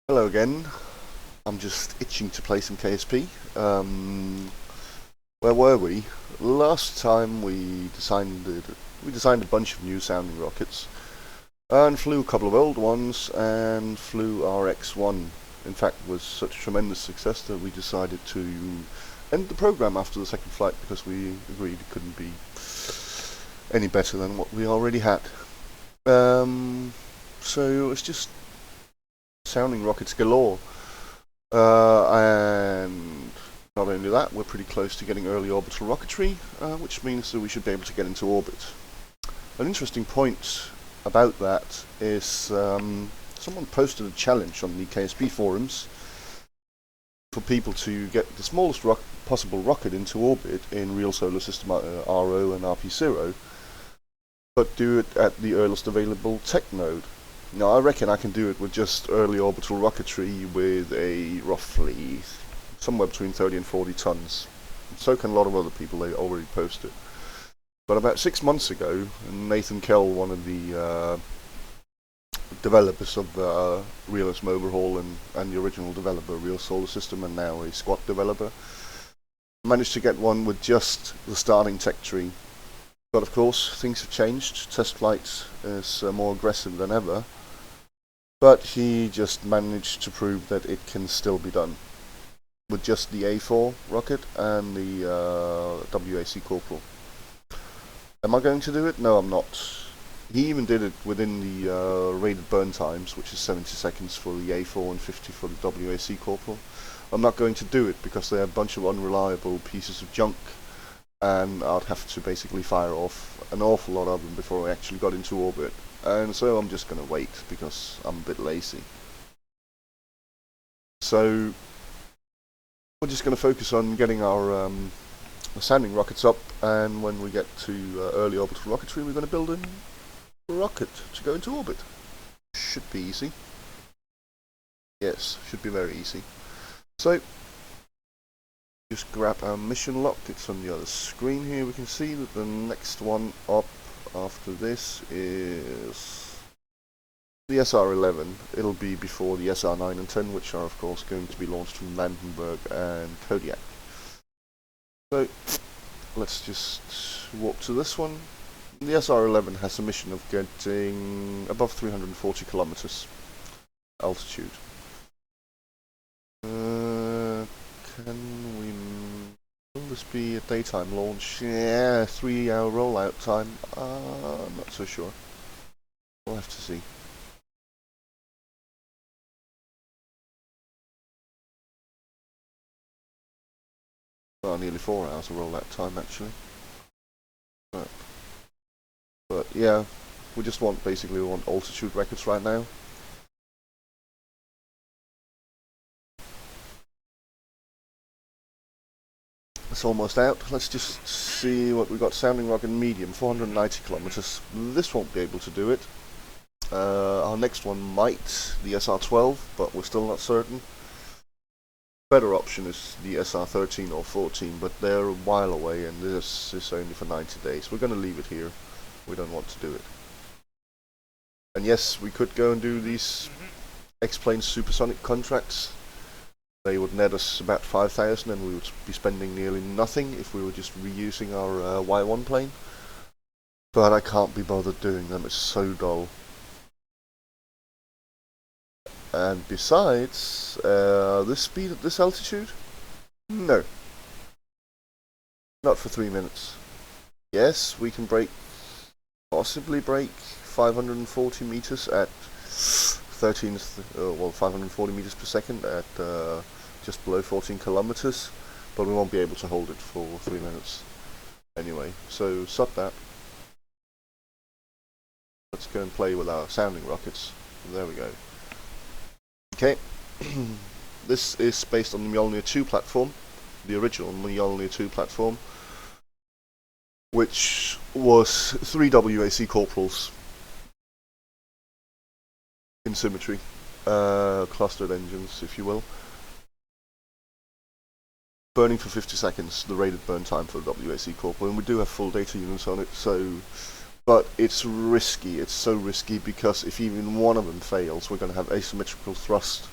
Hello again. I'm just itching to play some KSP. Where were we? Last time we designed a bunch of new sounding rockets and flew a couple of old ones and flew our X1. In fact, it was such a tremendous success that we decided to end the program after the second flight because we agreed it couldn't be any better than what we already had. So it's just sounding rockets galore. And not only that, we're pretty close to getting early orbital rocketry, which means that we should be able to get into orbit. An interesting point about that is someone posted a challenge on the KSP forums for people to get the smallest possible rocket into orbit in real solar system RO and RP-0, but do it at the earliest available tech node. Now, I reckon I can do it with just early orbital rocketry with a roughly somewhere between 30 and 40 tons. So can a lot of other people, they already posted. But about 6 months ago, Nathan Kell, one of the developers of Realism Overhaul and the original developer of Real Solar System and now a squad developer, managed to get one with just the starting tech tree. But of course, things have changed. Test flight is more aggressive than ever. But he just managed to prove that it can still be done with just the A4 rocket and the WAC Corporal. Am I going to do it? No, I'm not. He even did it within the rated burn times, which is 70 seconds for the A4 and 50 for the WAC Corporal. I'm not going to do it because they're a bunch of unreliable pieces of junk, and I'd have to basically fire off an awful lot of them before I actually got into orbit. And so I'm just going to wait because I'm a bit lazy. So we're just going to focus on getting our sounding rockets up, and when we get to early orbital rocketry, we're going to build a rocket to go into orbit. Should be easy. Yes, should be very easy. So just grab our mission lock. It's on the other screen here. We can see that the next one up after this is the SR-11. It'll be before the SR-9 and 10, which are of course going to be launched from Vandenberg and Kodiak. So let's just warp to this one. The SR-11 has a mission of getting above 340 kilometers altitude. Will this be a daytime launch? Yeah, 3-hour rollout time. I'm not so sure. We'll have to see. Well, nearly 4 hours of rollout time actually. But yeah, we just want altitude records right now. It's almost out. Let's just see what we got. Sounding rocket medium, 490 kilometers. This won't be able to do it. Our next one might, the SR-12, but we're still not certain. Better option is the SR-13 or 14, but they're a while away, and this is only for 90 days. We're going to leave it here. We don't want to do it. And yes, we could go and do these X-Plane supersonic contracts. They would net us about 5,000, and we would be spending nearly nothing if we were just reusing our Y1 plane. But I can't be bothered doing them, it's so dull. And besides, this speed at this altitude? No. Not for 3 minutes. Yes, we can possibly break 540 meters at 540 meters per second at just below 14 kilometers, but we won't be able to hold it for 3 minutes anyway, so sod that. Let's go and play with our sounding rockets. There we go. Okay, this is based on the Mjolnir 2 platform, the original Mjolnir 2 platform, which was 3 WAC Corporals in symmetry, clustered engines, if you will, burning for 50 seconds, the rated burn time for the WAC Corporal, and we do have full data units on it, but it's risky. It's so risky because if even one of them fails, we're going to have asymmetrical thrust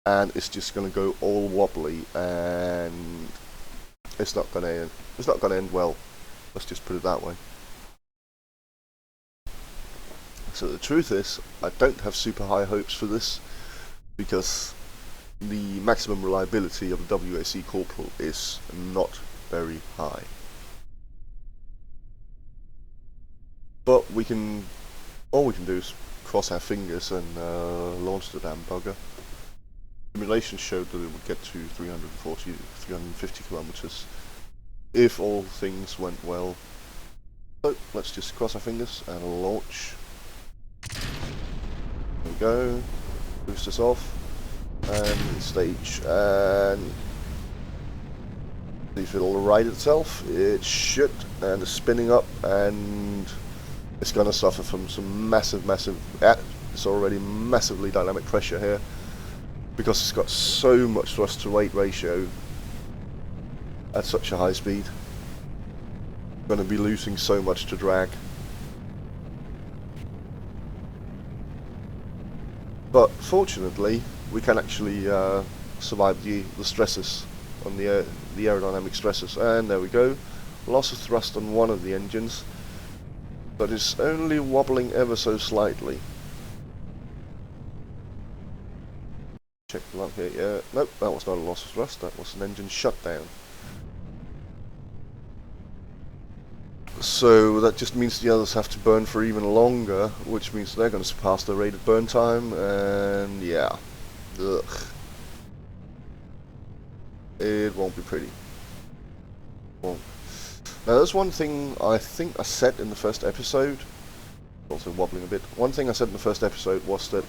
and it's just going to go all wobbly, and it's not going to end well. Let's just put it that way. So the truth is, I don't have super high hopes for this, because the maximum reliability of the WAC Corporal is not very high. But all we can do is cross our fingers and launch the damn bugger. Simulations showed that it would get to 340, 350 kilometers if all things went well. So let's just cross our fingers and launch. There we go. Boost us off. And stage. And see if it'll right itself. It should. And it's spinning up, and it's going to suffer from some massive, it's already massively dynamic pressure here, because it's got so much thrust to weight ratio at such a high speed. Going to be losing so much to drag. But fortunately, we can actually survive the stresses on the aerodynamic stresses. And there we go. Loss of thrust on one of the engines, but it's only wobbling ever so slightly. Check the log here. Yeah, nope, that was not a loss of thrust. That was an engine shutdown. So that just means the others have to burn for even longer, which means they're going to surpass their rated burn time, and yeah, ugh. It won't be pretty. Won't. Now there's one thing I think I said in the first episode, also wobbling a bit. One thing I said in the first episode was that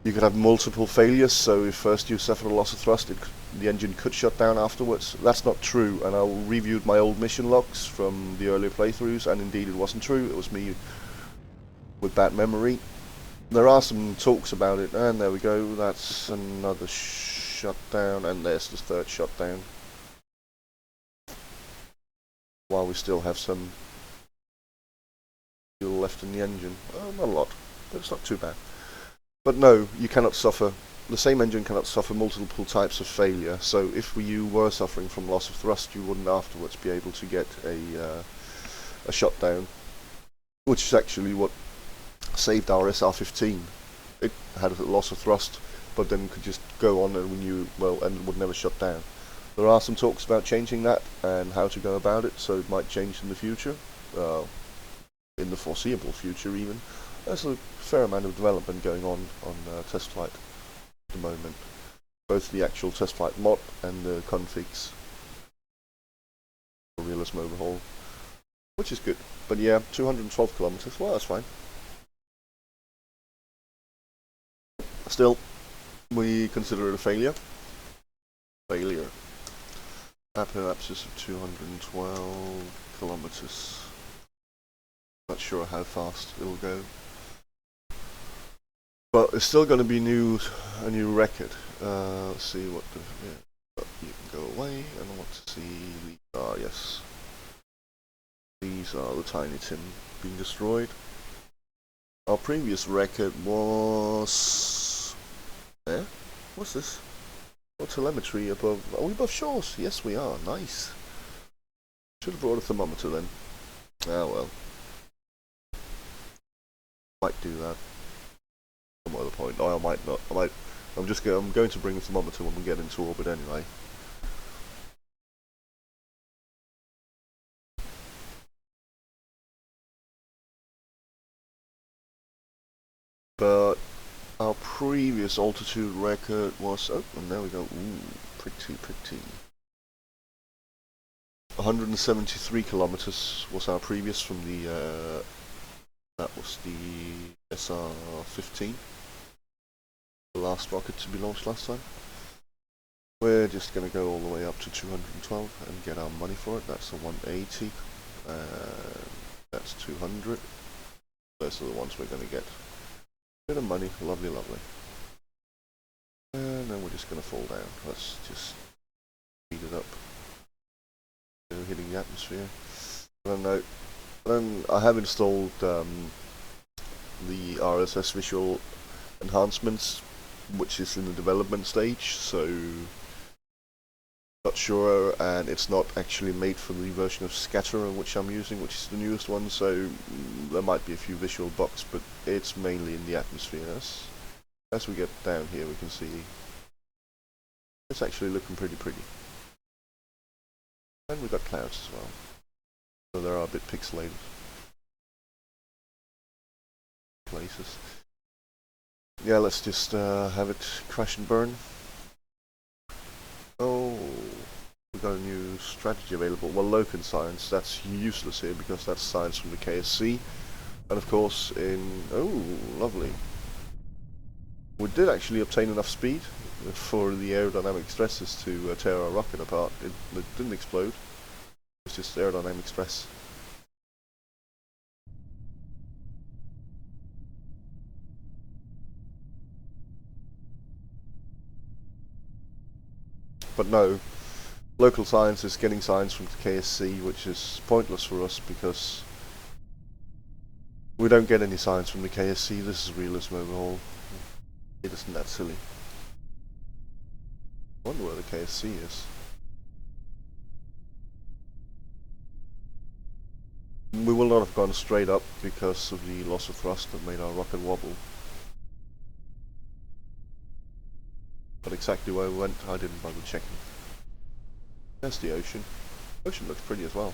you could have multiple failures, so if first you suffered a loss of thrust, the engine could shut down afterwards. That's not true, and I reviewed my old mission logs from the earlier playthroughs, and indeed it wasn't true. It was me with bad memory. There are some talks about it, and there we go. That's another shutdown, and there's the third shutdown. While we still have some fuel left in the engine. Not a lot, but it's not too bad. But no, you cannot suffer, the same engine cannot suffer multiple types of failure, so if you were suffering from loss of thrust, you wouldn't afterwards be able to get a shutdown, which is actually what saved our SR-15. It had a loss of thrust, but then could just go on and and would never shut down. There are some talks about changing that and how to go about it, so it might change in the future, in the foreseeable future even. There's a fair amount of development going on test flight at the moment, both the actual test flight mod and the configs for realism overhaul, which is good. But yeah, 212 kilometers, well, that's fine. Still, we consider it a failure. Apoapsis of 212 kilometers. Not sure how fast it'll go. But it's still going to be a new record. Let's see what the... Yeah, you can go away, and I want to see... yes. These are the Tiny Tim being destroyed. Our previous record was... What's this? Oh, telemetry above... Are we above shores? Yes, we are. Nice. Should have brought a thermometer then. Ah, well. Might do that. Some other point. Oh, I might not. I'm going to bring a thermometer when we get into orbit anyway. But our previous altitude record was... Oh, and there we go. Ooh, pretty. 173 kilometers was our previous from the... that was the SR-15. The last rocket to be launched last time. We're just going to go all the way up to 212 and get our money for it. That's a 180. That's 200. Those are the ones we're going to get. Bit of money, lovely. And then we're just going to fall down. Let's just speed it up. Hitting the atmosphere. Then I have installed the RSS visual enhancements which is in the development stage, so not sure, and it's not actually made for the version of Scatter which I'm using, which is the newest one, so there might be a few visual bugs, but it's mainly in the atmosphere. As we get down here, we can see it's actually looking pretty. And we've got clouds as well, so they are a bit pixelated places. Yeah, let's just have it crash and burn. Oh, we got a new strategy available. Well, Locan science, that's useless here because that's science from the KSC. And of course oh, lovely. We did actually obtain enough speed for the aerodynamic stresses to tear our rocket apart. It didn't explode. It's just aerodynamic stress. But no, local science is getting science from the KSC, which is pointless for us because we don't get any science from the KSC. This is realism overhaul. It isn't that silly. I wonder where the KSC is. We will not have gone straight up because of the loss of thrust that made our rocket wobble. But exactly where we went, I didn't bother checking. There's the ocean. Ocean looks pretty as well.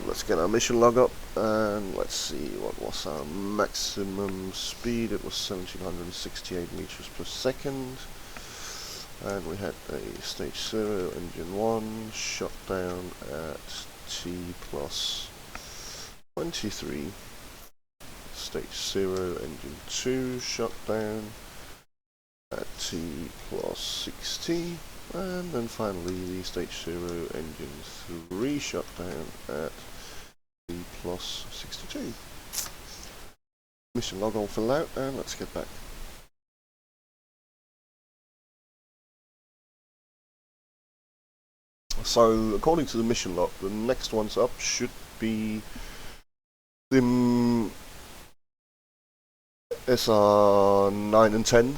Let's get our mission log up and let's see what was our maximum speed. It was 1768 meters per second, and we had a stage 0 engine 1 shut down at T plus 23, stage 0 engine 2 shut down at T plus 60, and then finally the stage 0 engine 3 shut down at T plus 62. Mission log all filled out, and let's get back. So according to the mission log, the next ones up should be the SR9 and 10,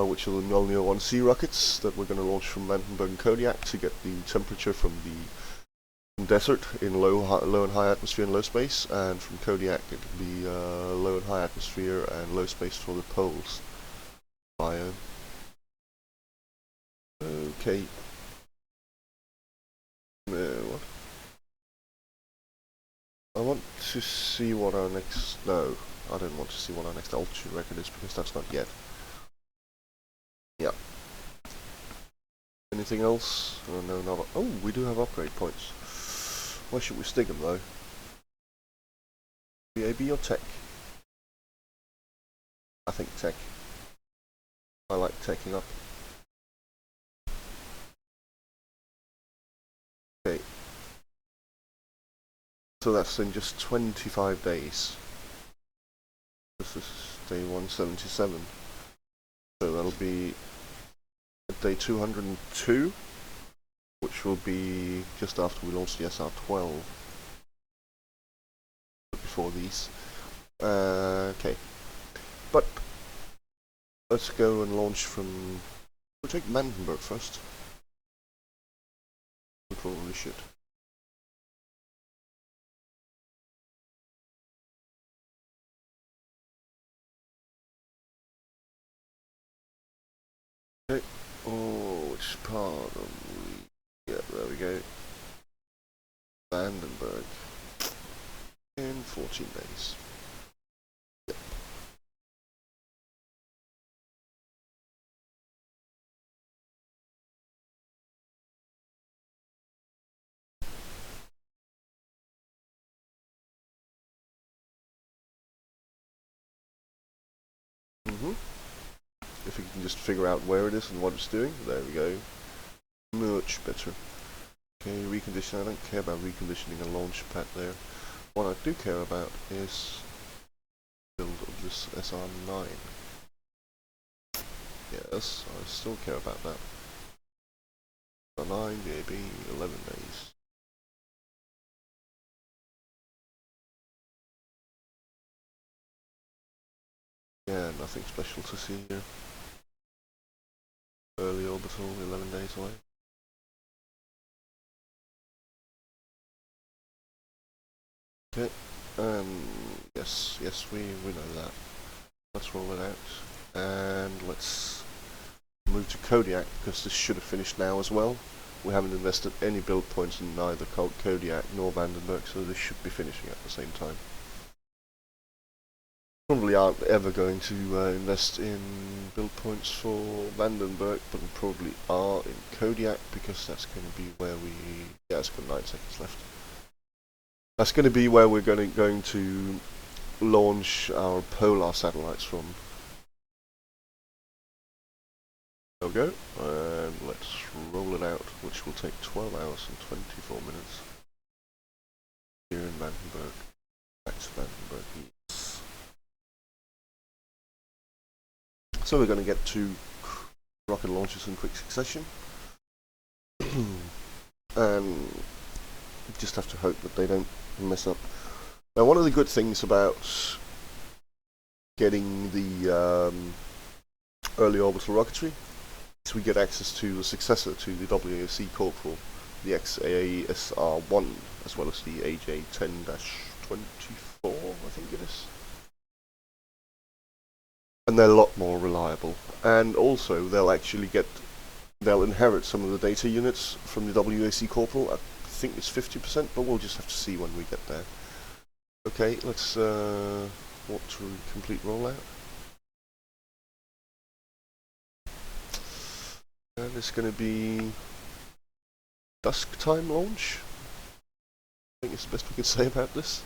which are the Mjolnir 1C rockets that we're going to launch from Vandenberg and Kodiak to get the temperature from the desert in low and high atmosphere and low space, and from Kodiak it will be low and high atmosphere and low space for the poles biome. Okay. What? I want to see what our next... No, I don't want to see what our next altitude record is because that's not yet. Yeah. Anything else? Oh, no, not... Oh, we do have upgrade points. Where should we stick them though? VAB or tech? I think tech. I like teching up. Okay. So that's in just 25 days. This is day 177. So that'll be day 202, which will be just after we launch the SR-12. Before these. Okay. But let's go and launch from... We'll take Vandenberg first. We probably should. Okay. Oh, which part of we... Yeah, there we go. Vandenberg. In 14 days. Yep. If we can just figure out where it is and what it's doing, there we go. Much better. Okay, recondition. I don't care about reconditioning a launch pad there. What I do care about is build of this SR9. Yes, I still care about that. 9, maybe 11 days. Yeah, nothing special to see here. Early orbital, 11 days away. Okay, yes, we know that. Let's roll it out, and let's move to Kodiak, because this should have finished now as well. We haven't invested any build points in neither Kodiak nor Vandenberg, so this should be finishing at the same time. Probably aren't ever going to invest in build points for Vandenberg, but we probably are in Kodiak, because that's going to be where we... yeah, it's got 9 seconds left. That's going to be where we're going to launch our polar satellites from. There we go, and let's roll it out, which will take 12 hours and 24 minutes. Here in Vandenberg. Back to Vandenberg. Yes. So we're going to get 2 rocket launches in quick succession. And just have to hope that they don't mess up. Now, one of the good things about getting the early orbital rocketry is we get access to the successor to the WAC Corporal, the XASR-1, as well as the AJ-10-24, I think it is. And they're a lot more reliable. And also, they'll inherit some of the data units from the WAC Corporal. I think it's 50%, but we'll just have to see when we get there. Okay, let's walk to complete rollout. And it's going to be dusk time launch. I think it's the best we can say about this.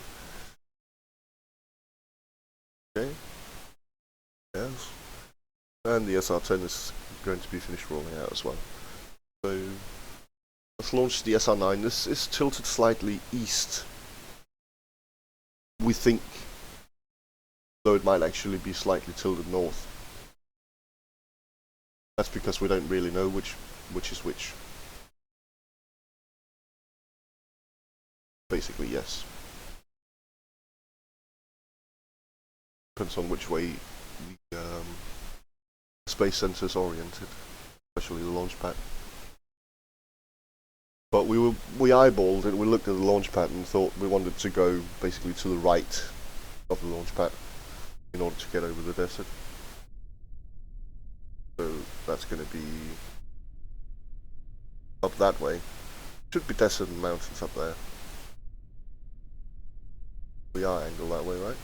Okay. Yes. And the SR-10 is going to be finished rolling out as well. So let's launch the SR-9. This is tilted slightly east. We think, though it might actually be slightly tilted north. That's because we don't really know which is which. Basically, yes. Depends on which way the space center is oriented, especially the launch pad. But we eyeballed it. We looked at the launch pad and thought we wanted to go basically to the right of the launch pad in order to get over the desert. So that's going to be up that way. Should be desert and mountains up there. We are angled that way, right?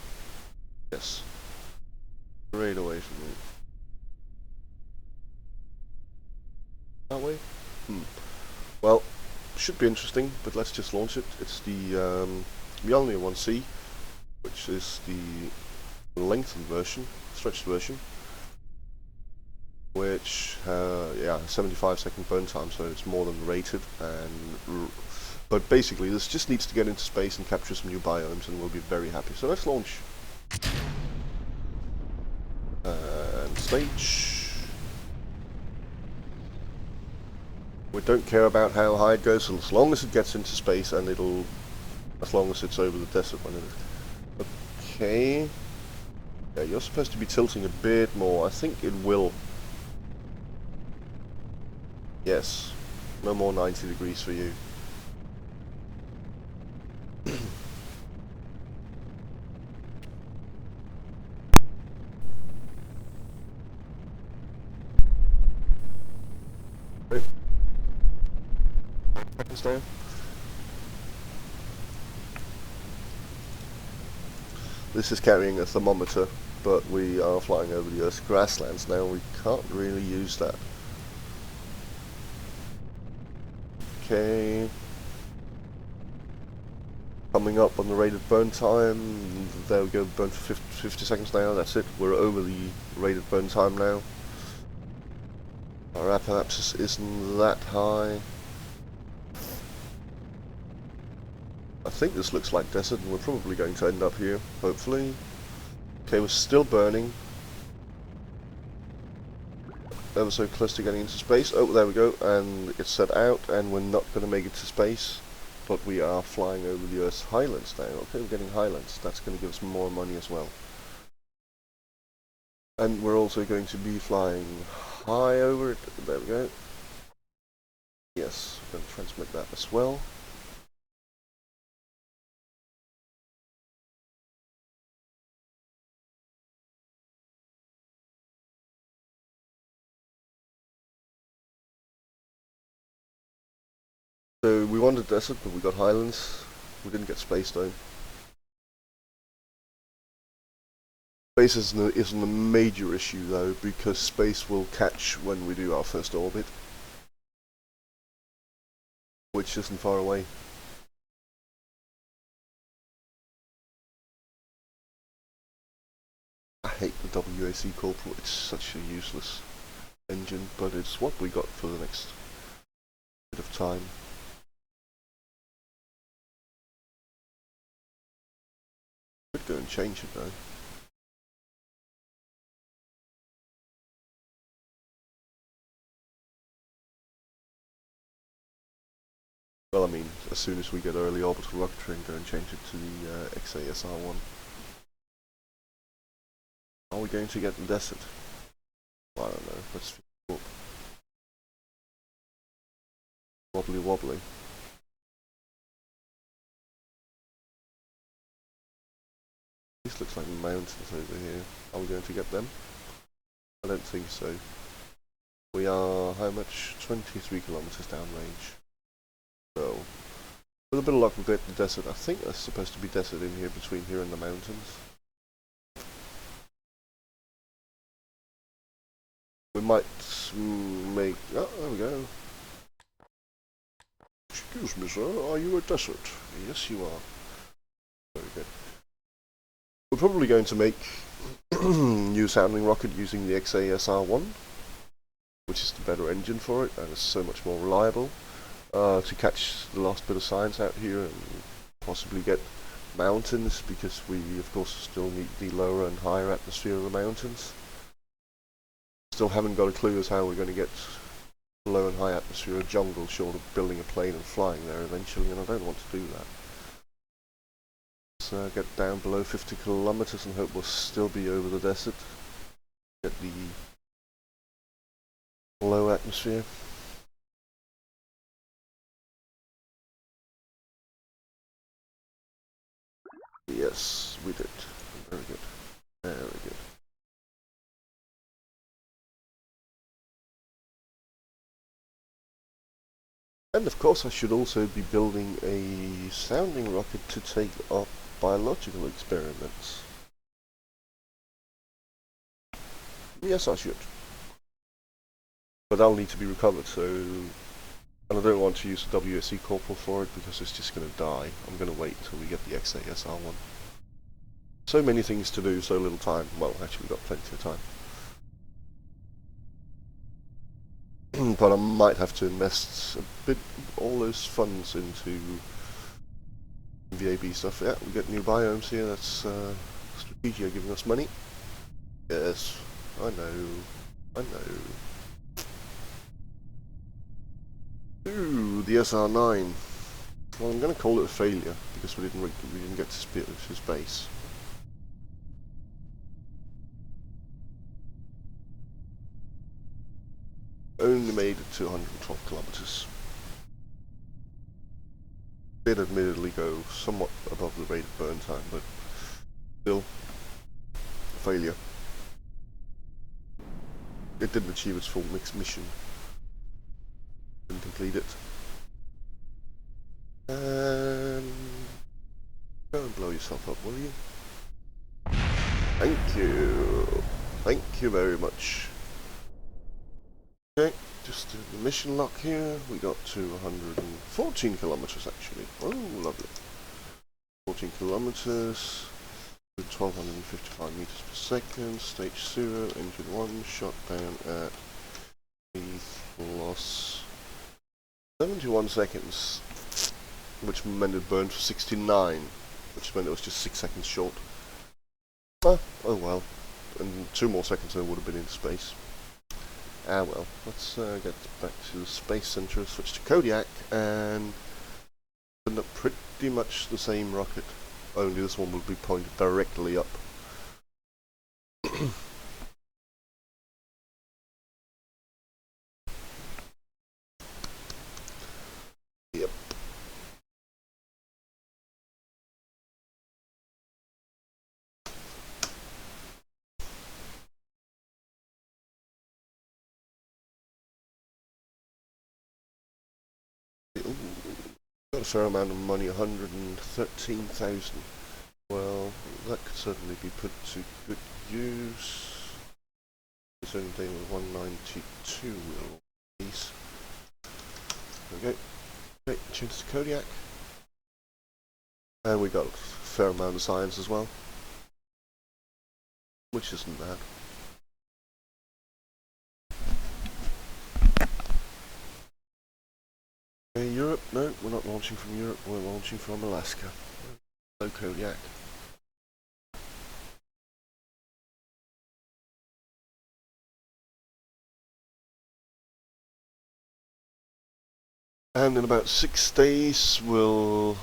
Yes. Straight away from me. That way? Well, should be interesting, but let's just launch it. It's the Mjolnir 1C, which is the lengthened version, stretched version, which yeah, 75-second burn time, so it's more than rated. And but basically, this just needs to get into space and capture some new biomes, and we'll be very happy. So let's launch. And stage. We don't care about how high it goes, as long as it gets into space, and as long as it's over the desert when it is. Okay. Yeah, you're supposed to be tilting a bit more. I think it will. Yes. No more 90 degrees for you. Down. This is carrying a thermometer, but we are flying over the Earth's grasslands now. We can't really use that. Okay. Coming up on the rated burn time. There we go, burn for 50 seconds now. That's it. We're over the rated burn time now. Our apoapsis isn't that high. I think this looks like desert, and we're probably going to end up here, hopefully. Okay, we're still burning. ever so close to getting into space. Oh, there we go, and it's set out, and we're not going to make it to space, but we are flying over the Earth's highlands now. Okay, we're getting highlands. That's going to give us more money as well. And we're also going to be flying high over it. There we go. Yes, we're going to transmit that as well. So we wanted desert, but we got highlands. We didn't get space though. Space isn't a major issue though, because space will catch when we do our first orbit, which isn't far away. I hate the WAC Corporal, it's such a useless engine, but it's what we got for the next bit of time. Could go and change it though. Well, I mean, as soon as we get early orbital rocketry, and go and change it to the XASR1. Are we going to get the desert? Well, I don't know. Let's figure up. Wobbly wobbly. This looks like mountains over here. Are we going to get them? I don't think so. We are how much? 23 kilometers downrange. So, with a bit of luck, we'll get the desert. I think there's supposed to be desert in here between here and the mountains. We might make... Oh, there we go. Excuse me, sir, are you a desert? Yes, you are. Very good. We're probably going to make new sounding rocket using the XASR1, which is the better engine for it, and it's so much more reliable, to catch the last bit of science out here and possibly get mountains, because we, of course, still need the lower and higher atmosphere of the mountains. Still haven't got a clue as how we're going to get low and high atmosphere of jungle, short of building a plane and flying there eventually, and I don't want to do that. Let's get down below 50 kilometers and hope we'll still be over the desert. Get the low atmosphere. Yes, we did. Very good. Very good. And of course I should also be building a sounding rocket to take up biological experiments. Yes, I should. But that'll need to be recovered, so... And I don't want to use the WSC Corporal for it because it's just going to die. I'm going to wait until we get the XASR1. So many things to do, so little time. Well, actually we've got plenty of time. But I might have to invest a bit, all those funds into VAB stuff. Yeah, we get new biomes here, that's Strategia giving us money. Yes, I know. Ooh, the SR9. Well, I'm going to call it a failure because we didn't get to space. Only made it to 112 kilometers. Did admittedly go somewhat above the rate of burn time, but still a failure. It didn't achieve its full mixed mission. Didn't complete it. And go and blow yourself up, will you? Thank you. Thank you very much. Okay, just do the mission lock here. We got to 114 kilometers actually. Oh, lovely. 14 kilometers, 1255 meters per second. Stage 0, engine 1, shot down at loss 71 seconds, which meant it burned for 69, which meant it was just 6 seconds short. Oh well, and 2 more seconds I would have been in space. Ah well, let's get back to the Space Center, switch to Kodiak, and send up pretty much the same rocket, only this one will be pointed directly up. Yep. Ooh, got a fair amount of money, 113,000. Well, that could certainly be put to good use. It's only dealing with 192 will piece. There we go. Okay, change to Kodiak. And we got a fair amount of science as well, which isn't bad. Europe? No, we're not launching from Europe, we're launching from Alaska. No Kodiak. And in about 6 days we'll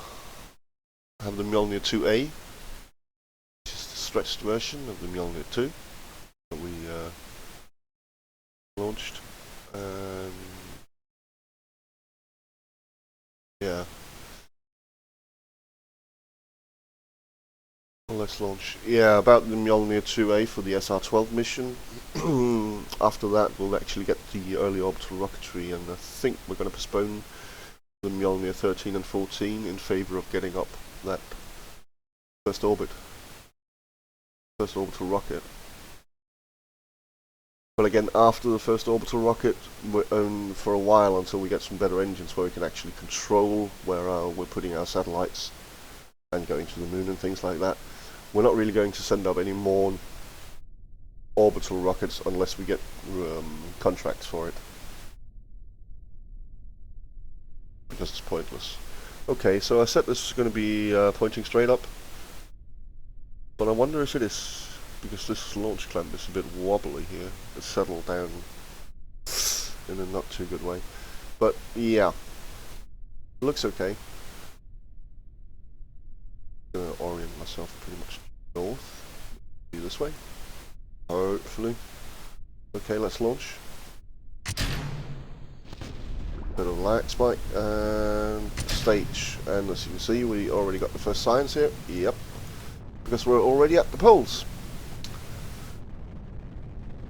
have the Mjolnir 2A, which is the stretched version of the Mjolnir 2 that we launched. Yeah. Well, let's launch. Yeah, about the Mjolnir 2A for the SR-12 mission. After that we'll actually get the early orbital rocketry, and I think we're going to postpone the Mjolnir 13 and 14 in favour of getting up that first orbital rocket. But again, after the first orbital rocket, we're on for a while until we get some better engines where we can actually control where we're putting our satellites and going to the moon and things like that. We're not really going to send up any more orbital rockets unless we get contracts for it, because it's pointless. Okay, so I said this is going to be pointing straight up, but I wonder if it is, because this launch clamp is a bit wobbly here. It's settled down in a not too good way, but yeah, looks okay. I'm going to orient myself pretty much north, this way, hopefully. Okay, let's launch. Bit of light spike and stage, and as you can see we already got the first science here. Yep, because we're already at the poles,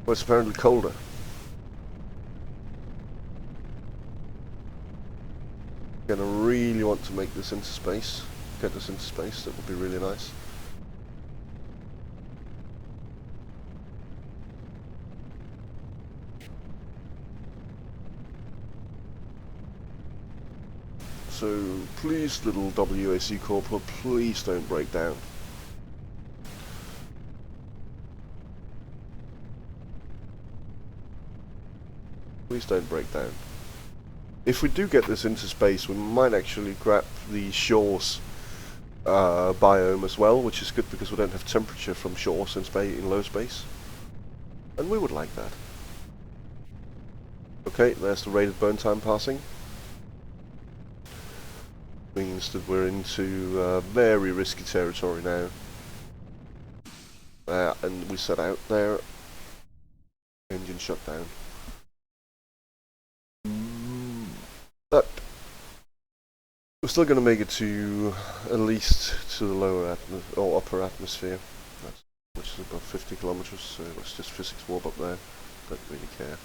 where it's apparently colder. Gonna really want to make this into space, get this into space, that would be really nice. So please, little WAC Corporal, please don't break down. Please don't break down. If we do get this into space, we might actually grab the shores biome as well, which is good because we don't have temperature from shores in low space. And we would like that. Okay, there's the rated burn time passing. Means that we're into very risky territory now. And we set out there. Engine shut down. But we're still going to make it to at least to the lower or upper atmosphere, which is about 50 kilometers. So let's just physics warp up there. Don't really care.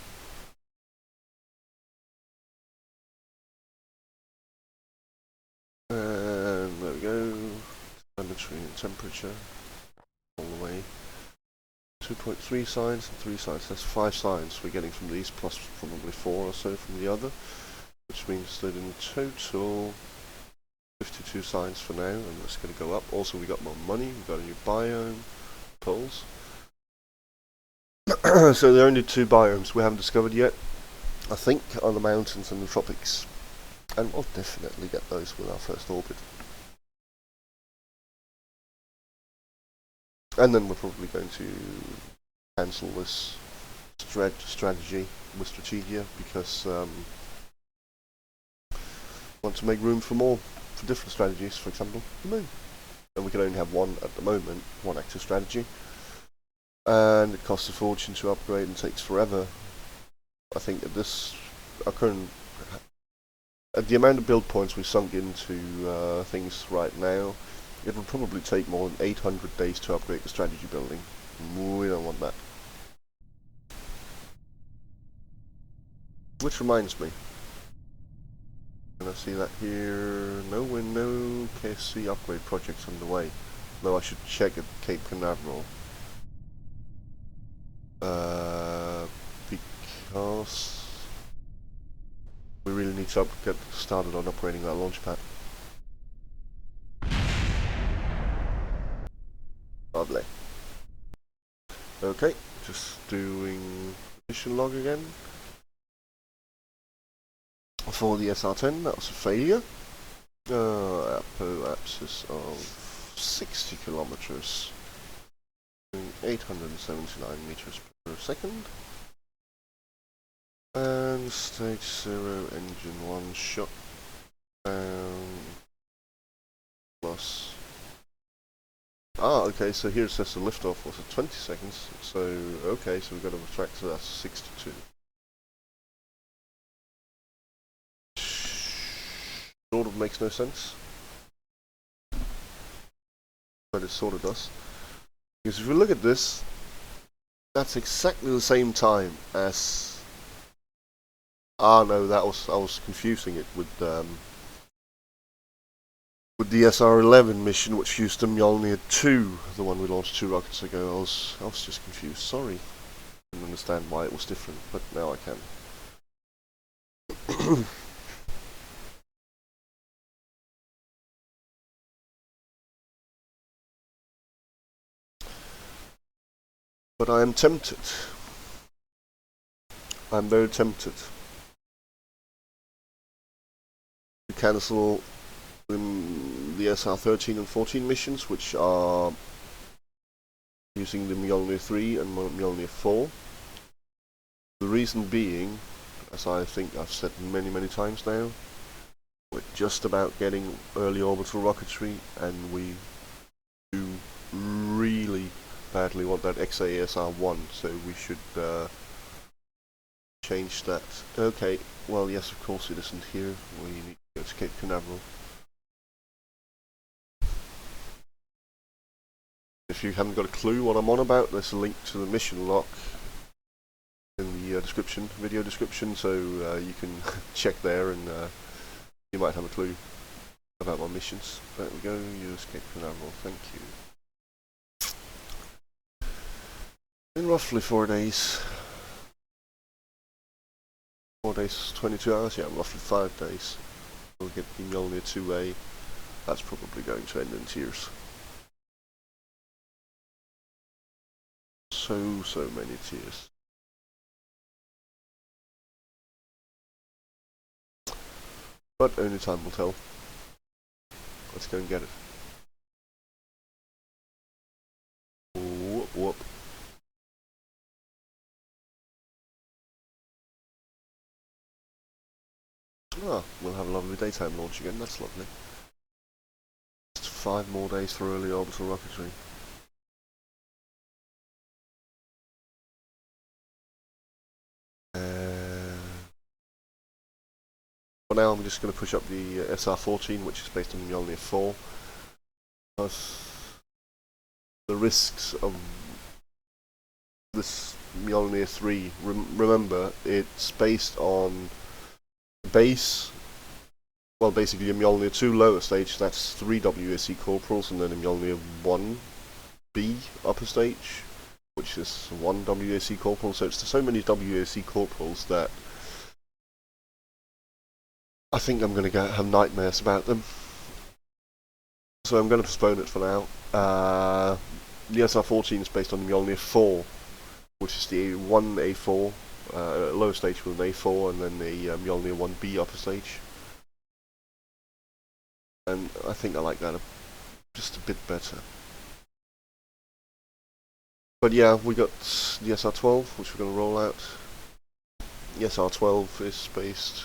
And there we go. Telemetry and temperature all the way. 2.3 signs and 3 signs. That's 5 signs we're getting from these, plus probably 4 or so from the other, which means that in total 52 signs for now, and that's going to go up. Also, we got more money. We got a new biome, poles. So there are only 2 biomes we haven't discovered yet, I think, are the mountains and the tropics, and we'll definitely get those with our first orbit. And then we're probably going to cancel this strategy with Strategia, because want to make room for different strategies, for example, the moon. And we can only have one at the moment, one active strategy. And it costs a fortune to upgrade and takes forever. I think at the amount of build points we've sunk into things right now, it will probably take more than 800 days to upgrade the strategy building. We don't want that. Which reminds me, can I see that here? No window, KSC upgrade projects underway. Though I should check at Cape Canaveral. Because we really need to get started on upgrading that launch pad. Lovely. Okay, just doing mission log again. For the SR10, that was a failure. Abscess of 60 kilometers, 879 meters per second. And stage 0, engine 1 shut down. Plus. Okay, so here it says the liftoff was at 20 seconds. So, okay, so we've got to retract, so that's 62. Sort of makes no sense, but it sort of does. Because if you look at this, that's exactly the same time as. No, I was confusing it with the SR-11 mission, which used the Mjolnir 2, the one we launched 2 rockets ago. I was just confused. Sorry, I didn't understand why it was different, but now I can. But I am tempted. I'm very tempted to cancel the SR-13 and 14 missions, which are using the Mjolnir 3 and Mjolnir 4. The reason being, as I think I've said many times now, we're just about getting early orbital rocketry, and we do really badly want that XASR-1, so we should change that. Okay, well, yes, of course it isn't here. We need to go to Cape Canaveral. If you haven't got a clue what I'm on about, there's a link to the mission log in the video description, so you can check there, and you might have a clue about my missions. There we go, use Cape Canaveral, thank you. In roughly 4 days. 4 days, 22 hours, yeah, roughly 5 days. We'll get the Mjolnir 2A. That's probably going to end in tears. So many tears. But only time will tell. Let's go and get it. Whoop whoop. We'll have a lovely daytime launch again, that's lovely. Just 5 more days for early orbital rocketry. For now I'm just going to push up the SR-14, which is based on Mjolnir 4. Because the risks of this Mjolnir 3, remember, it's based on base, well, basically a Mjolnir 2 lower stage, that's 3 WAC corporals, and then a Mjolnir 1B upper stage, which is 1 WAC corporal, so it's so many WAC corporals that I think I'm going to have nightmares about them. So I'm going to postpone it for now. The SR-14 is based on the Mjolnir 4, which is the 1A4, lower stage with an A4, and then the Mjolnir 1B upper stage. And I think I like that just a bit better. But yeah, we got the SR-12, which we're going to roll out. The SR-12 is based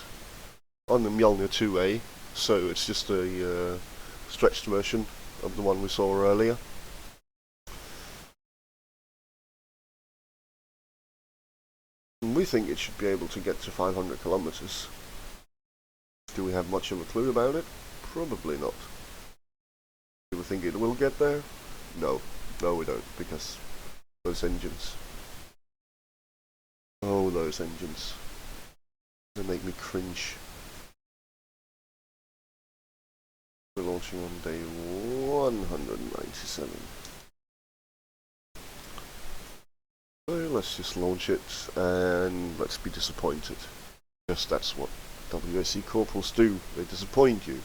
on the Mjolnir 2A, so it's just a stretched version of the one we saw earlier. And we think it should be able to get to 500 kilometers. Do we have much of a clue about it? Probably not. Do we think it will get there? No. No, we don't, because those engines. Oh, those engines. They make me cringe. We're launching on day 197. So let's just launch it and let's be disappointed. Because that's what WAC corporals do. They disappoint you.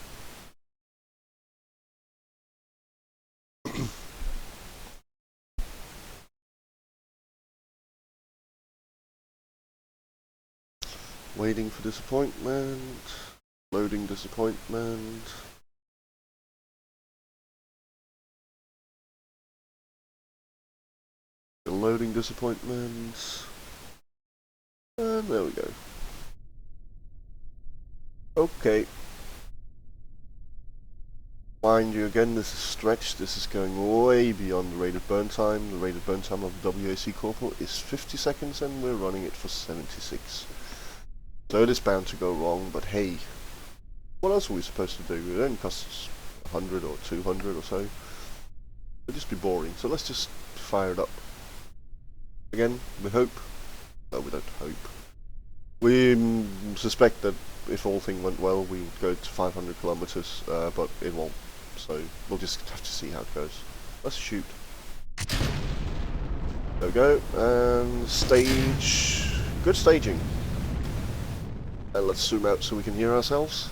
Waiting for disappointment. Loading disappointment. Loading disappointment. And there we go. Okay. Mind you, again, this is stretched. This is going way beyond the rated burn time. The rated burn time of the WAC Corporal is 50 seconds and we're running it for 76. So it is bound to go wrong, but hey, what else are we supposed to do? It only costs 100 or 200 or so. It'd just be boring. So let's just fire it up. Again, we hope. No, we don't hope. We suspect that if all things went well, we would go to 500 kilometers, but it won't. So we'll just have to see how it goes. Let's shoot. There we go. And stage. Good staging. And let's zoom out so we can hear ourselves.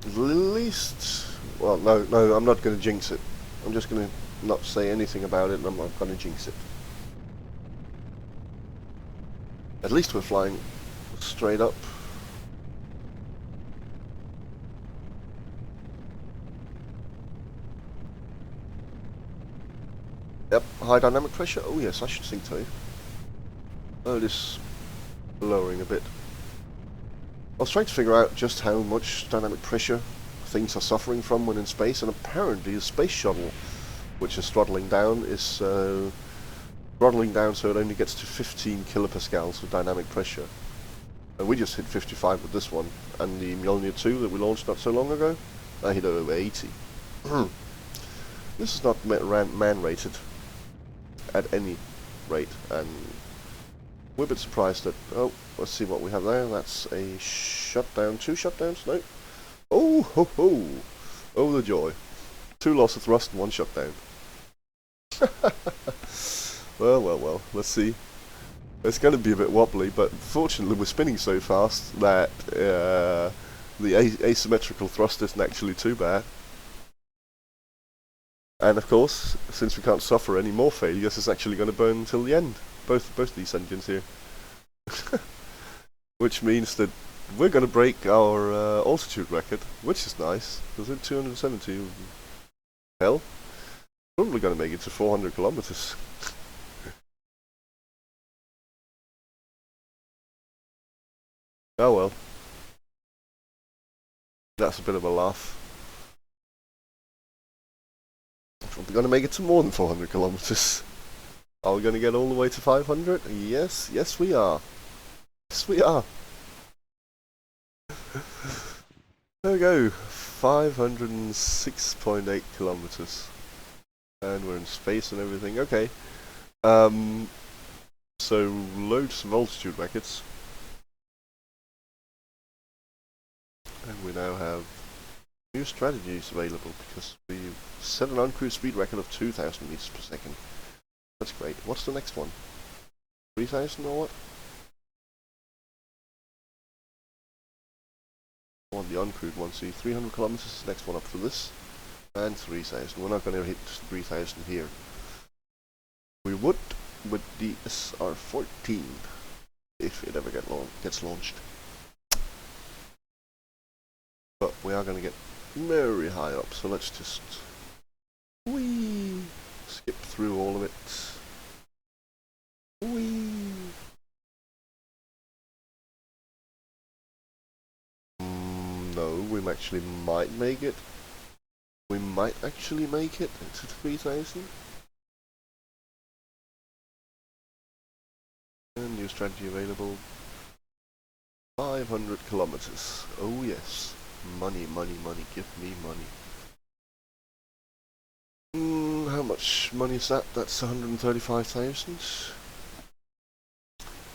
At least, well, no, I'm not going to jinx it. I'm just going to not say anything about it, and I'm not going to jinx it. At least we're flying straight up. Yep, high dynamic pressure. Oh yes, I should think so. Oh, this lowering a bit. I was trying to figure out just how much dynamic pressure things are suffering from when in space, and apparently the space shuttle, which is throttling down, is throttling down so it only gets to 15 kilopascals of dynamic pressure. And we just hit 55 with this one, and the Mjolnir 2 that we launched not so long ago, I hit over 80. This is not man-rated at any rate, and we're a bit surprised that, oh, let's see what we have there. That's a shutdown, 2 shutdowns, no. Oh, ho, ho. Oh, the joy. 2 loss of thrust and 1 shutdown. Well, let's see. It's going to be a bit wobbly, but fortunately we're spinning so fast that the asymmetrical thrust isn't actually too bad. And of course, since we can't suffer any more failures, it's actually going to burn until the end. Both these engines here. Which means that we're going to break our altitude record, which is nice. Was it 270? Hell, probably going to make it to 400 kilometers. Oh well. That's a bit of a laugh. We're going to make it to more than 400 kilometers. Are we going to get all the way to 500? Yes, yes we are. Yes we are. There we go. 506.8 kilometers. And we're in space and everything. Okay. So load some altitude records. And we now have new strategies available because we set an uncrewed speed record of 2,000 meters per second. That's great. What's the next one? 3,000 or what? I want the uncrewed one. See, 300 kilometers is the next one up for this. And 3,000. We're not going to hit 3,000 here. We would with the SR-14 if it ever gets launched. But we are going to get very high up, so let's just skip through all of it. No, we actually might make it. We might actually make it to 3000. And new strategy available. 500 kilometers. Oh yes. Money, money, money. Give me money. How much money is that? That's 135,000.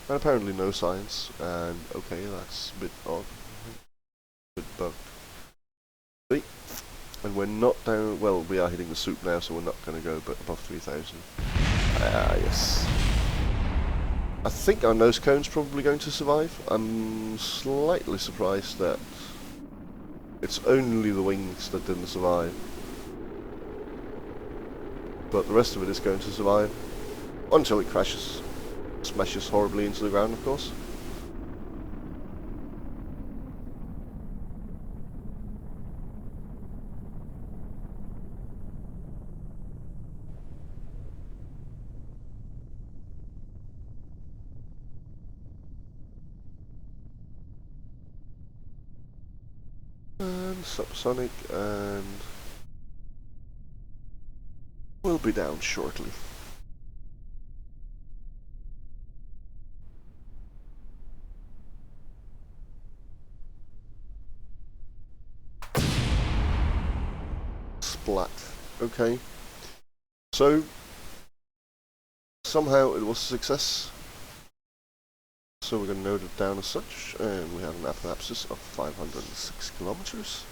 And apparently no science. And okay, that's a bit odd. A bit bugged. See? And we're not down. Well, we are hitting the soup now, so we're not going to go above 3,000. Ah, yes. I think our nose cone's probably going to survive. I'm slightly surprised that it's only the wings that didn't survive. But the rest of it is going to survive. Until it crashes. Smashes horribly into the ground, of course. And subsonic, and we'll be down shortly. Splat. Okay. So, somehow it was a success. So we're going to note it down as such, and we have an apoapsis of 506 kilometers,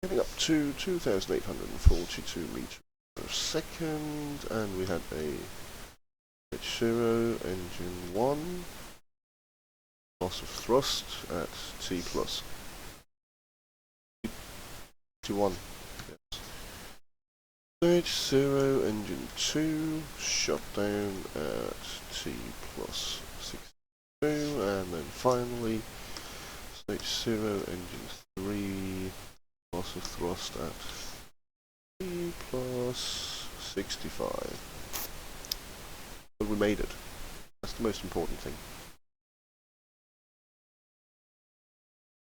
getting up to 2,842 meters per second, and we had a H0 engine 1, loss of thrust at T plus. T1, yes. H0 engine 2, shutdown at T plus 6. And then finally, stage 0, engine 3, loss of thrust at T plus 65. But we made it. That's the most important thing.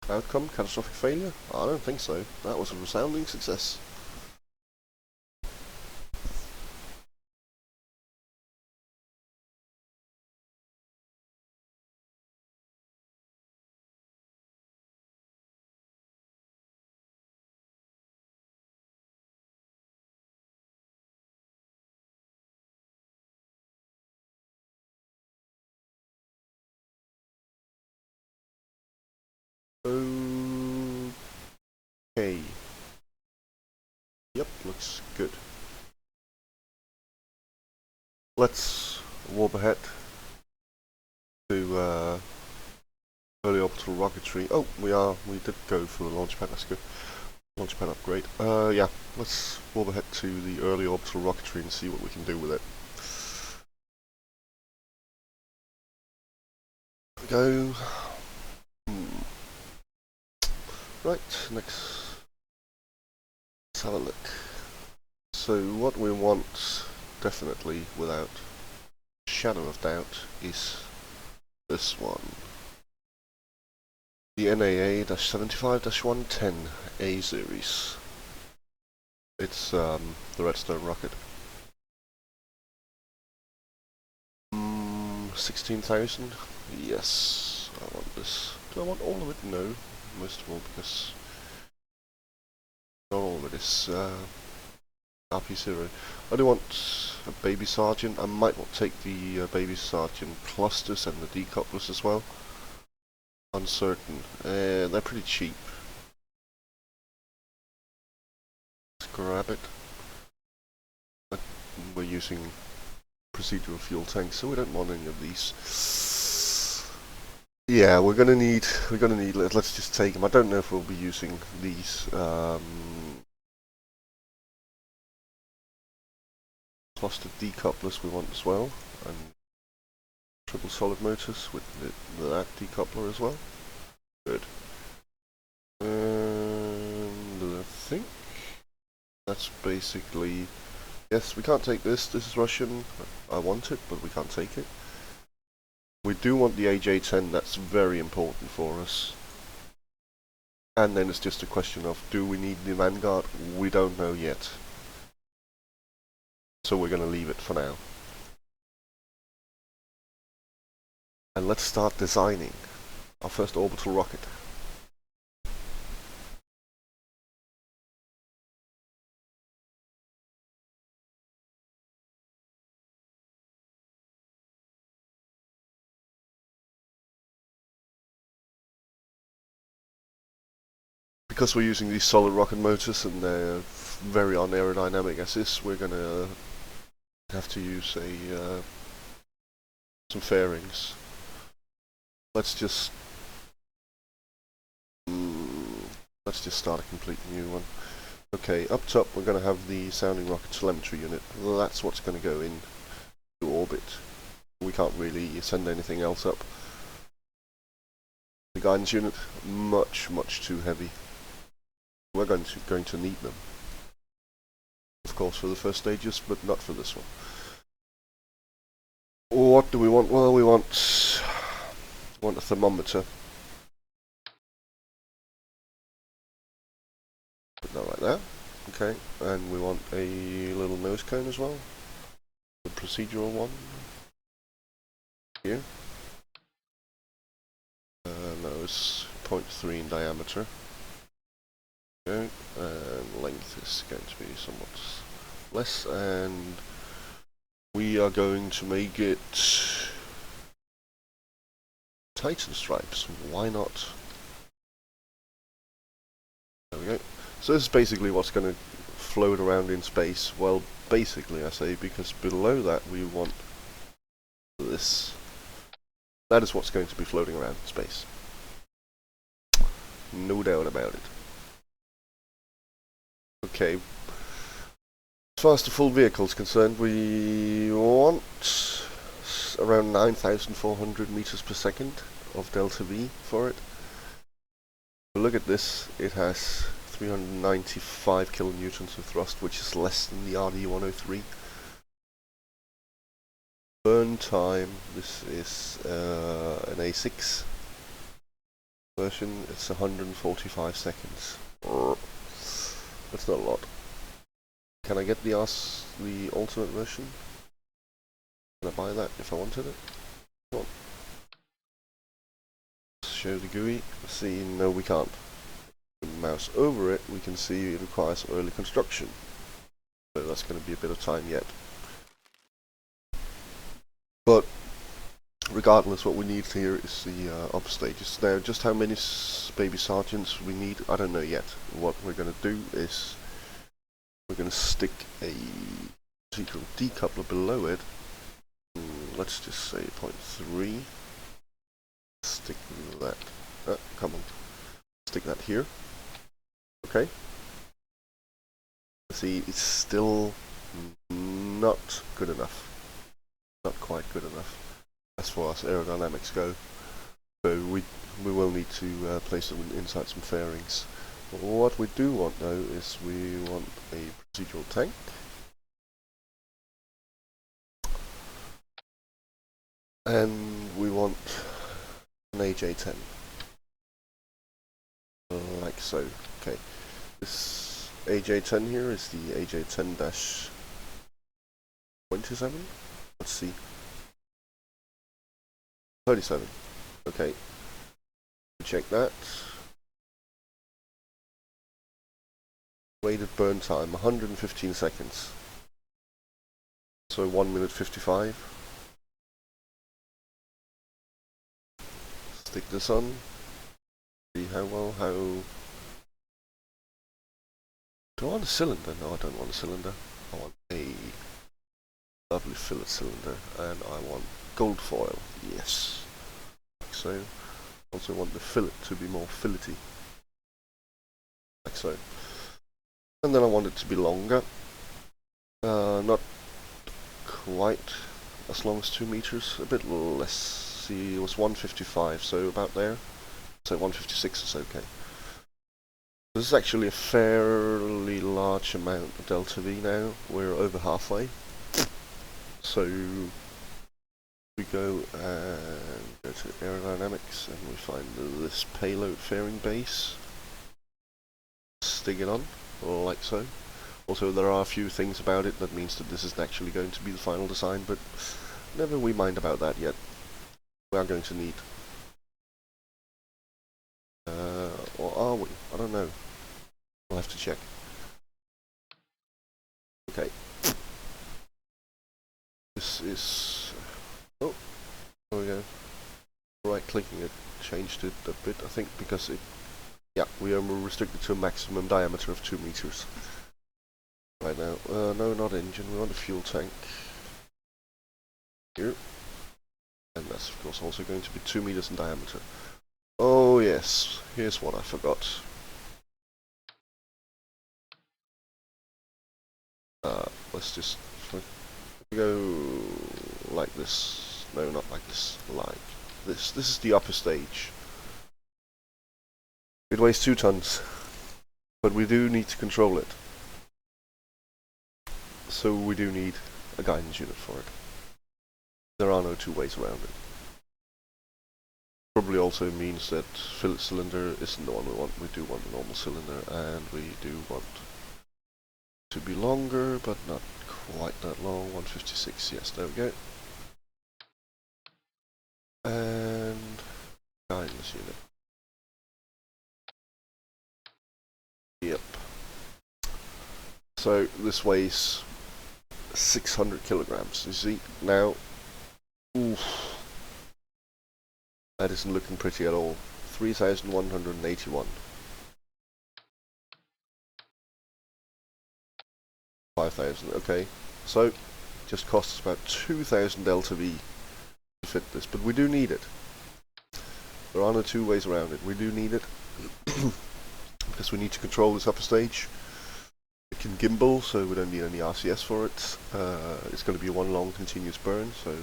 Outcome, catastrophic failure? I don't think so. That was a resounding success. Okay. Yep, looks good. Let's warp ahead to early orbital rocketry. Oh, we did go for the launch pad, that's good. Launch pad upgrade. Yeah, let's warp ahead to the early orbital rocketry and see what we can do with it. Go. Right, next. Let's have a look. So what we want, definitely, without a shadow of doubt, is this one. The NAA-75-110 A series. It's the Redstone rocket. 16,000? Yes, I want this. Do I want all of it? No, most of all, because not all of it is RP-0. I do want a Baby Sergeant. I might not take the Baby Sergeant clusters and the decouplers as well. Uncertain. They're pretty cheap. Let's grab it. We're using procedural fuel tanks, so we don't want any of these. Yeah, we're gonna need. Let's just take them. I don't know if we'll be using these clustered decouplers we want as well, and triple solid motors with that decoupler as well. Good. think that's basically... Yes, we can't take this. This is Russian. I want it, but we can't take it. We do want the AJ-10. That's very important for us. And then it's just a question of, do we need the Vanguard? We don't know yet. So we're going to leave it for now. And let's start designing our first orbital rocket. Because we're using these solid rocket motors and they're very unaerodynamic as is, we're going to have to use some fairings. Let's just start a complete new one. Okay, up top we're going to have the sounding rocket telemetry unit. That's what's going to go in to orbit. We can't really send anything else up. The guidance unit, much too heavy. We're going to need them, of course, for the first stages, but not for this one. What do we want? Well, we want a thermometer. Put that right there. Okay, and we want a little nose cone as well. The procedural one. Here. No, it's 0.3 in diameter. Okay, and length is going to be somewhat less, and we are going to make it Titan stripes. Why not? There we go. So this is basically what's going to float around in space. Well, basically I say, because below that we want this. That is what's going to be floating around in space. No doubt about it. Okay, as far as the full vehicle is concerned, we want around 9,400 meters per second of delta V for it. Look at this, it has 395 kilonewtons of thrust, which is less than the RD-103. Burn time, this is an A6 version, it's 145 seconds. That's not a lot. Can I get the ultimate version? Can I buy that if I wanted it? Come on. Show the GUI. See, no we can't. Mouse over it, we can see it requires early construction. So that's going to be a bit of time yet. But regardless, what we need here is the upper stages. Now, just how many baby sergeants we need, I don't know yet. What we're going to do is we're going to stick a secret decoupler below it. Let's just say 0.3. Stick that. Come on. Stick that here. Okay. See, it's still not good enough. Not quite good enough as far as aerodynamics go. So we will need to place them inside some fairings. But what we do want though is we want a procedural tank. And we want an AJ-10. Like so. Okay. This AJ-10 here is the AJ-10-27. Let's see. 37. Okay. Check that. Weighted burn time 115 seconds. So 1 minute 55. Stick this on. See how well, how... Do I want a cylinder? No, I don't want a cylinder. I want a lovely fillet cylinder, and I want gold foil. Yes. Like so. Also want the fillet to be more fillety. Like so. And then I want it to be longer. Not quite as long as 2 meters, a bit less. See, it was 155, so about there. So 156 is okay. This is actually a fairly large amount of delta V now. We're over halfway. So we go and go to aerodynamics and we find this payload fairing base. Stick it on, like so. Also, there are a few things about it that means that this isn't actually going to be the final design, but never we mind about that yet. We are going to need... or are we? I don't know. We'll have to check. Okay. This is... oh, there we go. Right-clicking it changed it a bit, I think, because it... yeah, we are restricted to a maximum diameter of 2 meters. Right now. No, not engine. We want a fuel tank. Here. And that's, of course, also going to be 2 meters in diameter. Oh, yes. Here's what I forgot. Let's just go like this. No, not like this. Like this. This is the upper stage. It weighs 2 tons. But we do need to control it. So we do need a guidance unit for it. There are no 2 ways around it. Probably also means that fillet cylinder isn't the one we want. We do want a normal cylinder, and we do want to be longer, but not quite that long. 156, yes, there we go. And guidance unit. Yep. So this weighs 600 kilograms. You see now. Oof. That isn't looking pretty at all. 3,181. 5,000, okay. So, just costs about 2,000 delta V to fit this, but we do need it. There are no 2 ways around it. We do need it. Because we need to control this upper stage. It can gimbal, so we don't need any RCS for it. It's going to be one long continuous burn, so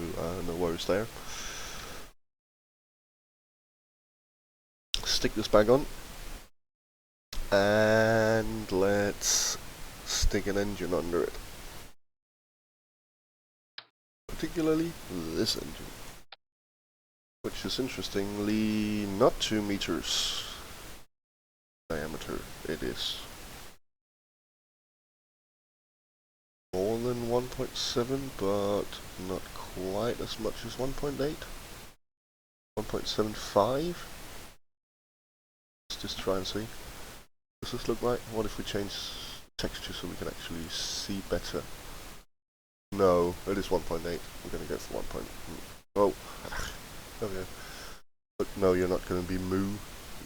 no worries there. Stick this bag on, and let's stick an engine under it. Particularly this engine, which is interestingly not 2 meters diameter. It is more than 1.7, but not quite as much as 1.8. 1.75. Let's just try and see. Does this look right? What if we change texture so we can actually see better? No, it is 1.8. We're going to go for 1. Oh, there we go. But no, you're not going to be Moo.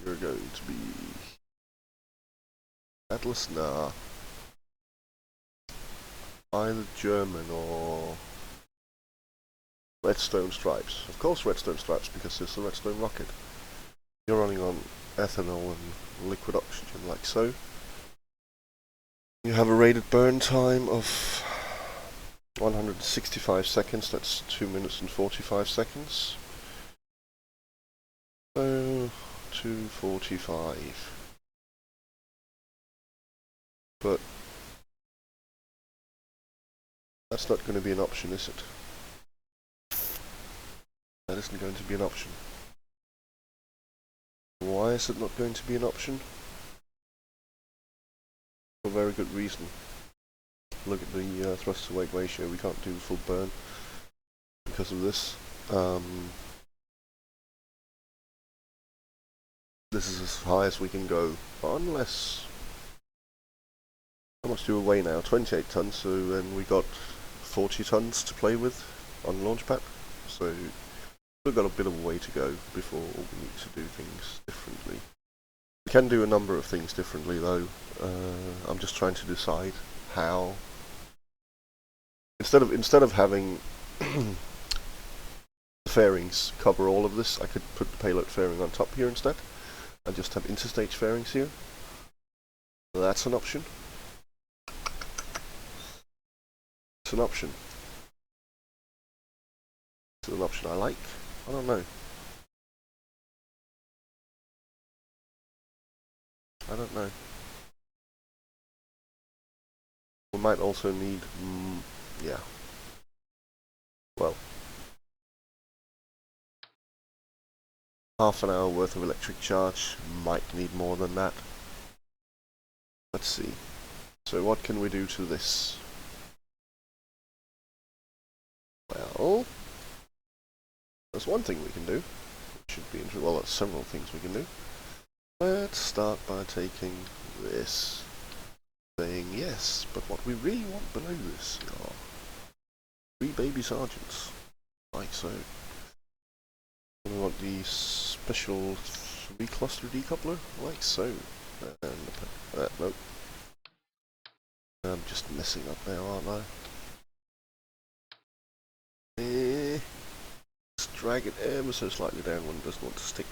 You're going to be Atlas. Nah. Either German or Redstone Stripes. Of course, Redstone Stripes, because it's the Redstone rocket. You're running on ethanol and liquid oxygen, like so. You have a rated burn time of 165 seconds. That's 2 minutes and 45 seconds. So 2:45. But that's not going to be an option, is it? That isn't going to be an option. Why is it not going to be an option? For a very good reason. Look at the thrust to weight ratio. We can't do full burn because of this. This is as high as we can go, unless... how much do we weigh now? 28 tons, so then we got 40 tons to play with on launch pad. So we've got a bit of a way to go before we need to do things differently. We can do a number of things differently though. I'm just trying to decide how. Instead of having the fairings cover all of this, I could put the payload fairing on top here instead, and just have interstage fairings here. That's an option. It's an option. It's an option I like. I don't know. I don't know. We might also need, yeah. Well, half an hour worth of electric charge. Might need more than that. Let's see. So what can we do to this? Well, there's one thing we can do. It should be interesting. Well, there's several things we can do. Let's start by taking this, saying yes, but what we really want below this are 3 baby sergeants, like so. We want the special 3 cluster decoupler, like so. And nope. I'm just messing up now, aren't I? Just drag it ever so slightly down when it doesn't want to stick,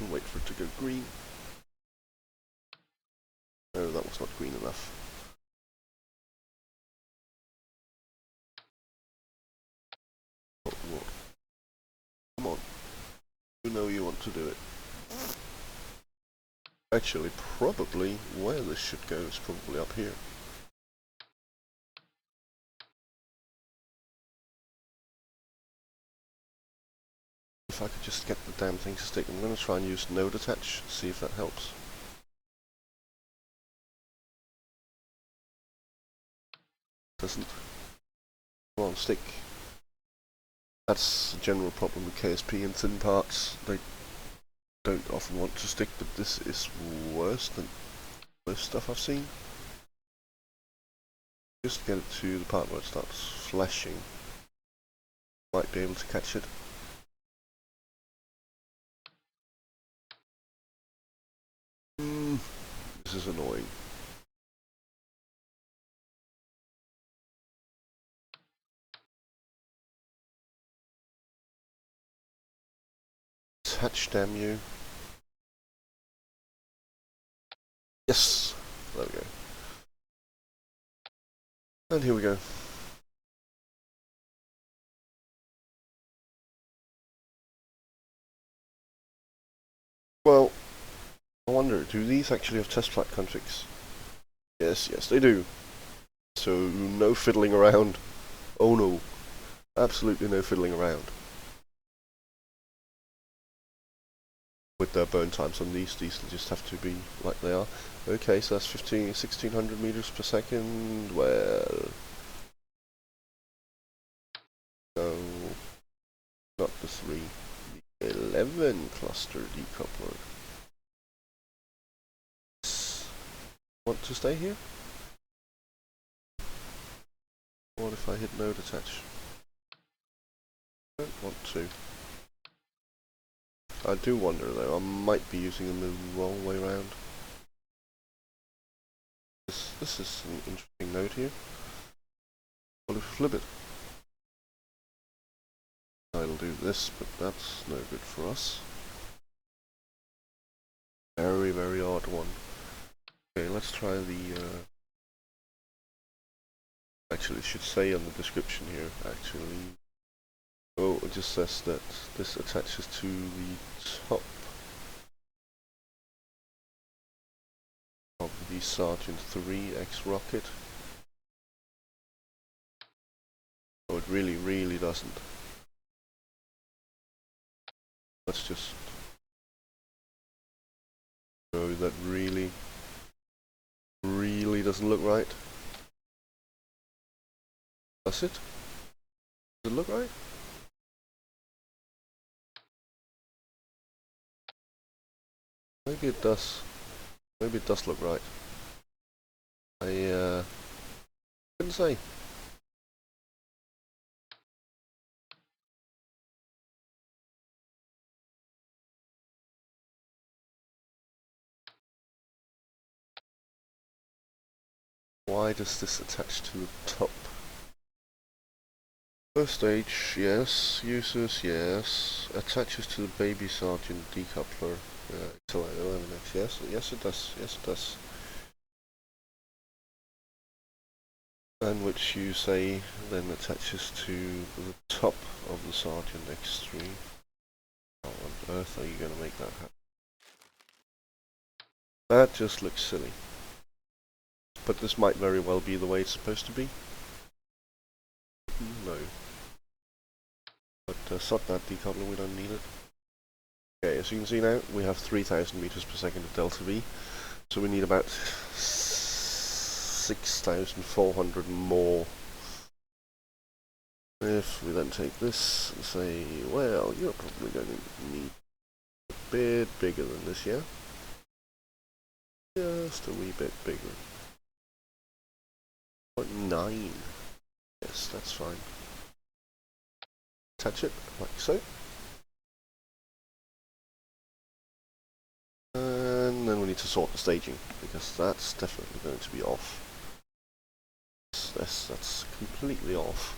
and wait for it to go green. No, that was not green enough. Oh, what? Come on. You know you want to do it. Actually, probably where this should go is probably up here. If I could just get the damn thing to stick, I'm going to try and use node attach, see if that helps. Doesn't. Come on, stick. That's a general problem with KSP in thin parts. They don't often want to stick, but this is worse than most stuff I've seen. Just get it to the part where it starts flashing. Might be able to catch it. This is annoying. Attach, damn you. Yes! There we go. And here we go. Well, I wonder, do these actually have test flight configs? Yes, yes they do. So, no fiddling around. Oh no. Absolutely no fiddling around with their burn times on these. These will just have to be like they are. Okay, so that's 1600 meters per second. Well, no, not the 3, the 11 cluster decoupler. Want to stay here? What if I hit node attach? Don't want to. I do wonder though, I might be using them the wrong way around. This is an interesting node here. What if we flip it? I'll do this, but that's no good for us. Very, very odd one. Okay, let's try the... Actually, it should say on the description here, actually... Oh, it just says that this attaches to the top of the Sergeant 3X rocket. Oh, it really, really doesn't. Let's just... Oh, that really, really doesn't look right. Does it? Does it look right? Maybe it does. Maybe it does look right. I couldn't say. Why does this attach to the top? First stage, yes. Users, yes. Attaches to the baby sergeant decoupler. So 11x, yes. Yes it does. Yes it does. And which you say then attaches to the top of the Sergeant X3. How on earth are you going to make that happen? That just looks silly. But this might very well be the way it's supposed to be. No. But sod that decoupler, we don't need it. Okay, as you can see now, we have 3,000 meters per second of delta V. So we need about 6,400 more. If we then take this and say, well, you're probably going to need a bit bigger than this, yeah? Just a wee bit bigger. 0.9. Yes, that's fine. Attach it, like so. And then we need to sort the staging, because that's definitely going to be off. That's completely off.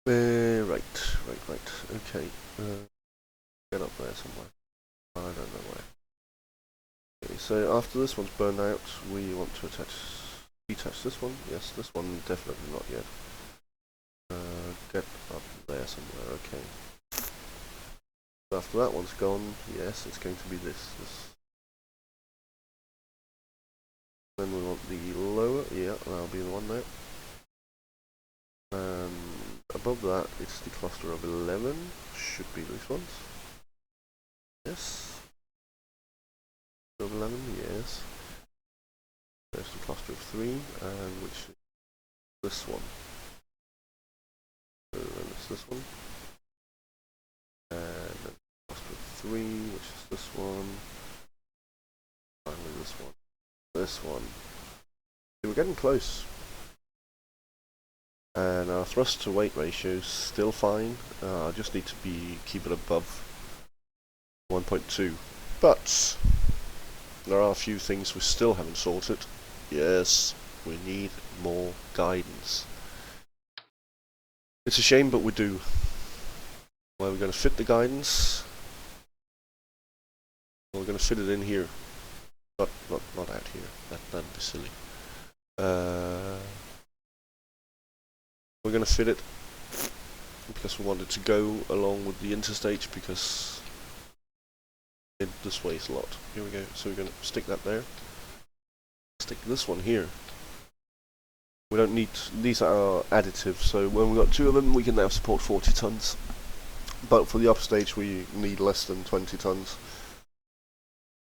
Right. Okay. Get up there somewhere. I don't know where. Okay, so after this one's burned out, we want to detach this one. Yes, this one definitely not yet. Get up there somewhere. Okay. After that one's gone, yes, it's going to be this. Then we want the lower, yeah, that'll be the one there. And above that, it's the cluster of 11, should be these ones. Yes. Of 11, yes. There's the cluster of 3, and which is this one. So then it's this one. And then cluster of 3, which is this one. Finally this one. This one. So we're getting close. And our thrust to weight ratio is still fine. I just need to keep it above 1.2. But there are a few things we still haven't sorted. Yes, we need more guidance. It's a shame, but we do. Where we're going to fit the guidance? Well, we're going to fit it in here. Not out here. That'd be silly. We're going to fit it because we want it to go along with the interstate, because this weighs a lot. Here we go. So we're going to stick that there. Stick this one here. We don't need, these are additive, so when we've got 2 of them we can now support 40 tons. But for the upper stage we need less than 20 tons.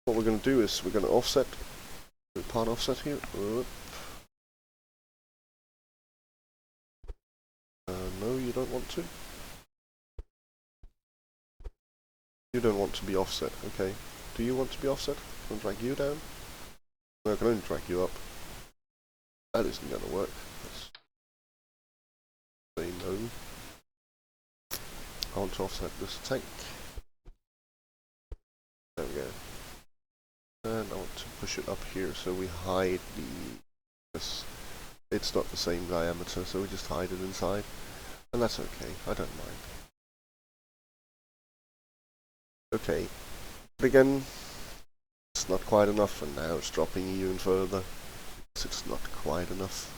What we're going to do is we're going to offset, part offset here. No, you don't want to. You don't want to be offset, okay. Do you want to be offset? Can I drag you down? No, I can only drag you up. That isn't going to work. Let's say no. I want to offset this tank. There we go. And I want to push it up here so we hide this. It's not the same diameter, so we just hide it inside. And that's okay, I don't mind. Okay, but again, it's not quite enough, and now it's dropping even further. It's not quite enough.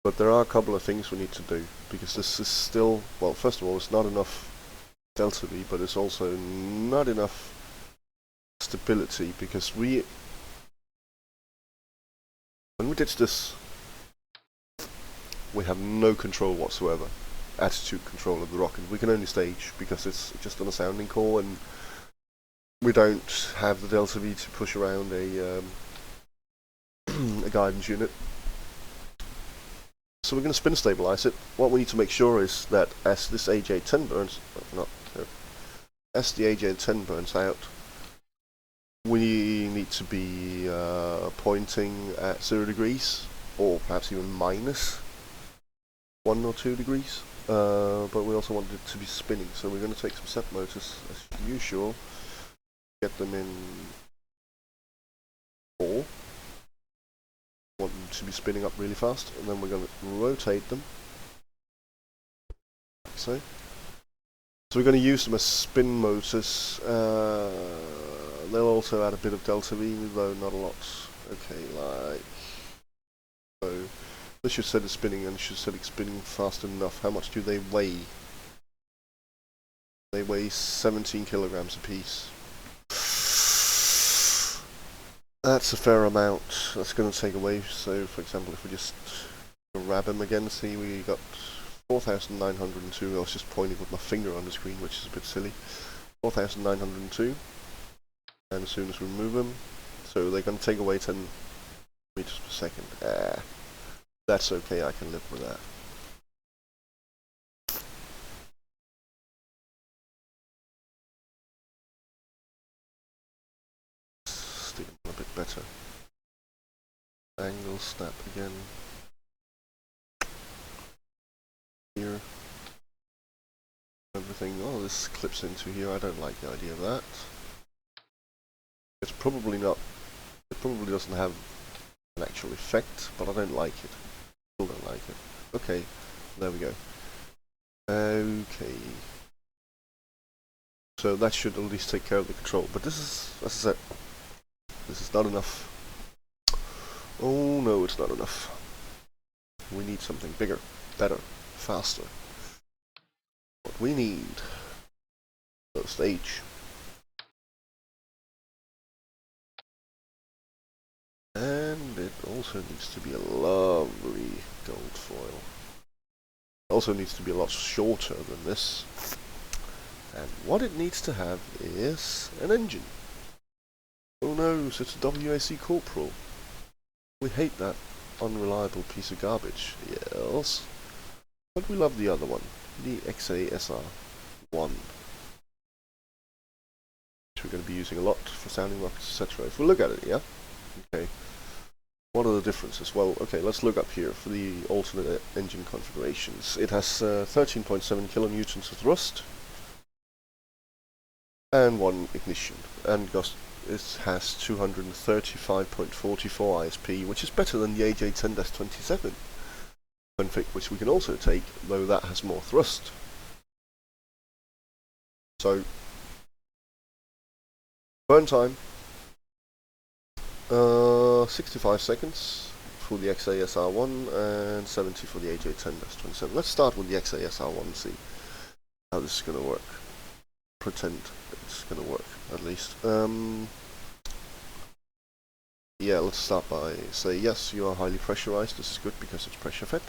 But there are a couple of things we need to do, because this is still, well, first of all, it's not enough delta V, but it's also not enough stability, because when we ditch this, we have no control whatsoever, attitude control of the rocket. We can only stage because it's just on a sounding core, and we don't have the delta V to push around a guidance unit. So we're going to spin stabilize it. What we need to make sure is that as this AJ10 burns, as the AJ10 burns out, we need to be pointing at 0 degrees, or perhaps even minus 1 or 2 degrees. But we also want it to be spinning, so we're going to take some set motors as usual, get them in 4. Want them to be spinning up really fast, and then we're going to rotate them, like so. So we're going to use them as spin motors. They'll also add a bit of delta V, though not a lot. Okay, like so. This should set it spinning, and should set it spinning fast enough. How much do they weigh? They weigh 17 kilograms apiece. That's a fair amount. That's going to take away. So, for example, if we just grab him again, see we got 4,902. I was just pointing with my finger on the screen, which is a bit silly. 4,902. And as soon as we move them, so they're going to take away 10 meters per second. That's okay, I can live with that. Stick them a bit better. Angle snap again. Here. Everything, oh, this clips into here. I don't like the idea of that. It's probably not, it probably doesn't have an actual effect, but I don't like it. Still don't like it. Okay, there we go. Okay. So that should at least take care of the control, but this is, as I said, this is not enough. Oh no, it's not enough. We need something bigger, better, faster. What we need, so stage. And it also needs to be a lovely gold foil. It also needs to be a lot shorter than this. And what it needs to have is an engine. Oh no, so it's a WAC Corporal. We hate that unreliable piece of garbage. Yes. But we love the other one, the XASR-1. Which we're going to be using a lot for sounding rockets, etc. If we look at it, yeah? Okay. What are the differences? Well, okay, let's look up here for the alternate engine configurations. It has 13.7 kilonewtons of thrust and 1 ignition, and it has 235.44 ISP, which is better than the AJ10-27 config, which we can also take, though that has more thrust. So, burn time. 65 seconds for the XASR-1 and 70 for the AJ10-27. Let's start with the XASR-1 and see how this is going to work. Pretend it's going to work, at least. Yeah, let's start by say yes, you are highly pressurized. This is good because it's pressure fed.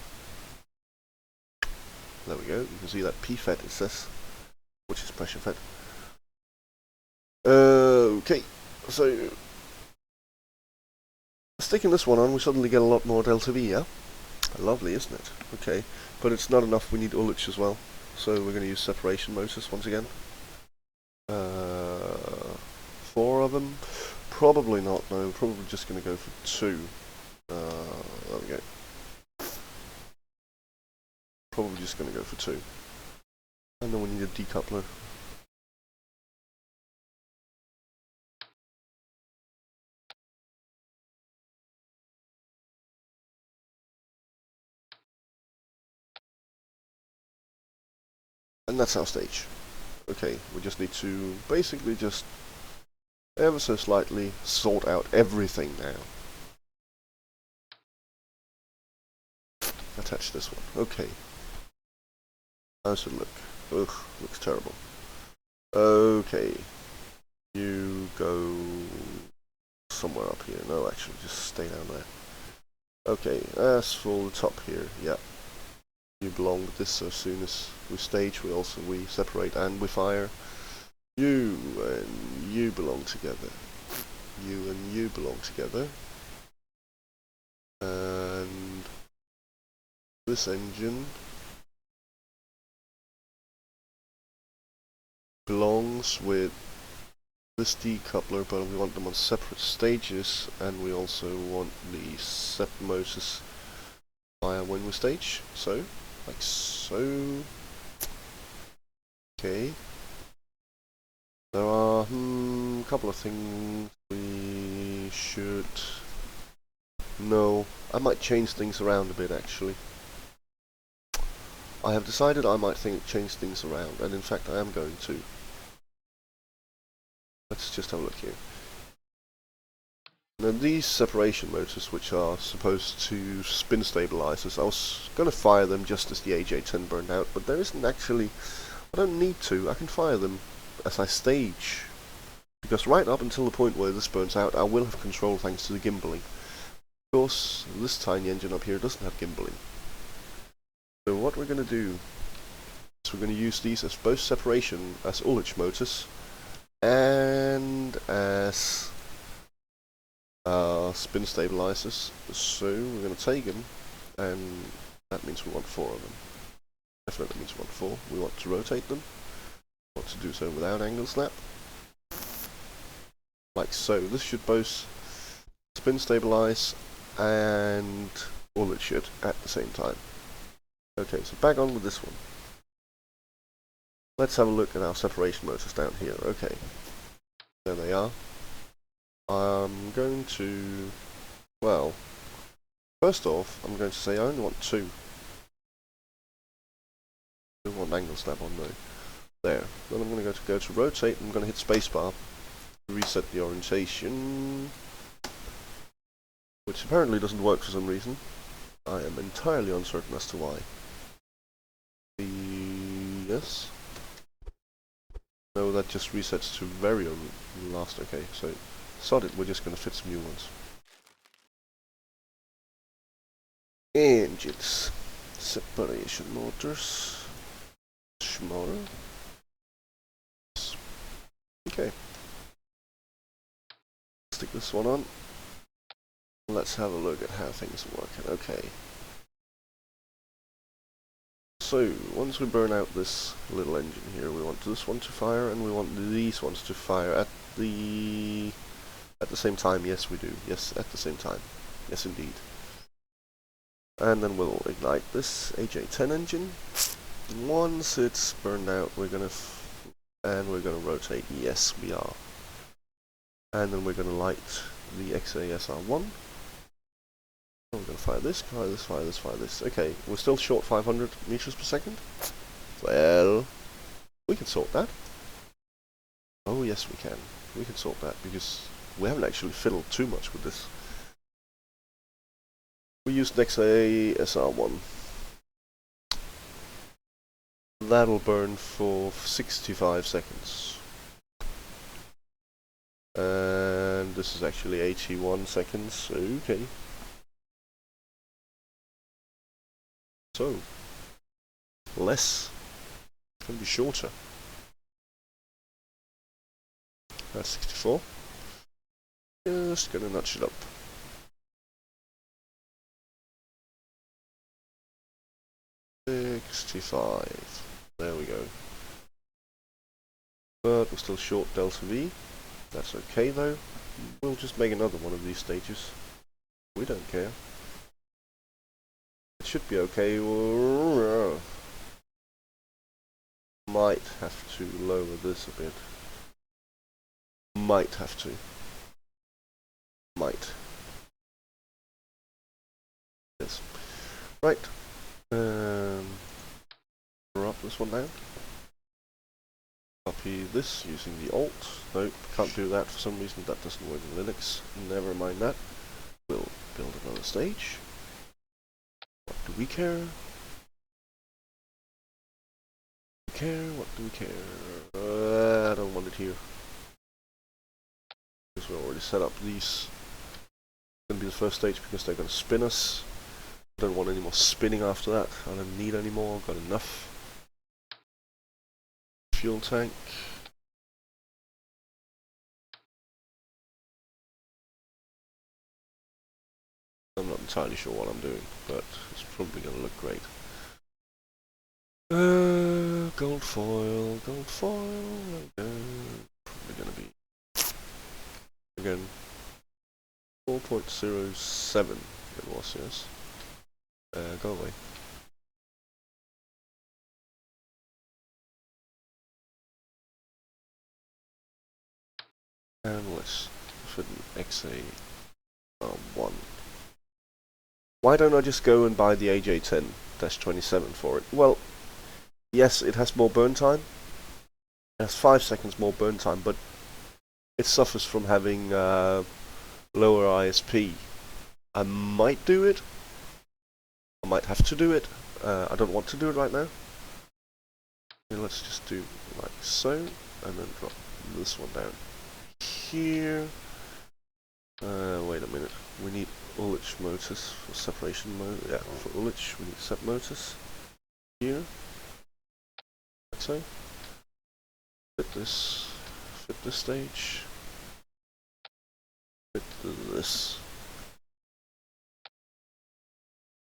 There we go. You can see that P fed it says, which is pressure fed. Okay, so sticking this one on, we suddenly get a lot more delta V, yeah? Lovely, isn't it? Okay, but it's not enough, we need ullage as well. So we're going to use separation motors once again. 4 of them? Probably not, no, probably just going to go for 2. There we go. Probably just going to go for 2. And then we need a decoupler. And that's our stage. Okay, we just need to basically just ever so slightly sort out everything now. Attach this one. Okay. How's it look? Ugh, looks terrible. Okay. You go somewhere up here. No, actually, just stay down there. Okay, as for the top here, yeah. You belong with this, so as soon as we stage, we separate and we fire. You and you belong together. You and you belong together. And this engine belongs with this decoupler, but we want them on separate stages, and we also want the sep motors fire when we stage. So, like so. Okay. There are a couple of things we should know. I might change things around a bit, actually. I have decided I might change things around, and in fact I am going to. Let's just have a look here. Now these separation motors, which are supposed to spin stabilizers, I was going to fire them just as the AJ10 burned out, but there isn't actually, I don't need to, I can fire them as I stage. Because right up until the point where this burns out, I will have control thanks to the gimballing. Of course, this tiny engine up here doesn't have gimballing. So what we're going to do is we're going to use these as both separation as ullage motors and as spin stabilizers. So we're going to take them, and that means we want 4 of them. Definitely means we want 4. We want to rotate them. We want to do so without angle snap. Like so. This should both spin stabilize and ullage it at the same time. Okay, so back on with this one. Let's have a look at our separation motors down here. Okay, there they are. I'm going to, well, first off, I'm going to say I only want 2. I don't want angle snap on though. There. Then I'm going to go to rotate. I'm going to hit spacebar to reset the orientation, which apparently doesn't work for some reason. I am entirely uncertain as to why. Yes. No, that just resets to very last. Okay, so sod it, we're just going to fit some new ones. Engines. Separation motors. Schmotter. Okay. Stick this one on. Let's have a look at how things are working. Okay. So, once we burn out this little engine here, we want this one to fire, and we want these ones to fire at the same time. Yes, we do. Yes, at the same time. Yes, indeed. And then we'll ignite this AJ10 engine. Once it's burned out, we're gonna rotate. Yes, we are. And then we're gonna light the XASR1. We're going to fire this, fire this, fire this, fire this. Okay, we're still short 500 meters per second. Well, we can sort that. Oh yes, we can. We can sort that because we haven't actually fiddled too much with this. We used XASR1. That'll burn for 65 seconds. And this is actually 81 seconds. Okay. So, less can be shorter. That's 64. Just gonna notch it up. $65. There we go. But we're still short delta V. That's okay though. We'll just make another one of these stages. We don't care. It should be okay. Might have to lower this a bit. Might have to. Might. Yes. Right. Drop this one down. Copy this using the Alt. Nope, can't do that for some reason. That doesn't work in Linux. Never mind that. We'll build another stage. What do we care? What do we care? I don't want it here. Because we already set up these. It's going to be the first stage because they're going to spin us. I don't want any more spinning after that. I don't need any more. I've got enough. Fuel tank. I'm not entirely sure what I'm doing, but it's probably going to look great. Gold foil. Probably going to be again 4.07. It was, yes. Go away. And let's fit an XA1. Why don't I just go and buy the AJ10-27 for it? Well, yes, it has more burn time. It has 5 seconds more burn time, but it suffers from having lower ISP. I might do it. I might have to do it. I don't want to do it right now. Okay, let's just do like so, and then drop this one down here. Wait a minute. We need ullage motors for separation mode. Yeah, for ullage we need sep motors here. Like so. Fit this stage. Fit this.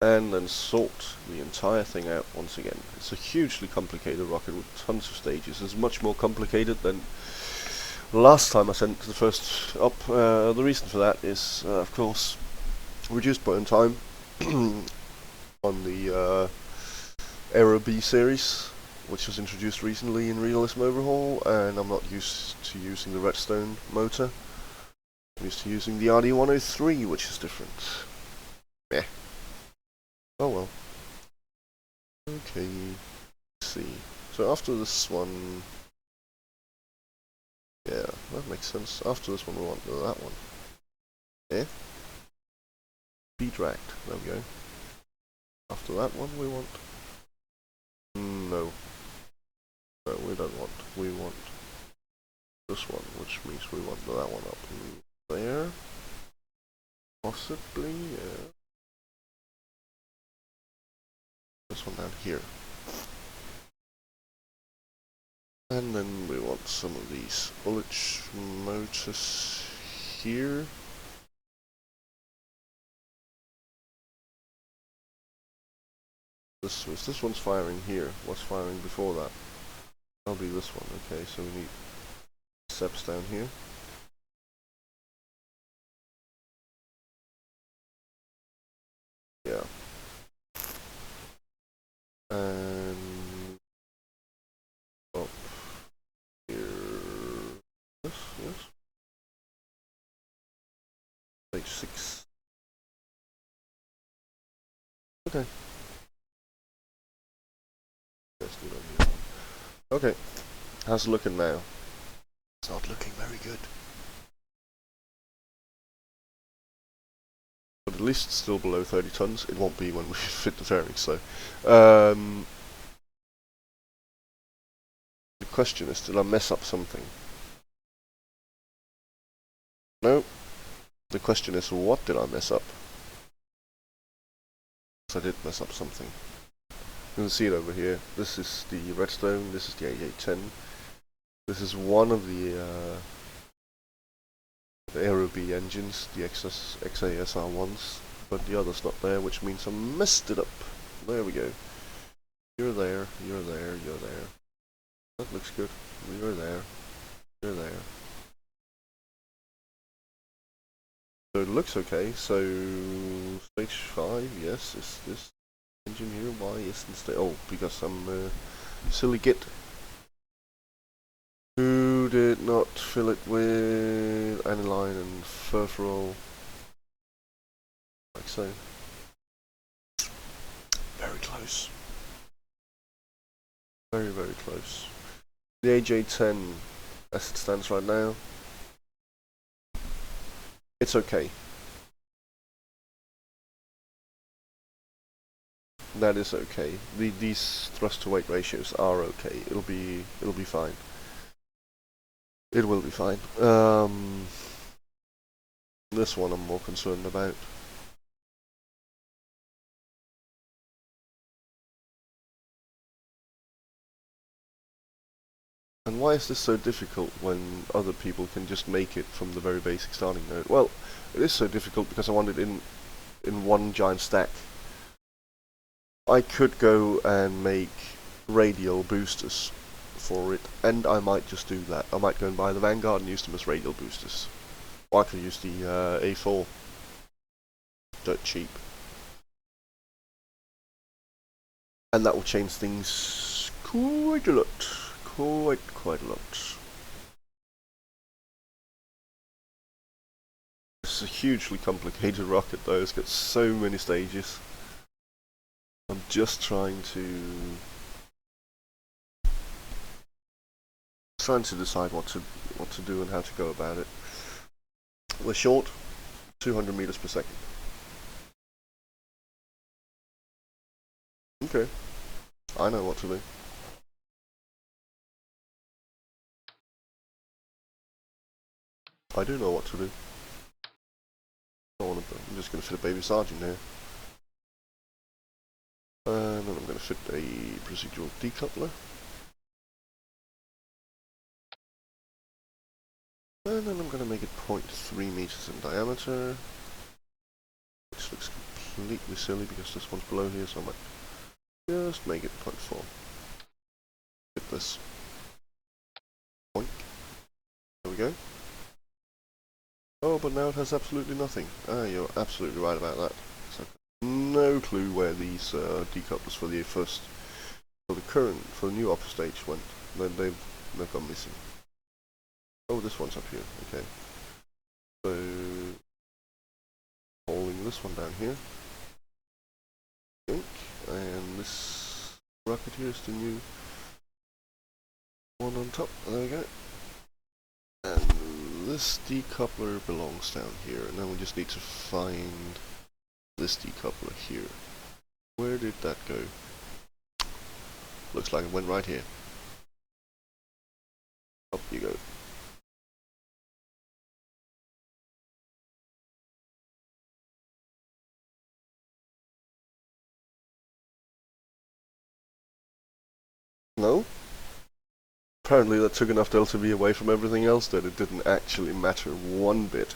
And then sort the entire thing out once again. It's a hugely complicated rocket with tons of stages. It's much more complicated than last time I sent the first up. The reason for that is, of course, reduced burn time on the Aero B series, which was introduced recently in Realism Overhaul, and I'm not used to using the redstone motor. I'm used to using the RD-103, which is different. Yeah. Oh well. Okay, let's see. So after this one, yeah, that makes sense. After this one we want that one. Yeah? Be dragged, there we go. After that one we want... No. No, we don't want. We want this one, which means we want that one up there. Possibly, yeah. This one down here. And then we want some of these ullage motors here. This one's firing here. What's firing before that? That'll be this one. Okay, so we need seps down here. Yeah. And up here. Yes. Page 6. Okay. Let's do that here. Okay. How's it looking now? It's not looking very good. But at least it's still below 30 tons. It won't be when we fit the fairings, so. The question is, did I mess up something? No. The question is, what did I mess up? I did mess up something. You can see it over here. This is the redstone, this is the A810. This is one of the Aero B engines, the XASR ones, but the other's not there, which means I messed it up. There we go. You're there, you're there, you're there. That looks good. You're there, you're there. So it looks okay. So stage 5, yes, is this engine here? Why isn't stage? Oh, because I'm silly git who did not fill it with aniline and furfural, like so. Very close. Very, very close. The AJ10, as it stands right now, it's okay. That is okay. These thrust to weight ratios are okay. It'll be fine. It will be fine. This one I'm more concerned about. And why is this so difficult when other people can just make it from the very basic starting node? Well, it is so difficult because I want it in one giant stack. I could go and make radial boosters for it, and I might just do that. I might go and buy the Vanguard and use them as radial boosters. Or I could use the A4. Dirt cheap. And that will change things quite a lot. Quite a lot. It's a hugely complicated rocket though, it's got so many stages. I'm just trying to decide what to do and how to go about it. We're short 200 meters per second. Okay, I know what to do. I do know what to do. I'm just going to fit a baby sergeant here. And then I'm going to fit a procedural decoupler. And then I'm going to make it 0.3 meters in diameter. Which looks completely silly because this one's below here, so I might just make it 0.4. Fit this. Boink. There we go. Oh, but now it has absolutely nothing. Ah, you're absolutely right about that. So no clue where these decouplers for the for the new upper stage went. Then they've gone missing. Oh, this one's up here. Okay. So holding this one down here. And this rocket here is the new one on top. There we go. And this decoupler belongs down here, and then we just need to find this decoupler here. Where did that go? Looks like it went right here. Up you go. No? Apparently that took enough delta V away from everything else that it didn't actually matter one bit.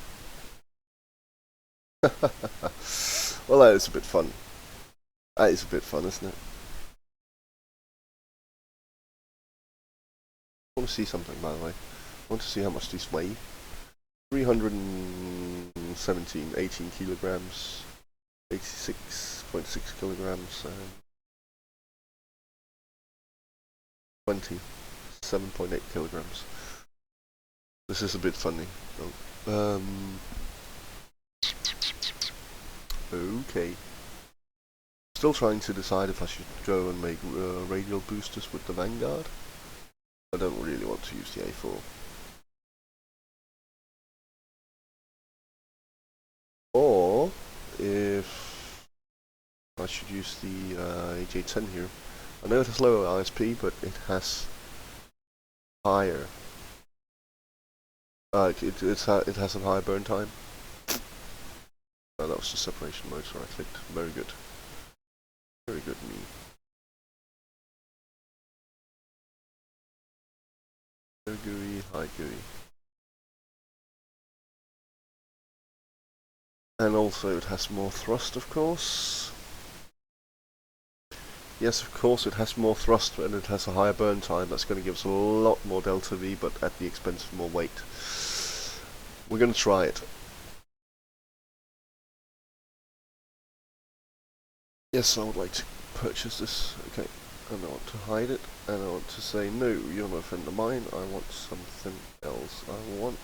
Well, that is a bit fun. That is a bit fun, isn't it? I want to see something, by the way. I want to see how much these weigh. 18 kilograms, 86.6 kilograms, and 27.8 kilograms. This is a bit funny. Okay. Still trying to decide if I should go and make radial boosters with the Vanguard. I don't really want to use the A4. Or if I should use the AJ10 here. I know it has lower ISP, but it has higher. It has a higher burn time. Oh, that was the separation mode, so I clicked. Very good. Very good, me. Low GUI, high GUI. And also it has more thrust, of course. Yes, of course it has more thrust and it has a higher burn time. That's going to give us a lot more delta V, but at the expense of more weight. We're going to try it. Yes, I would like to purchase this. Okay, and I want to hide it, and I want to say, no, you're no friend of mine, I want something else. I want...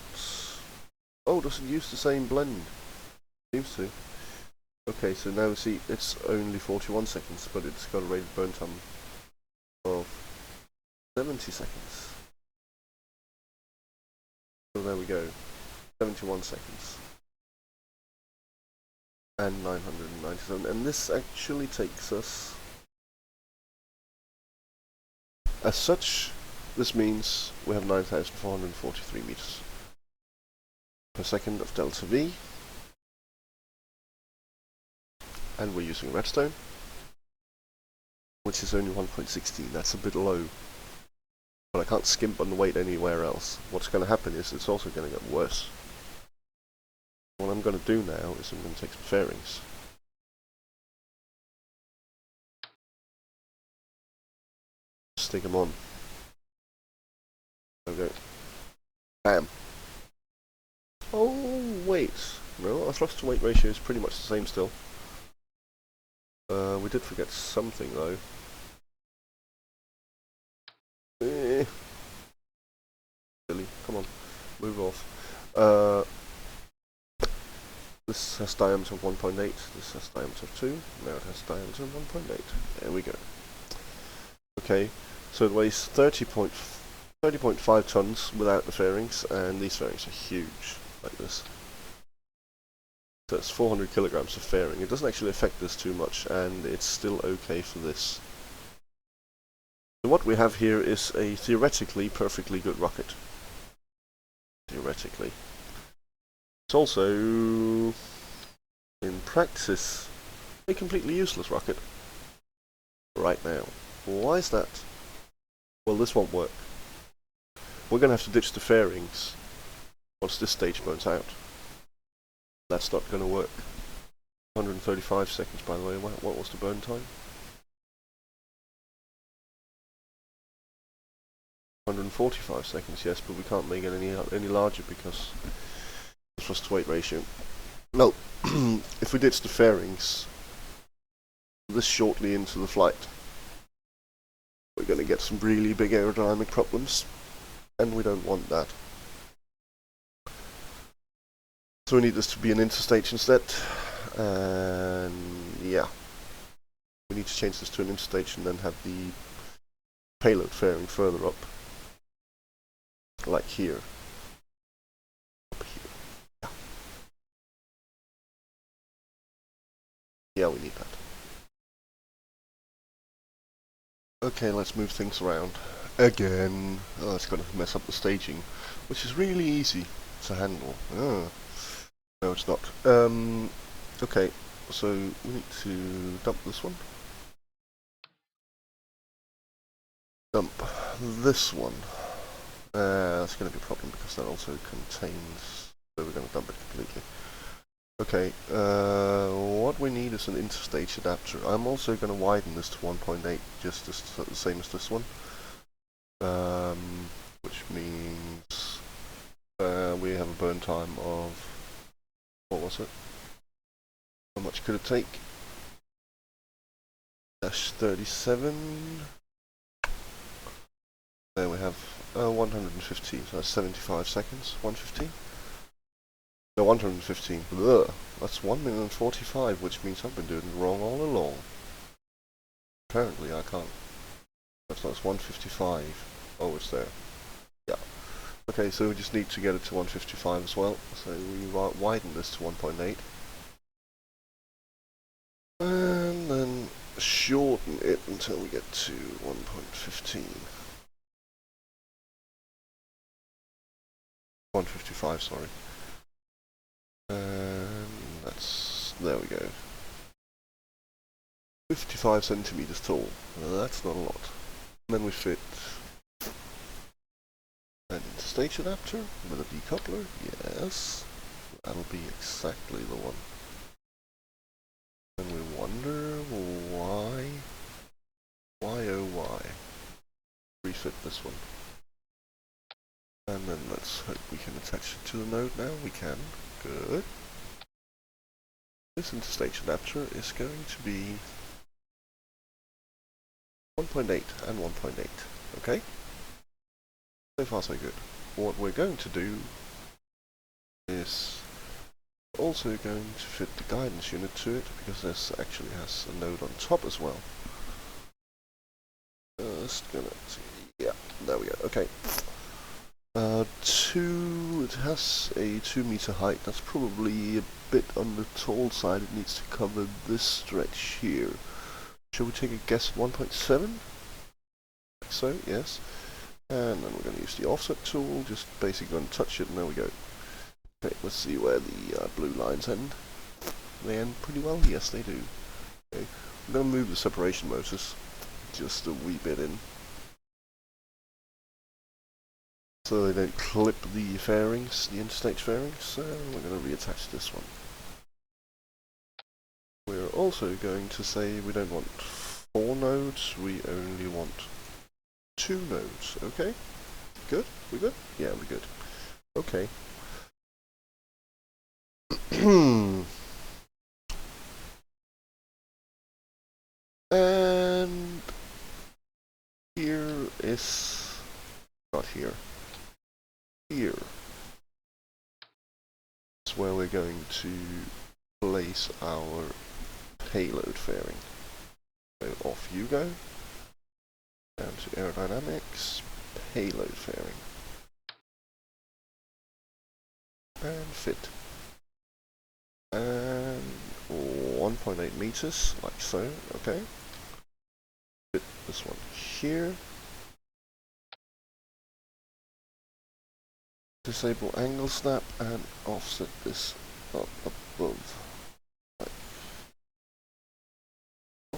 Oh, does it use the same blend? Seems to. Okay, so now see, it's only 41 seconds, but it's got a rated burn time of 70 seconds. So there we go, 71 seconds. And 997, and this actually takes us... As such, this means we have 9,443 meters per second of delta V. And we're using redstone, which is only 1.16. That's a bit low, but I can't skimp on the weight anywhere else. What's going to happen is it's also going to get worse. What I'm going to do now is I'm going to take some fairings. Stick them on. Okay. Bam. Oh wait, no, our thrust to weight ratio is pretty much the same still. We did forget something though. Silly, come on, move off. This has diameter of 1.8, this has diameter of 2, now it has diameter of 1.8. There we go. Okay, so it weighs 30.5 tons without the fairings, and these fairings are huge, like this. So it's 400 kilograms of fairing. It doesn't actually affect this too much, and it's still okay for this. So what we have here is a theoretically perfectly good rocket. Theoretically. It's also, in practice, a completely useless rocket right now. Why is that? Well, this won't work. We're going to have to ditch the fairings once this stage burns out. That's not going to work. 135 seconds, by the way. What was the burn time? 145 seconds, yes, but we can't make it any larger because the thrust to weight ratio. No, if we ditch the fairings this shortly into the flight, we're going to get some really big aerodynamic problems, and we don't want that. So we need this to be an interstage instead, and yeah, we need to change this to an interstage and then have the payload fairing further up, like here. Up here. Yeah. Yeah, we need that. Okay, let's move things around. Again. Oh, it's going to mess up the staging, which is really easy to handle. Oh. No, it's not. Okay, so we need to dump this one. Dump this one. That's going to be a problem because that also contains... So we're going to dump it completely. Okay, what we need is an interstage adapter. I'm also going to widen this to 1.8, just the same as this one. Which means we have a burn time of... What was it? How much could it take? Dash 37. There we have 115, so that's 75 seconds. 115? No, 115. Ugh, that's 1 minute and 45, which means I've been doing it wrong all along. Apparently I can't. That's 155. Oh, it's there. Yeah. Okay, so we just need to get it to 155 as well. So we widen this to 1.8. And then shorten it until we get to 1.15. 155, sorry. And that's... there we go. 55 centimeters tall. That's not a lot. And then we fit an interstage adapter with a decoupler. Yes. That'll be exactly the one. And we wonder why... Why oh why? Refit this one. And then let's hope we can attach it to the node now. We can. Good. This interstage adapter is going to be 1.8 and 1.8. Okay? So far so good. What we're going to do is also going to fit the guidance unit to it, because this actually has a node on top as well. Just gonna see. Yeah, there we go. Okay. It has a 2 meter height. That's probably a bit on the tall side. It needs to cover this stretch here. Shall we take a guess at 1.7? So, yes. And then we're going to use the offset tool. Just basically going to touch it, and there we go. Okay, let's see where the blue lines end. They end pretty well. Yes, they do. Okay, I'm going to move the separation motors just a wee bit in, so they don't clip the fairings, the interstage fairings. So we're going to reattach this one. We're also going to say we don't want 4 nodes, we only want 2 nodes. Okay? Good? We good? Yeah, we're good. Okay. And here is... not here. Here. That's where we're going to place our payload fairing. So off you go. Down to aerodynamics, payload fairing. And fit. And 1.8 meters, like so, okay. Fit this one here. disable angle snap and offset this up above.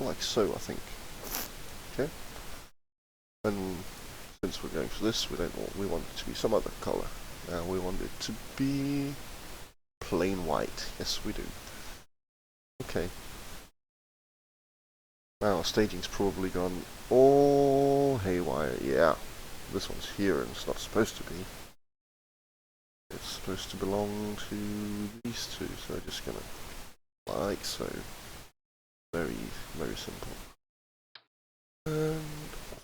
Like so, I think. Okay. And since we're going for this, we want it to be some other color. Now we want it to be plain white. Yes, we do. Okay. Now our staging's probably gone all haywire. Yeah, this one's here and it's not supposed to be. It's supposed to belong to these two, so I'm just gonna like so. Very, very simple. And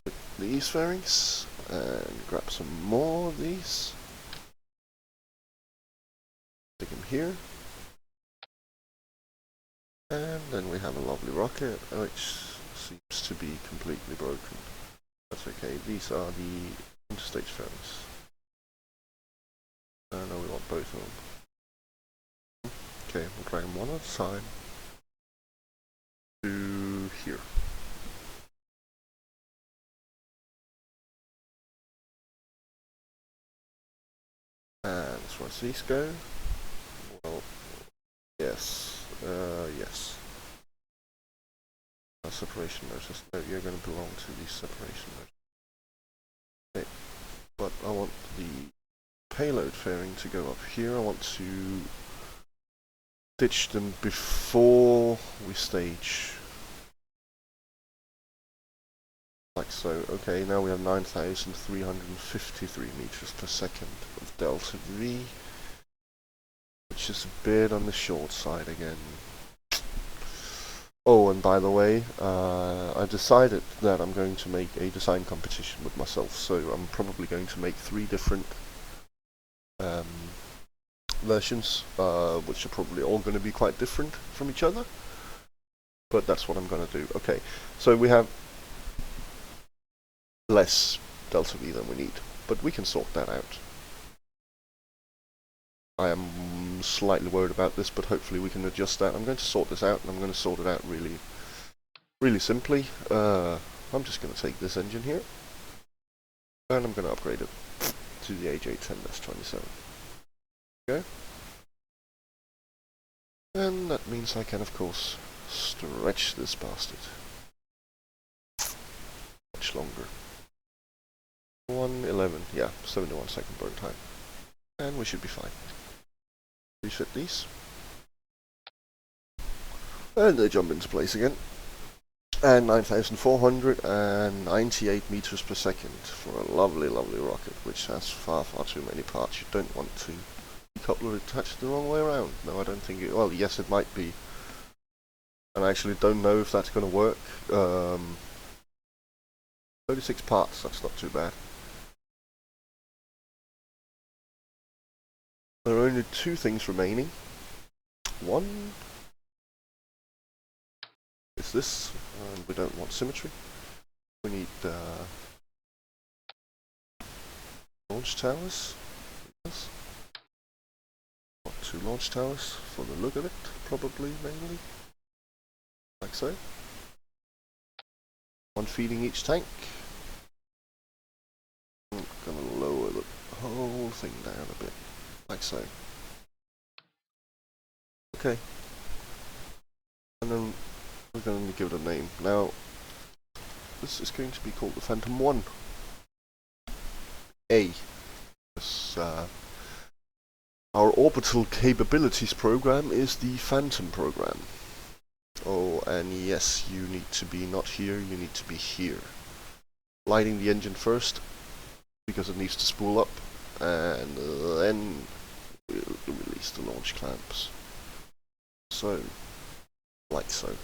put these fairings and grab some more of these. Stick them here. And then we have a lovely rocket, which seems to be completely broken. That's okay, these are the interstage fairings. No, we want both of them. Okay, we'll drag them one at a time to here. And as far as these go, well, yes. Yes. Separation motors. No, you're going to belong to these separation motors. Okay. But I want the payload fairing to go up here. I want to ditch them before we stage. Like so. Okay, now we have 9,353 meters per second of delta V, which is a bit on the short side again. Oh, and by the way, I've decided that I'm going to make a design competition with myself, so I'm probably going to make 3 different versions, which are probably all going to be quite different from each other, but that's what I'm going to do. Okay, so we have less delta V than we need, but we can sort that out. I am slightly worried about this, but hopefully we can adjust that. I'm going to sort this out, and I'm going to sort it out really simply. I'm just going to take this engine here, and I'm going to upgrade it to the AJ10-27. Okay. And that means I can, of course, stretch this bastard much longer. 111, yeah, 71 second burn time. And we should be fine. Refit these. And they jump into place again. And 9,498 meters per second for a lovely, lovely rocket, which has far too many parts. You don't want to decouple it attached the wrong way around. No, I don't think it... Well, yes, it might be. And I actually don't know if that's going to work. 36 parts, that's not too bad. There are only 2 things remaining. One is this, and we don't want symmetry. We need launch towers. Yes. Want 2 launch towers for the look of it, probably, mainly. Like so. 1 feeding each tank. I'm gonna lower the whole thing down a bit. Like so. Okay. And then we're going to give it a name. Now, this is going to be called the Phantom 1. A. This, our orbital capabilities program is the Phantom program. Oh, and yes, you need to be not here, you need to be here. Lighting the engine first, because it needs to spool up, and then we'll release the launch clamps. So, like so.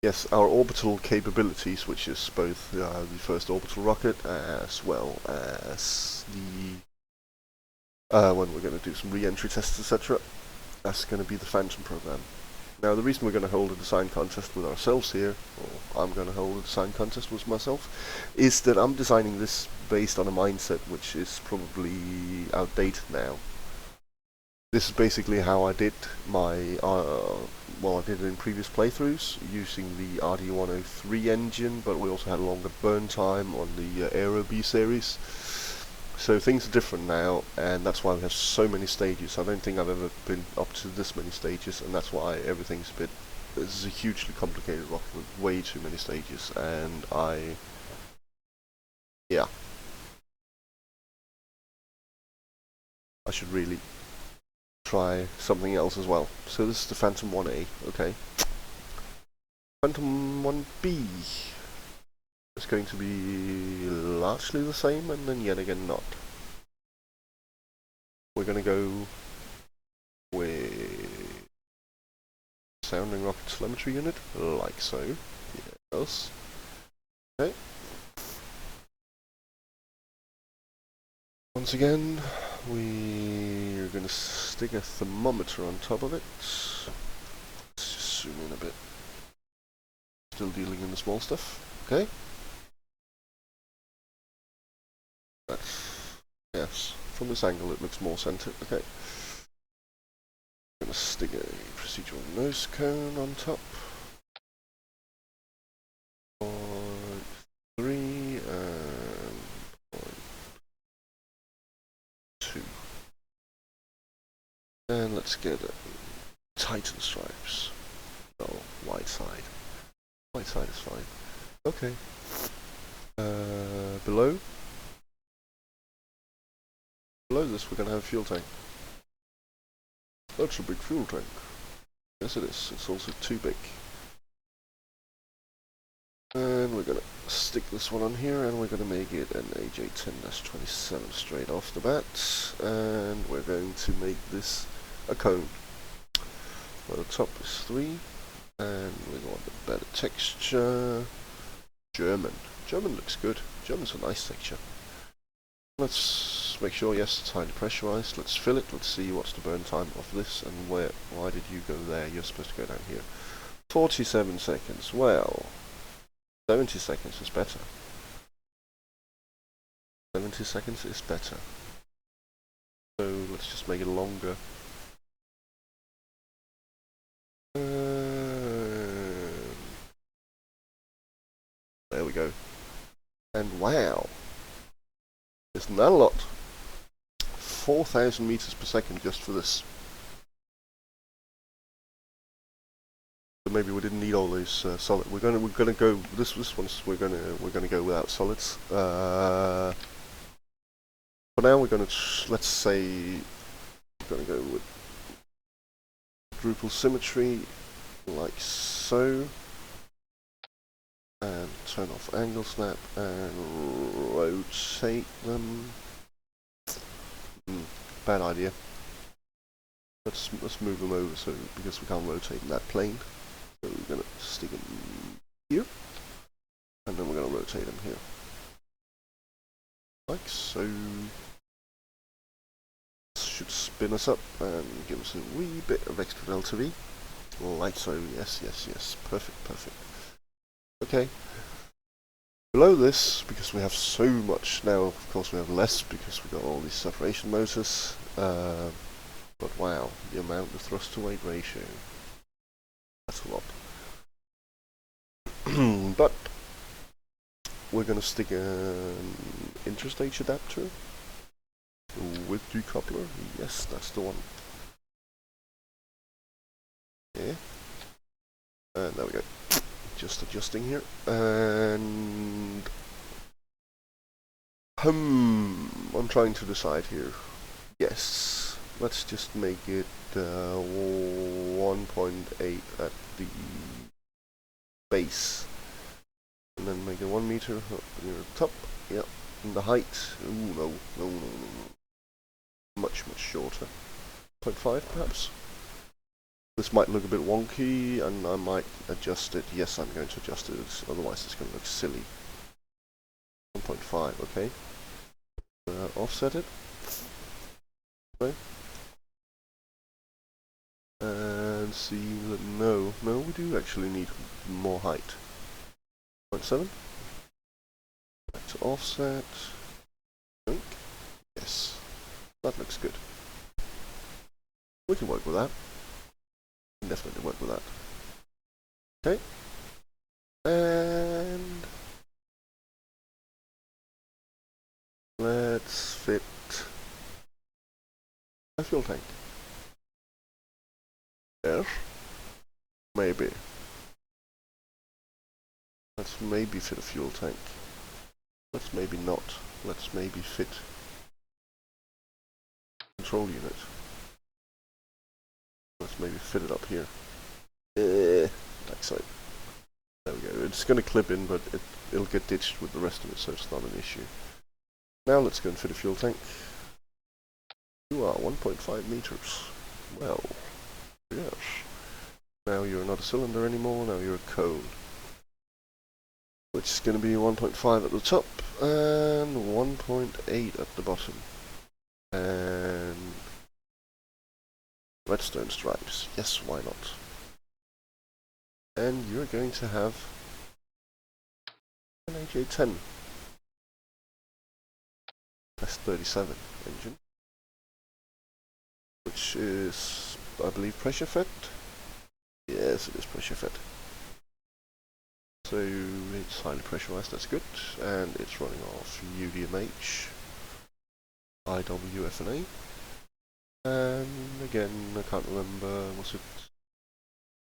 Yes, our orbital capabilities, which is both the first orbital rocket as well as the when we're going to do some re-entry tests, etc. That's going to be the Phantom program. Now, the reason we're going to hold a design contest with ourselves here, or I'm going to hold a design contest with myself, is that I'm designing this based on a mindset which is probably outdated now. This is basically how I did my, well, I did it in previous playthroughs, using the RD103 engine, but we also had a longer burn time on the Aero B series. So things are different now, and that's why we have so many stages. I don't think I've ever been up to this many stages, and that's why everything's a bit... This is a hugely complicated rocket with way too many stages, and yeah. I should really try something else as well. So this is the Phantom 1A, okay. Phantom 1B is going to be largely the same, and then yet again not. We're going to go with sounding rocket telemetry unit, like so. Yes. Okay. Once again, we're going to stick a thermometer on top of it. Let's just zoom in a bit. Still dealing in the small stuff. Okay. That's, yes, from this angle it looks more centered. Okay. I'm going to stick a procedural nose cone on top. 0.3 and 0.2. And let's get Titan stripes. No, white side. White side is fine. Okay. Below this we're going to have a fuel tank. That's a big fuel tank. Yes it is. It's also too big. And we're going to stick this one on here, and we're going to make it an AJ10-27 straight off the bat. And we're going to make this a cone. Well, the top is 3. And we want a better texture. German looks good. German's a nice texture. Let's make sure, yes, it's highly pressurized. Let's fill it. Let's see what's the burn time of this, and why did you go there? You're supposed to go down here. 47 seconds. Well, 70 seconds is better. 70 seconds is better. So let's just make it longer. There we go. And wow, isn't that a lot? 4,000 meters per second just for this. So maybe we didn't need all those solid. We're gonna go this one's we're gonna go without solids. For now we're gonna let's say we're gonna go with quadruple symmetry like so. And turn off angle snap and rotate them. Bad idea. Let's move them over so because we can't rotate in that plane. So we're gonna stick them here, and then we're gonna rotate them here, like so. This should spin us up and give us a wee bit of extra delta V, like so. Yes, perfect. Okay. Below this, because we have so much now, of course we have less because we got all these separation motors. But wow, the amount of thrust to weight ratio. That's a lot. But we're going to stick an interstage adapter with decoupler. Yes, that's the one. Yeah. And there we go. Just adjusting here. And I'm trying to decide here. Yes, let's just make it 1.8 at the base, and then make it 1 meter near the top. Yep, and the height. Ooh, no. Much shorter. 0.5 perhaps. This might look a bit wonky, and I might adjust it. Yes, I'm going to adjust it. Otherwise, it's going to look silly. 1.5. Okay. Offset it. Okay. And see that no, we do actually need more height. 0.7. Back to offset. Yes, that looks good. We can work with that. Definitely work with that. Okay. And let's fit a fuel tank. Yes? Maybe. Let's maybe fit a fuel tank. Let's maybe not. Let's maybe fit control unit. Let's maybe fit it up here. Like so. There we go. It's going to clip in, but it'll get ditched with the rest of it, so it's not an issue. Now let's go and fit a fuel tank. You are 1.5 meters. Well, yes. Now you're not a cylinder anymore, now you're a cone. Which is going to be 1.5 at the top, and 1.8 at the bottom. And redstone stripes. Yes, why not? And you're going to have an AJ10 S37 engine, which is, I believe, pressure fed. Yes, it is pressure fed. So it's highly pressurized, that's good, and it's running off UDMH, IWFNA, and again, I can't remember, was it?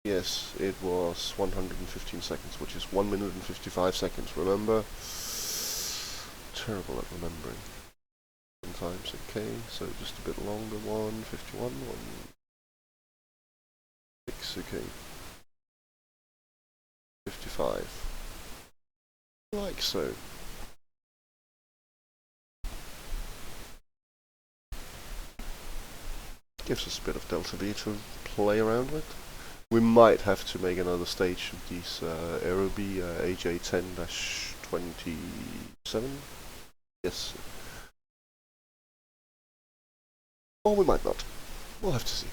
Yes, it was 115 seconds, which is 1 minute and 55 seconds, remember? Terrible at remembering. Sometimes, okay, so just a bit longer, 151, 16, okay. 55. Like so. Gives us a bit of delta V to play around with. We might have to make another stage of these Aerobee AJ10-27. Yes. Or we might not. We'll have to see.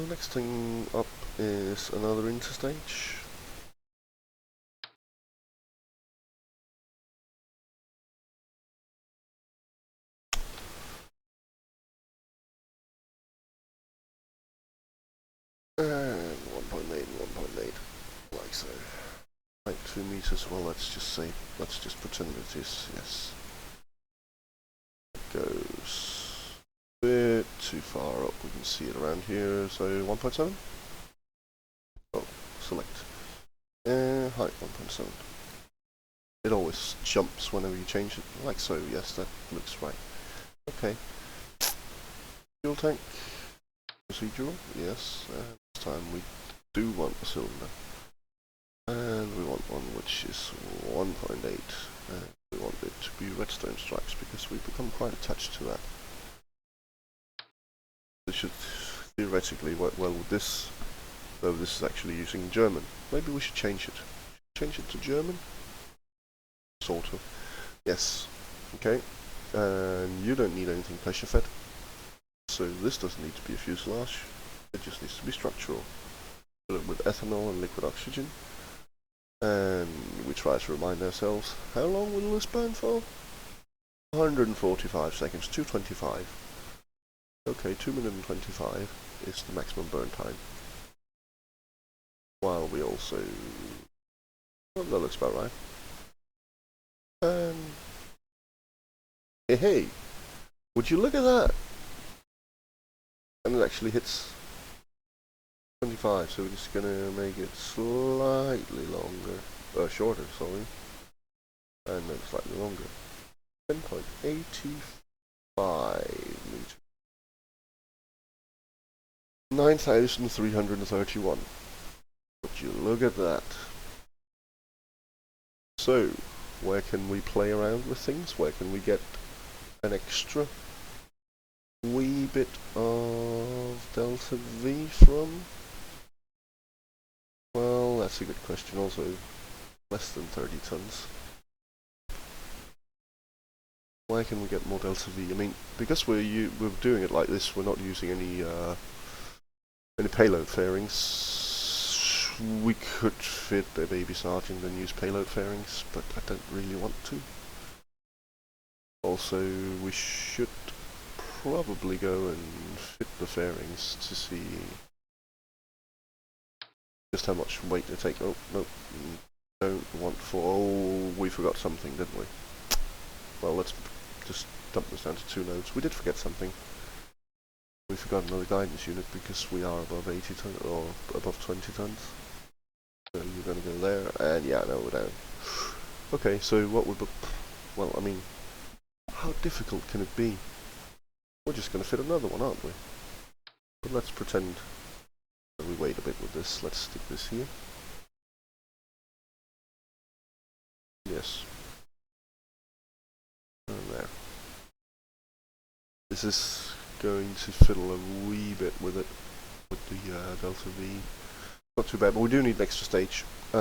Next thing up is another interstage. And 1.8 and 1.8, like so. Like 2 meters, well let's just pretend it is, yes. It goes a bit too far up, we can see it around here, so 1.7? Oh, select. Height 1.7. It always jumps whenever you change it, like so, yes, that looks right. Okay. Fuel tank. Procedural, yes, and this time we do want a cylinder. And we want one which is 1.8, and we want it to be redstone stripes because we've become quite attached to that. This should theoretically work well with this, though this is actually using German. Maybe we should change it. Change it to German? Sort of. Yes. Okay. And you don't need anything pressure fed. So this doesn't need to be a fuselage, it just needs to be structural. Fill it with ethanol and liquid oxygen. And we try to remind ourselves, how long will this burn for? 145 seconds, 225. Okay, 2 minutes and 25 is the maximum burn time. While we also... well, that looks about right. And... hey, would you look at that? And it actually hits 25, so we're just gonna make it slightly longer, shorter, sorry, and then slightly longer. 10.85 meters. 9,331. Would you look at that? So, where can we play around with things? Where can we get an extra wee bit of delta V from? Well, that's a good question. Also, less than 30 tons. Why can we get more delta V? I mean, because we're doing it like this, we're not using any payload fairings. We could fit a baby sergeant and use payload fairings, but I don't really want to. Also, we should probably go and fit the fairings to see just how much weight they take. Oh, no, don't want for... oh, we forgot something, didn't we? well, let's just dump this down to 2 nodes. We did forget something. We forgot another guidance unit because we are above 80 tons, or above 20 tons. So you're going to go there, and yeah, no, we're down. Okay, so what would... Well, I mean, how difficult can it be? We're just going to fit another one, aren't we? But let's pretend that we wait a bit with this. Let's stick this here. Yes. And there. This is going to fiddle a wee bit with it, with the Delta V. Not too bad, but we do need an extra stage. We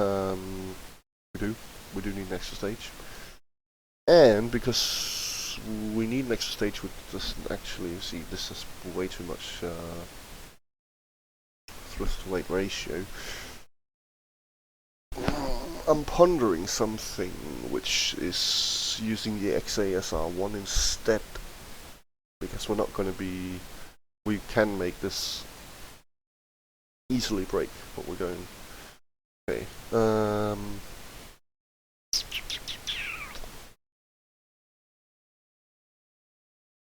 do need an extra stage. And because we need an extra stage which doesn't actually, see, this is way too much thrust to weight ratio. I'm pondering something which is using the XASR1 instead, because we're not going to be, we can make this easily break, but we're going, okay,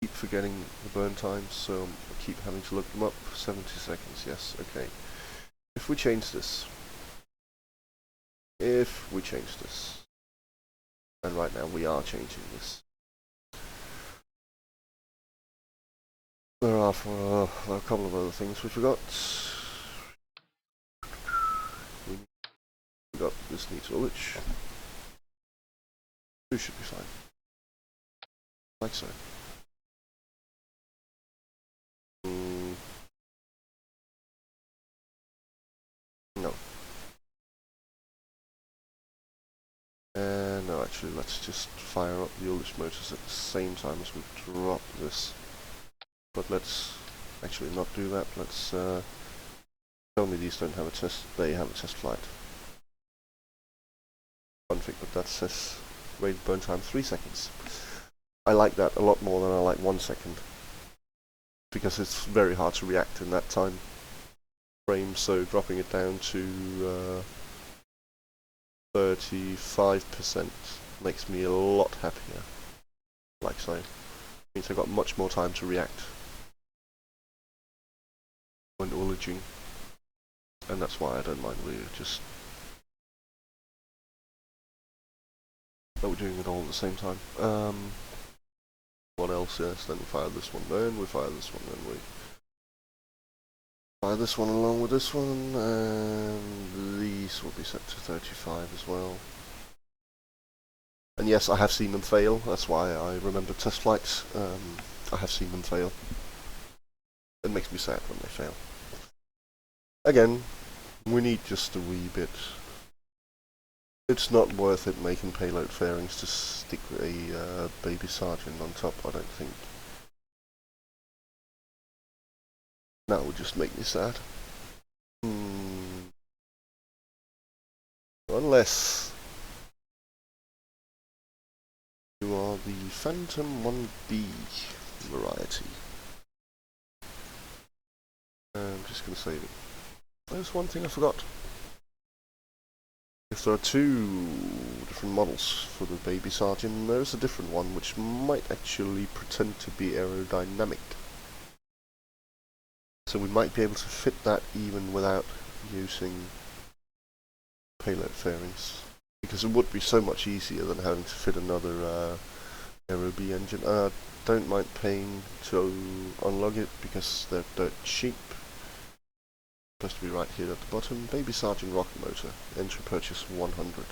keep forgetting the burn times, so I keep having to look them up. 70 seconds, yes, okay. If we change this, and right now we are changing this, there are a couple of other things we forgot. We got this needs ullage. 2 should be fine. Like so. No. No, actually, let's just fire up the ullage motors at the same time as we drop this. But let's actually not do that. Let's tell me these don't have a test. They have a test flight. Config, but that says rated burn time 3 seconds. I like that a lot more than I like 1 second, because it's very hard to react in that time frame. So dropping it down to 35% makes me a lot happier. Like so, means I got much more time to react when ullaging, and that's why I don't mind. We're just we're doing it all at the same time. What else? Yes, then we fire this one, then we fire this one, then we fire this one along with this one, and these will be set to 35 as well. And yes, I have seen them fail. That's why I remember test flights. I have seen them fail. It makes me sad when they fail. Again, we need just a wee bit. It's not worth it making payload fairings to stick a baby sergeant on top, I don't think. That would just make me sad. Unless you are the Phantom 1B variety. I'm just going to save it. There's one thing I forgot. If there are 2 different models for the baby sergeant, there is a different one which might actually pretend to be aerodynamic. So we might be able to fit that even without using payload fairings, because it would be so much easier than having to fit another Aero B engine. Don't mind paying to unlog it because they're dirt cheap. Supposed to be right here at the bottom. Baby Sergeant rocket motor. Entry purchase 100.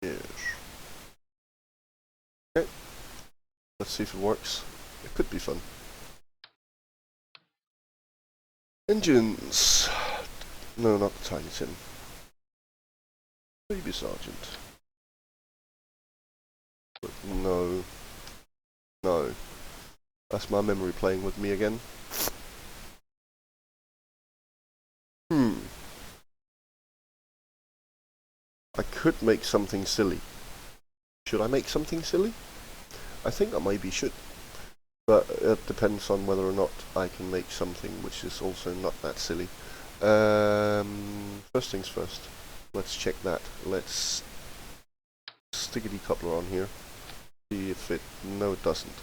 Yes. Okay. Let's see if it works. It could be fun. Engines. No, not the Tiny Tin. Baby Sergeant. But no. No. That's my memory playing with me again. I could make something silly. Should I make something silly? I think I maybe should. But it depends on whether or not I can make something which is also not that silly. First things first. Let's check that. Let's stick a decoupler on here. See if it... No, it doesn't.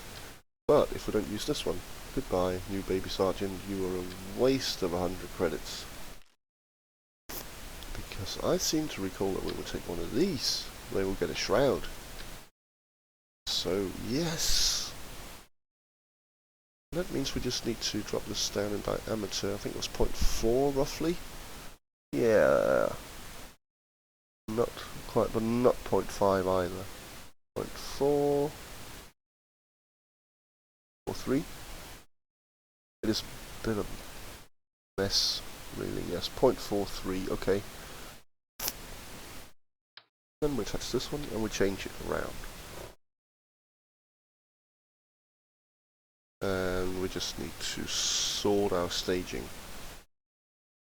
But if we don't use this one, goodbye, new baby sergeant. You are a waste of 100 credits. Because I seem to recall that when we take one of these, they will get a shroud. So, yes. That means we just need to drop this down in diameter. I think it was 0.4 roughly. Yeah. Not quite, but not 0.5 either. 0.4. Or 3. It is a bit of a mess, really. Yes, 0.43. Okay. Then we touch this one and we change it around. And we just need to sort our staging.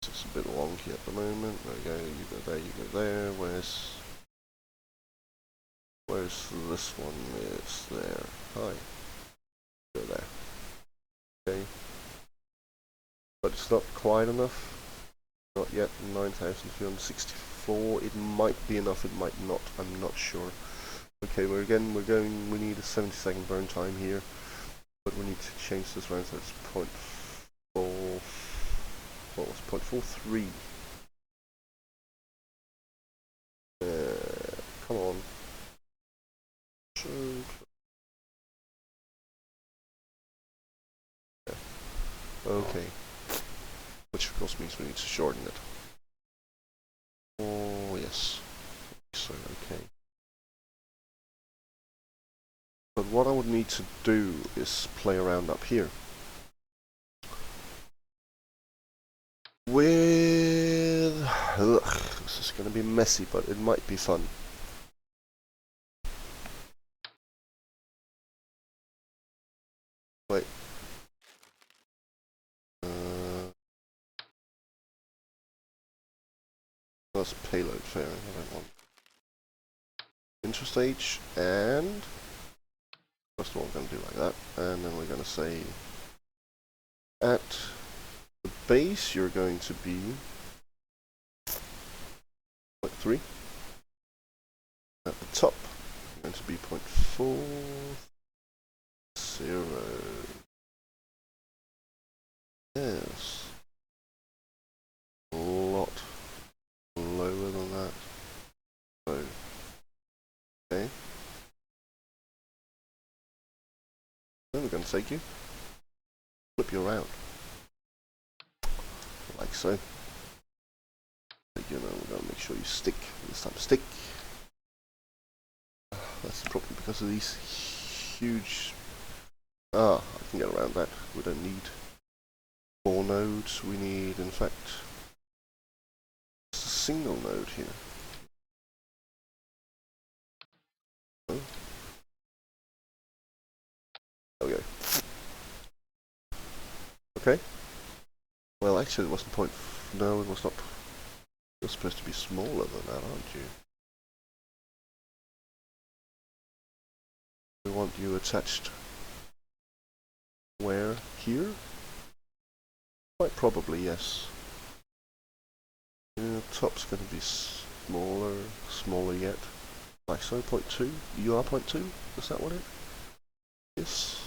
It's a bit wonky at the moment. There we go, you go there, you go there. Where's this one? It's there. Hi. Go there. Okay. But it's not quite enough. Not yet. 9,364. It might be enough, it might not. I'm not sure. Okay, we need a 70-second burn time here. But we need to change this around so it's 0.4. What was 0.43? Come on. Okay. Which of course means we need to shorten it. Oh yes. So okay. But what I would need to do is play around up here. With... this is going to be messy, but it might be fun. Wait. That's payload fairing, I don't want. Interstage, and... First of all, we're going to do like that, and then we're going to say... At the base, you're going to be... 0.3. At the top, you're going to be 0.40. Yes. A lot lower than that. So, okay. Then we're going to take you, flip you around. Like so. You know, we're going to make sure you stick. This time stick. That's probably because of these huge... I can get around that. We don't need 4 nodes. We need, in fact, just a single node here. Oh. There we go. Okay. Well, actually, it wasn't point... No, it was not... You're supposed to be smaller than that, aren't you? We want you attached... Where? Here? Quite probably, yes. The top's going to be smaller yet. Like so, 0.2. You are 0.2? Is that what it is? Yes.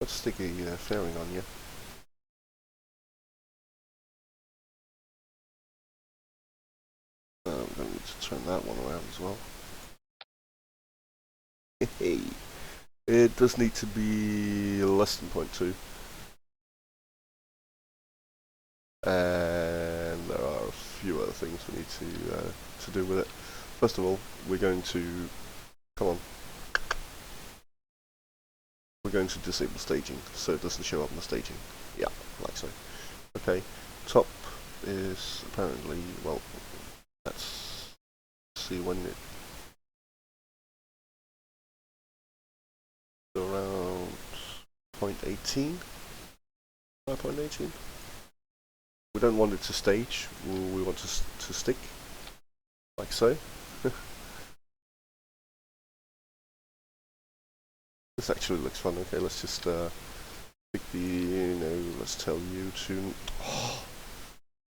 Let's stick a fairing on you. I'm going to need to turn that one around as well. Hey, it does need to be less than 0.2. And there are a few other things we need to do with it. First of all, we're going to... Come on. We're going to disable staging, so it doesn't show up in the staging. Yeah, like so. Okay, top is apparently... Well, let's see when it... around 0.18. 5.18. We don't want it to stage. We want to stick, like so. This actually looks fun. Okay, let's just pick the, let's tell you to,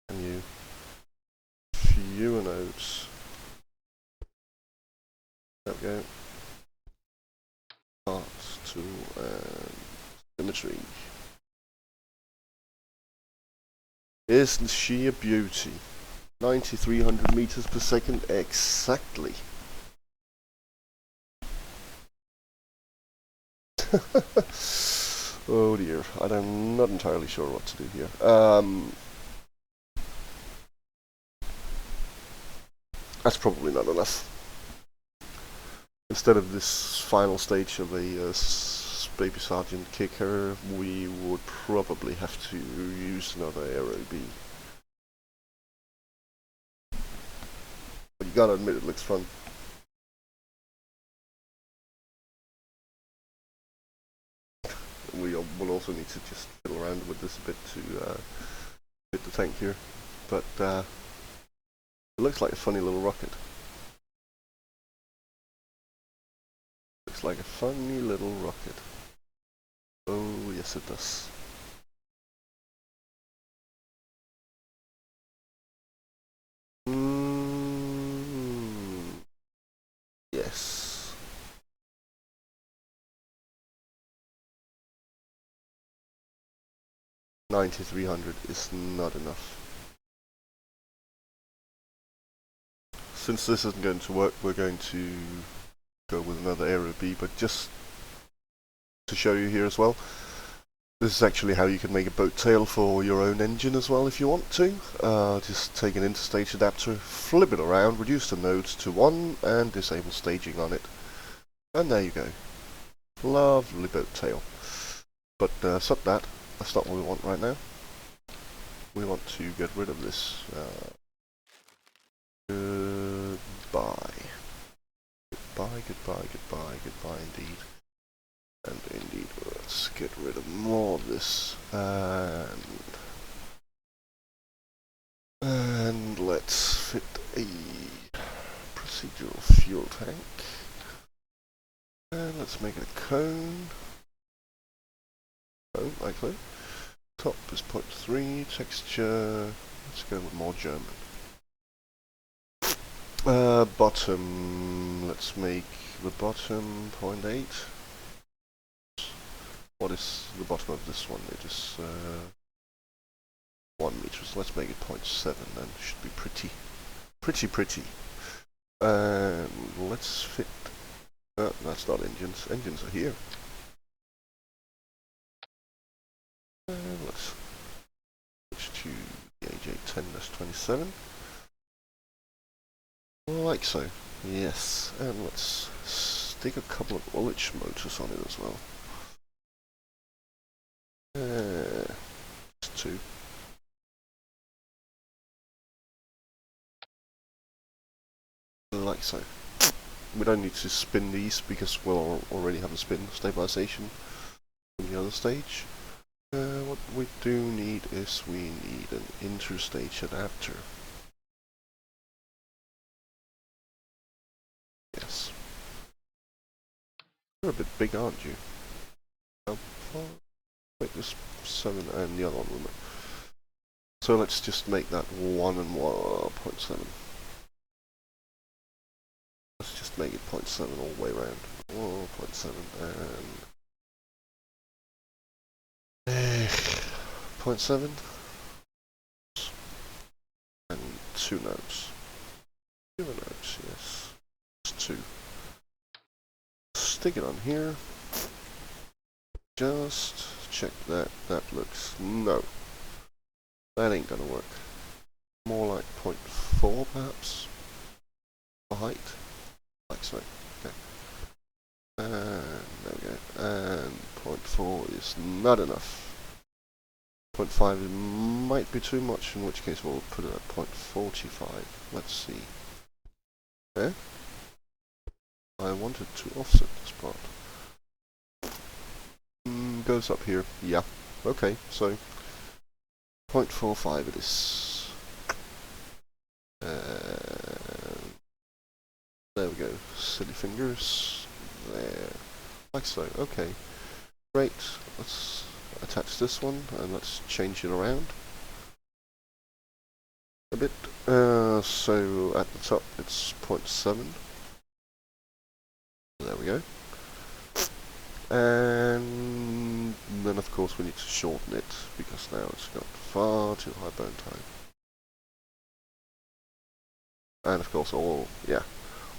and you, fewer nodes. There we go. Parts, tool, and symmetry. Isn't she a beauty? 9,300 meters per second exactly. Oh dear, I'm not entirely sure what to do here. That's probably not enough. Instead of this final stage of a Baby Sergeant kicker, we would probably have to use another aero B. But you gotta admit it looks fun. We will also need to just fiddle around with this a bit to fit the tank here. But it looks like a funny little rocket. Looks like a funny little rocket. Oh, yes it does. Yes. $9,300 is not enough. Since this isn't going to work, we're going to go with another aero B, but just to show you here as well, this is actually how you can make a boat tail for your own engine as well if you want to. Just take an interstage adapter, flip it around, reduce the nodes to 1 and disable staging on it. And there you go. Lovely boat tail. But stop that, that's not what we want right now. We want to get rid of this. Goodbye. Goodbye, goodbye, goodbye, goodbye indeed. And indeed, let's get rid of more of this. And let's fit a procedural fuel tank. And let's make it a cone. Cone, likely. Top is 0.3, texture, let's go with more German. Bottom, let's make the bottom 0.8. What is the bottom of this one? It is 1 meter, so let's make it 0.7 then, should be pretty. And let's fit, that's not engines, engines are here. And let's switch to the AJ10-27. Like so, yes, and let's stick a couple of ullage motors on it as well. Just 2. Like so. We don't need to spin these because we'll already have a spin stabilization in the other stage. What we do need is we need an interstage adapter. Yes. You're a bit big, aren't you? Make this 7 and the other one. So let's just make that 1 and 1.7. Let's just make it 0.7 all the way around. 0.7 and 0.7 and 2 nodes. 2 nodes, yes. Just 2. Stick it on here. Just check that. That looks, no. That ain't gonna work. More like 0.4 perhaps. For height. Like so. Okay. And there we go. And 0.4 is not enough. 0.5 might be too much, in which case we'll put it at 0.45. Let's see. Okay. I wanted to offset this part. goes up here. Yeah. Okay, so 0.45 it is. There we go. Silly fingers. There. Like so. Okay. Great. Let's attach this one and let's change it around a bit. So at the top it's 0.7. There we go. And then of course we need to shorten it because now it's got far too high burn time. And of course all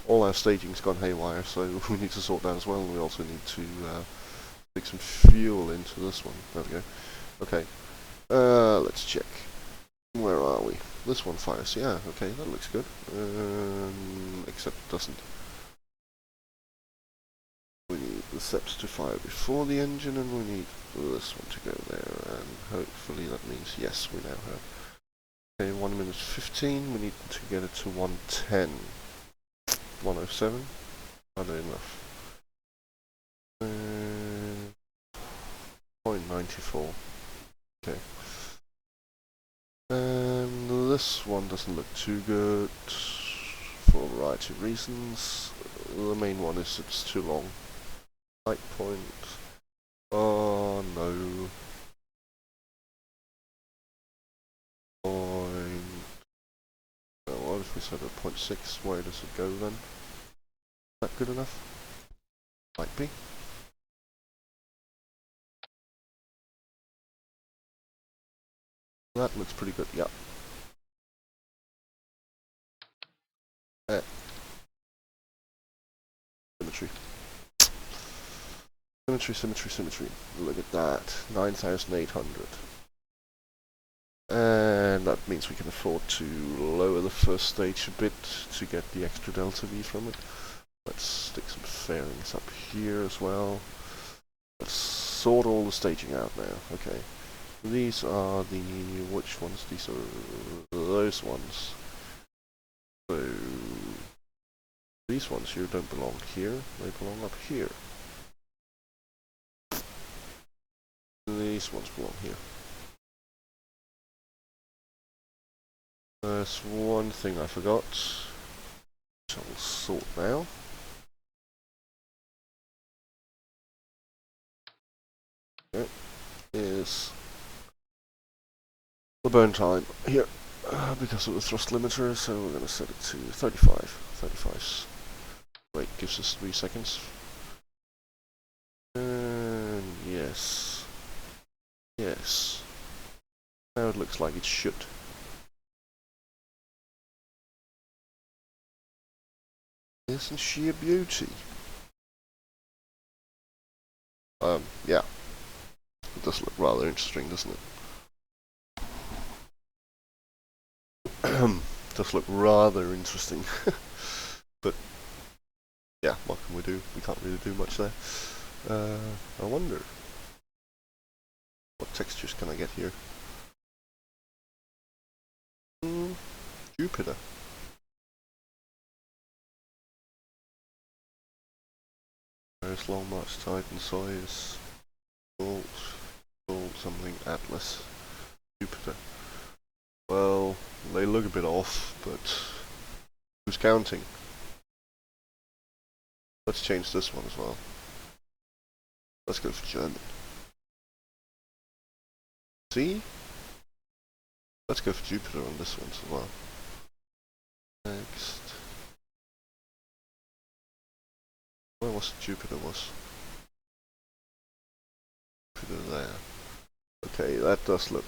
our staging's gone haywire, so we need to sort that as well, and we also need to stick some fuel into this one. There we go. Okay. Let's check. Where are we? This one fires. Yeah, okay, that looks good. Except it doesn't. We need the seps to fire before the engine, and we need this one to go there, and hopefully that means yes, we now have. Okay, 1 minute 15, we need to get it to 110. 107, not enough. 0.94. Okay. And this one doesn't look too good for a variety of reasons. The main one is it's too long. Light point. Oh no. What if we set at 0.6? Where does it go then? Is that good enough? Might be. That looks pretty good, yeah. Symmetry. Symmetry. Look at that. 9,800. And that means we can afford to lower the first stage a bit to get the extra delta V from it. Let's stick some fairings up here as well. Let's sort all the staging out now. Okay. These are the... which ones? These are those ones. So... these ones here don't belong here. They belong up here. These ones belong here. There's one thing I forgot, which I will sort now. Okay. Is the burn time here, because of the thrust limiter, so we're going to set it to 35. 35's rate gives us 3 seconds. And yes. Yes. Now it looks like it should. Isn't she a beauty? Yeah. It does look rather interesting, doesn't it? Does look rather interesting. But, yeah, what can we do? We can't really do much there. I wonder, what textures can I get here? Jupiter. There's Long March, Titan, Soyuz, Salt, something, Atlas, Jupiter. Well, they look a bit off, but who's counting? Let's change this one as well. Let's go for German. See? Let's go for Jupiter on this one as well. Next. Where was it Jupiter was? Jupiter there. Okay, that does look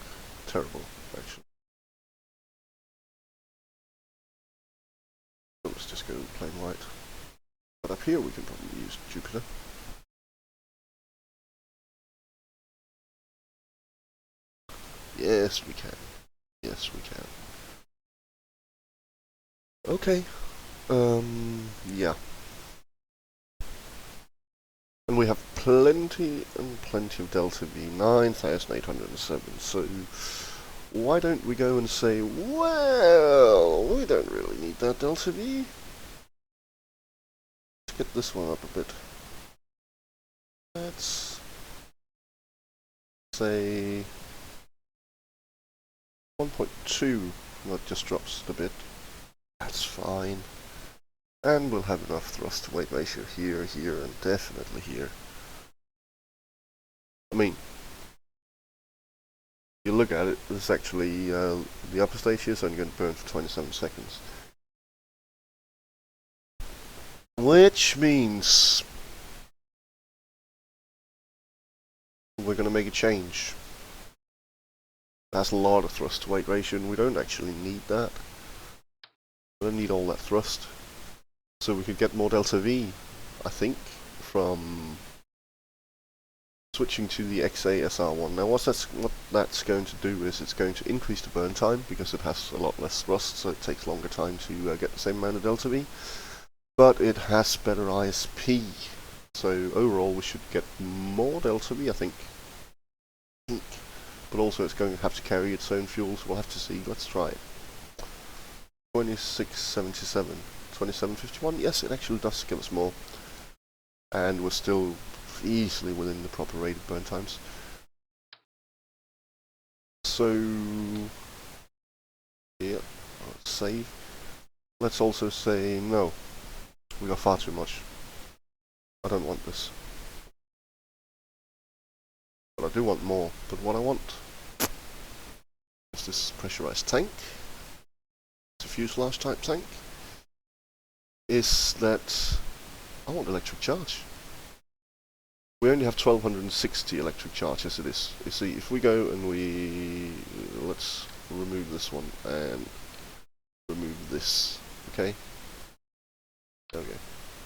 terrible, actually. So let's just go plain white. But up here we can probably use Jupiter. Yes, we can. Yes, we can. Okay. Yeah. And we have plenty and plenty of delta V, 9,807, so why don't we go and say, well, we don't really need that delta V. Let's get this one up a bit. Let's say 1.2. That just drops it a bit. That's fine. And we'll have enough thrust to weight ratio here, here, and definitely here. I mean, you look at it, this is actually the upper stage here is only going to burn for 27 seconds. Which means we're going to make a change. That's a lot of thrust to weight ratio, and we don't actually need that. We don't need all that thrust. So we could get more delta V, I think, from switching to the XA-SR1. Now what that's going to do is it's going to increase the burn time because it has a lot less thrust, so it takes longer time to get the same amount of delta V. But it has better ISP, so overall we should get more delta V, I think. But also it's going to have to carry its own fuel, so we'll have to see. Let's try it. 2677, 2751. Yes, it actually does give us more, and we're still easily within the proper rated burn times. So yeah, let's save. Let's also say no. We got far too much. I don't want this. But I do want more. But what I want is this pressurized tank. It's a fuselage type tank. Is that I want electric charge. We only have 1260 electric charge as it is. You see, if we go and let's remove this one and remove this, okay? Okay.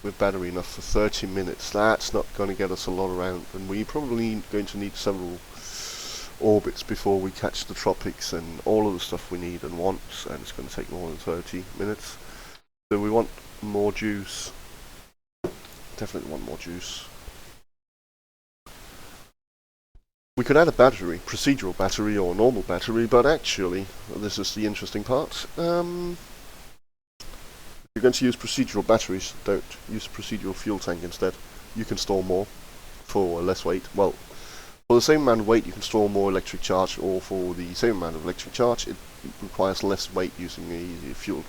With battery enough for 30 minutes, that's not going to get us a lot around, and we're probably going to need several orbits before we catch the tropics and all of the stuff we need and want, and it's going to take more than 30 minutes. So we want more juice. Definitely want more juice. We could add a battery, procedural battery or normal battery, but actually, this is the interesting part. If you're going to use procedural batteries, don't use a procedural fuel tank instead. You can store more for less weight. Well, for the same amount of weight you can store more electric charge, or for the same amount of electric charge it requires less weight using a fuel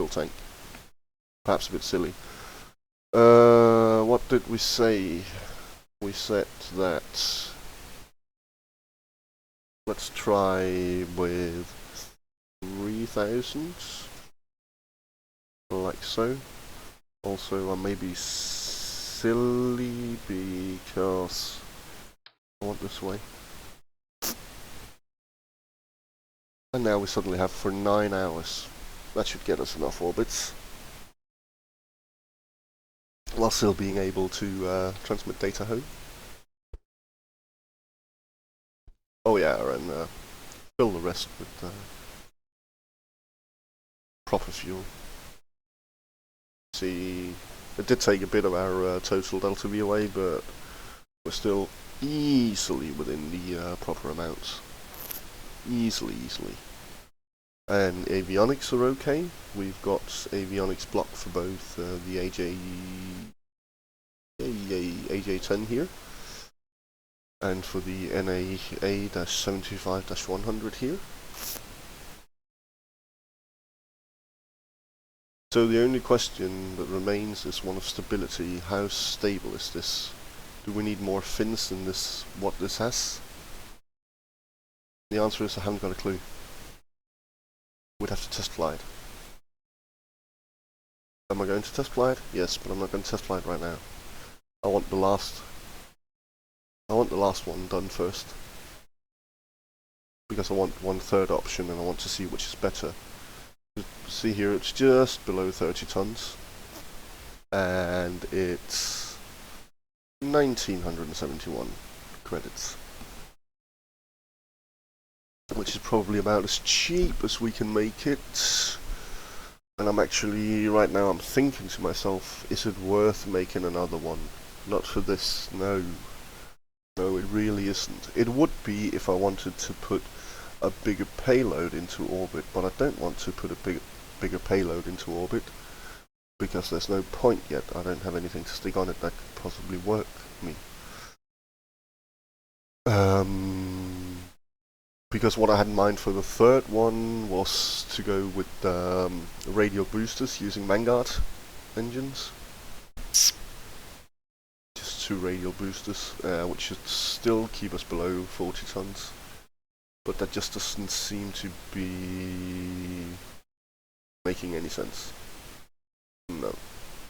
tank. Perhaps a bit silly. What did we say? We said that let's try with 3000. Like so. Also, I may be silly because I want this way. And now we suddenly have for 9 hours. That should get us enough orbits, while still being able to transmit data home. Oh yeah, and fill the rest with proper fuel. See, it did take a bit of our total delta V away, but we're still easily within the proper amounts. Easily. And avionics are okay. We've got avionics blocked for both the AJ10 here, and for the NAA-75-100 here. So the only question that remains is one of stability. How stable is this? Do we need more fins than this? What this has? The answer is I haven't got a clue. We'd have to test fly it. Am I going to test fly it? Yes, but I'm not going to test fly it right now. I want the last one done first, because I want 1/3 option and I want to see which is better. See here, it's just below 30 tons, and it's 1971 credits, which is probably about as cheap as we can make it. And I'm actually, right now, I'm thinking to myself, is it worth making another one? Not for this, no. No, it really isn't. It would be if I wanted to put a bigger payload into orbit, but I don't want to put a bigger payload into orbit, because there's no point yet. I don't have anything to stick on it that could possibly work me. because what I had in mind for the third one was to go with radial boosters using Vanguard engines. Just 2 radial boosters, which should still keep us below 40 tons. But that just doesn't seem to be making any sense. No,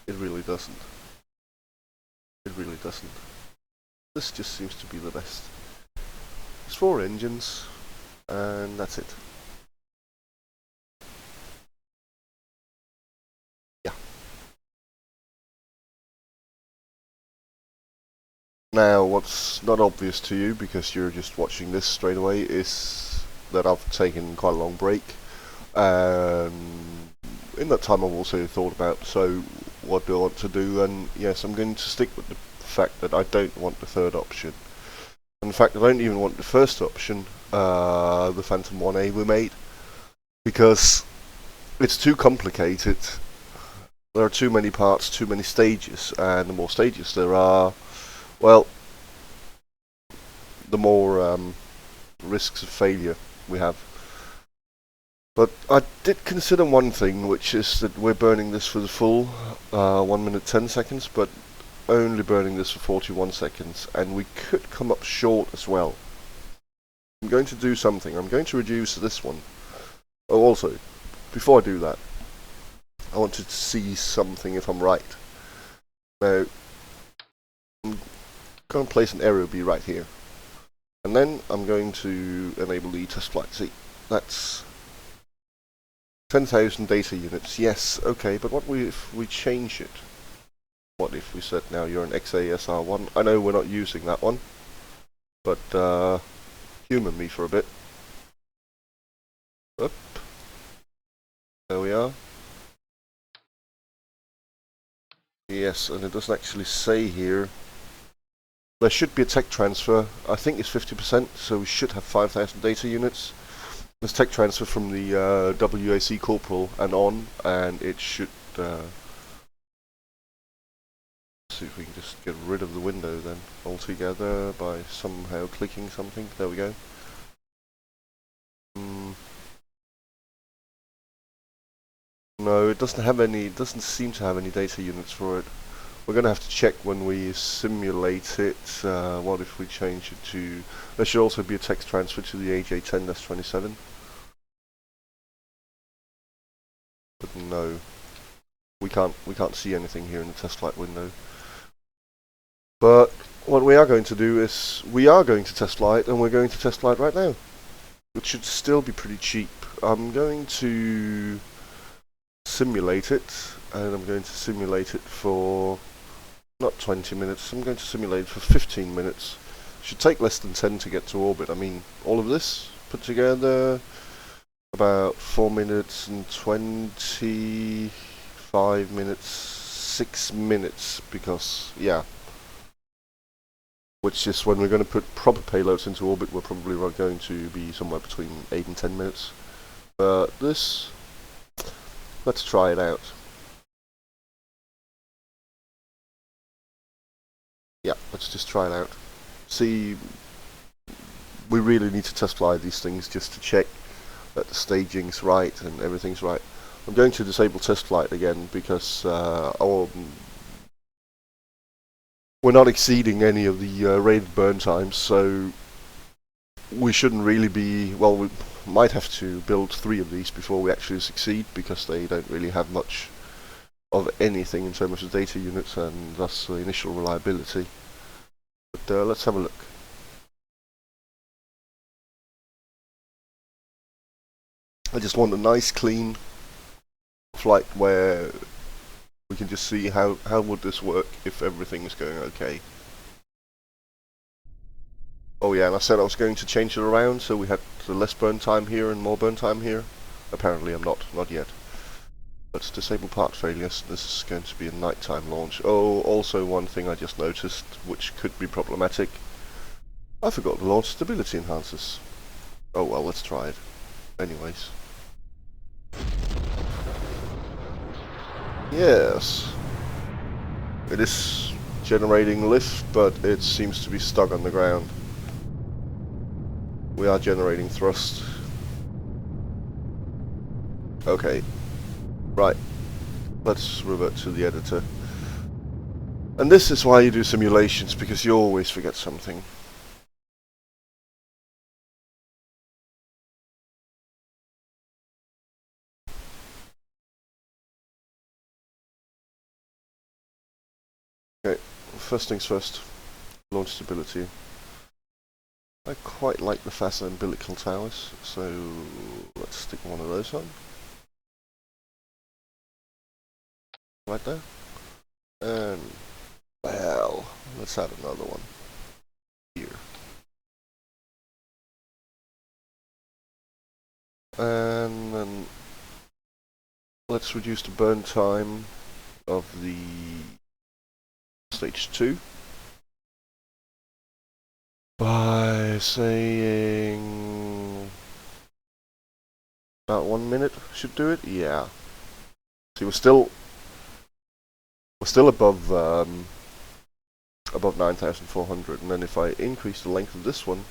it really doesn't. It really doesn't. This just seems to be the best. There's 4 engines, and that's it. Yeah. Now, what's not obvious to you, because you're just watching this straight away, is that I've taken quite a long break. And in that time I've also thought about, so what do I want to do? And yes, I'm going to stick with the fact that I don't want the third option. In fact, I don't even want the first option, the Phantom 1A we made, because it's too complicated. There are too many parts, too many stages, and the more stages there are, well, the more risks of failure we have. But I did consider one thing, which is that we're burning this for the full 1 minute 10 seconds, but only burning this for 41 seconds, and we could come up short as well. I'm going to do something. I'm going to reduce this one. Oh, also, before I do that, I wanted to see something if I'm right. Now, I'm going to place an arrow B right here, and then I'm going to enable the test flight. See, that's 10,000 data units. Yes, okay, but what if we change it? What if we said, now you're an XASR1? I know we're not using that one, but humour me for a bit. Up. There we are. Yes, and it doesn't actually say here. There should be a tech transfer. I think it's 50%, so we should have 5,000 data units. There's tech transfer from the WAC Corporal and on, and it should... see if we can just get rid of the window then altogether by somehow clicking something. There we go. No, it doesn't have any. It doesn't seem to have any data units for it. We're going to have to check when we simulate it. What if we change it to? There should also be a text transfer to the AJ10-27. But no, we can't see anything here in the test flight window. But what we are going to do is we are going to test flight, and we're going to test flight right now, which should still be pretty cheap. I'm going to simulate it, and I'm going to simulate it for not 20 minutes. I'm going to simulate it for 15 minutes. Should take less than 10 to get to orbit. I mean, all of this put together about 4 minutes and 25 minutes, 6 minutes, because yeah. Which is when we're going to put proper payloads into orbit, we're probably going to be somewhere between 8 and 10 minutes. But this, let's try it out. Yeah, let's just try it out. See, we really need to test fly these things just to check that the staging's right and everything's right. I'm going to disable test flight again because we're not exceeding any of the rated burn times, so we shouldn't really be... Well, we might have to build 3 of these before we actually succeed, because they don't really have much of anything in terms of data units and thus the initial reliability. But let's have a look. I just want a nice clean flight where we can just see how would this work if everything is going okay. Oh yeah, and I said I was going to change it around so we had the less burn time here and more burn time here. Apparently I'm not yet. Let's disable part failures. This is going to be a nighttime launch. Oh, also one thing I just noticed, which could be problematic. I forgot to launch stability enhancers. Oh well, let's try it. Anyways. Yes. It is generating lift, but it seems to be stuck on the ground. We are generating thrust. Okay. Right. Let's revert to the editor. And this is why you do simulations, because you always forget something. Okay, first things first. Launch stability. I quite like the faster umbilical towers, so let's stick one of those on. Right there. And, well, let's add another one here. And then let's reduce the burn time of the stage 2 by saying about 1 minute should do it. Yeah. See, we're still above above 9,400, and then if I increase the length of this one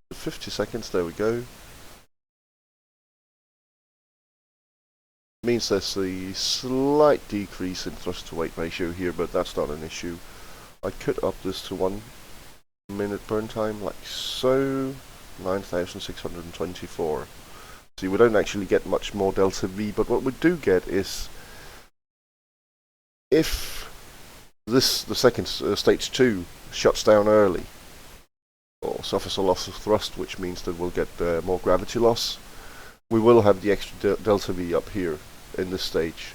to 50 seconds, there we go. Means there's a slight decrease in thrust to weight ratio here, but that's not an issue. I could up this to 1 minute burn time, like so. 9,624. See, we don't actually get much more delta V, but what we do get is, if the second stage 2 shuts down early, or suffers a loss of thrust, which means that we'll get more gravity loss, we will have the extra delta V up here in this stage.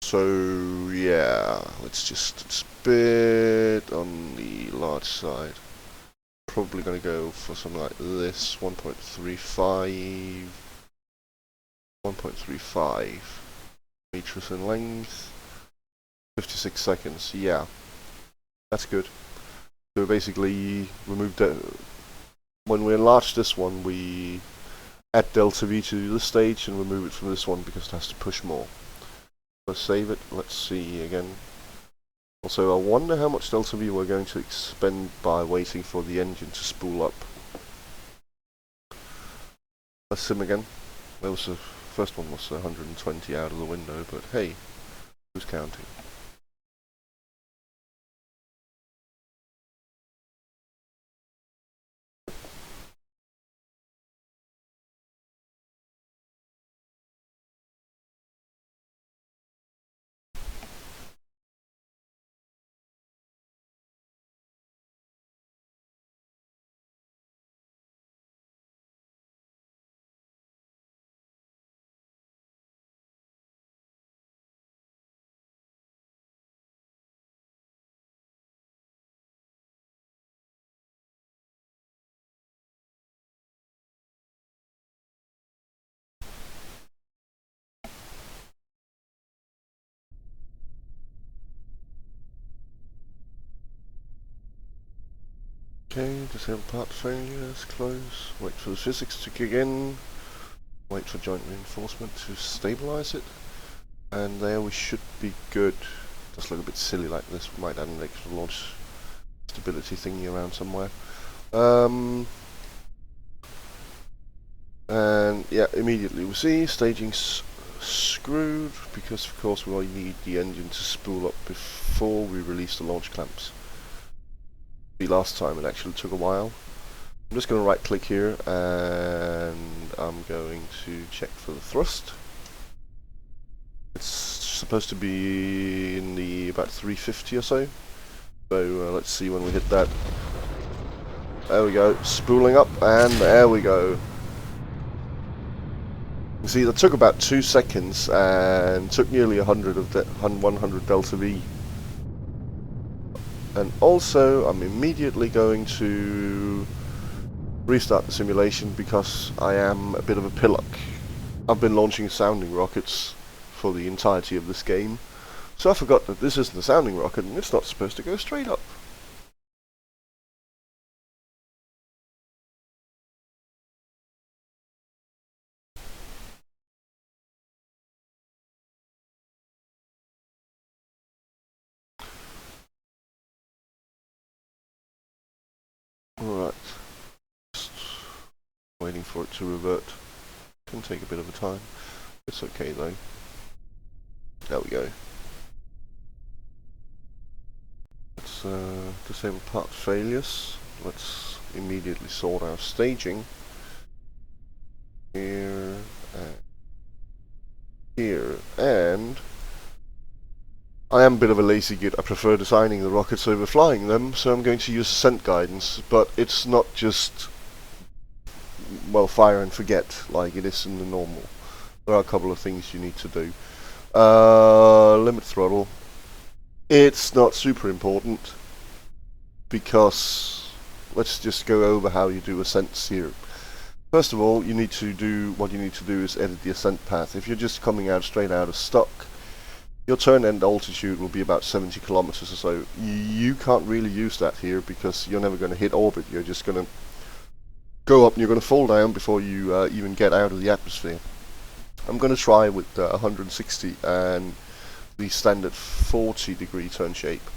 So yeah, let's just, it's a bit on the large side. Probably going to go for something like this, 1.35 meters in length, 56 seconds. Yeah, that's good. So basically, remove when we enlarge this one, we add delta V to this stage and remove it from this one because it has to push more. Let's save it. Let's see again. Also, I wonder how much delta V we're going to expend by waiting for the engine to spool up. Let's sim again. That was the first one was 120 out of the window, but hey, who's counting? Okay, disable part failures, close, wait for the physics to kick in, wait for joint reinforcement to stabilize it, and there we should be good. Just look a bit silly like this, we might add an extra launch stability thingy around somewhere. And yeah, immediately we see staging's screwed, because of course we need the engine to spool up before we release the launch clamps. The last time it actually took a while. I'm just going to right click here and I'm going to check for the thrust. It's supposed to be in the about 350 or so. So let's see when we hit that. There we go, spooling up, and there we go. You see, that took about 2 seconds and took nearly 100 delta V. And also, I'm immediately going to restart the simulation because I am a bit of a pillock. I've been launching sounding rockets for the entirety of this game, so I forgot that this isn't a sounding rocket and it's not supposed to go straight up. Alright. Just waiting for it to revert. Can take a bit of a time. It's okay though. There we go. Let's disable part failures. Let's immediately sort our staging. Here and here. And I am a bit of a lazy git. I prefer designing the rockets over flying them, so I'm going to use ascent guidance, but it's not just, well, fire and forget like it is in the normal. There are a couple of things you need to do. Limit throttle. It's not super important, because let's just go over how you do ascents here. First of all, what you need to do is edit the ascent path. If you're just coming out straight out of stock, your turn end altitude will be about 70 kilometers or so. You can't really use that here because you're never going to hit orbit. You're just going to go up and you're going to fall down before you even get out of the atmosphere. I'm going to try with 160 and the standard 40-degree turn shape,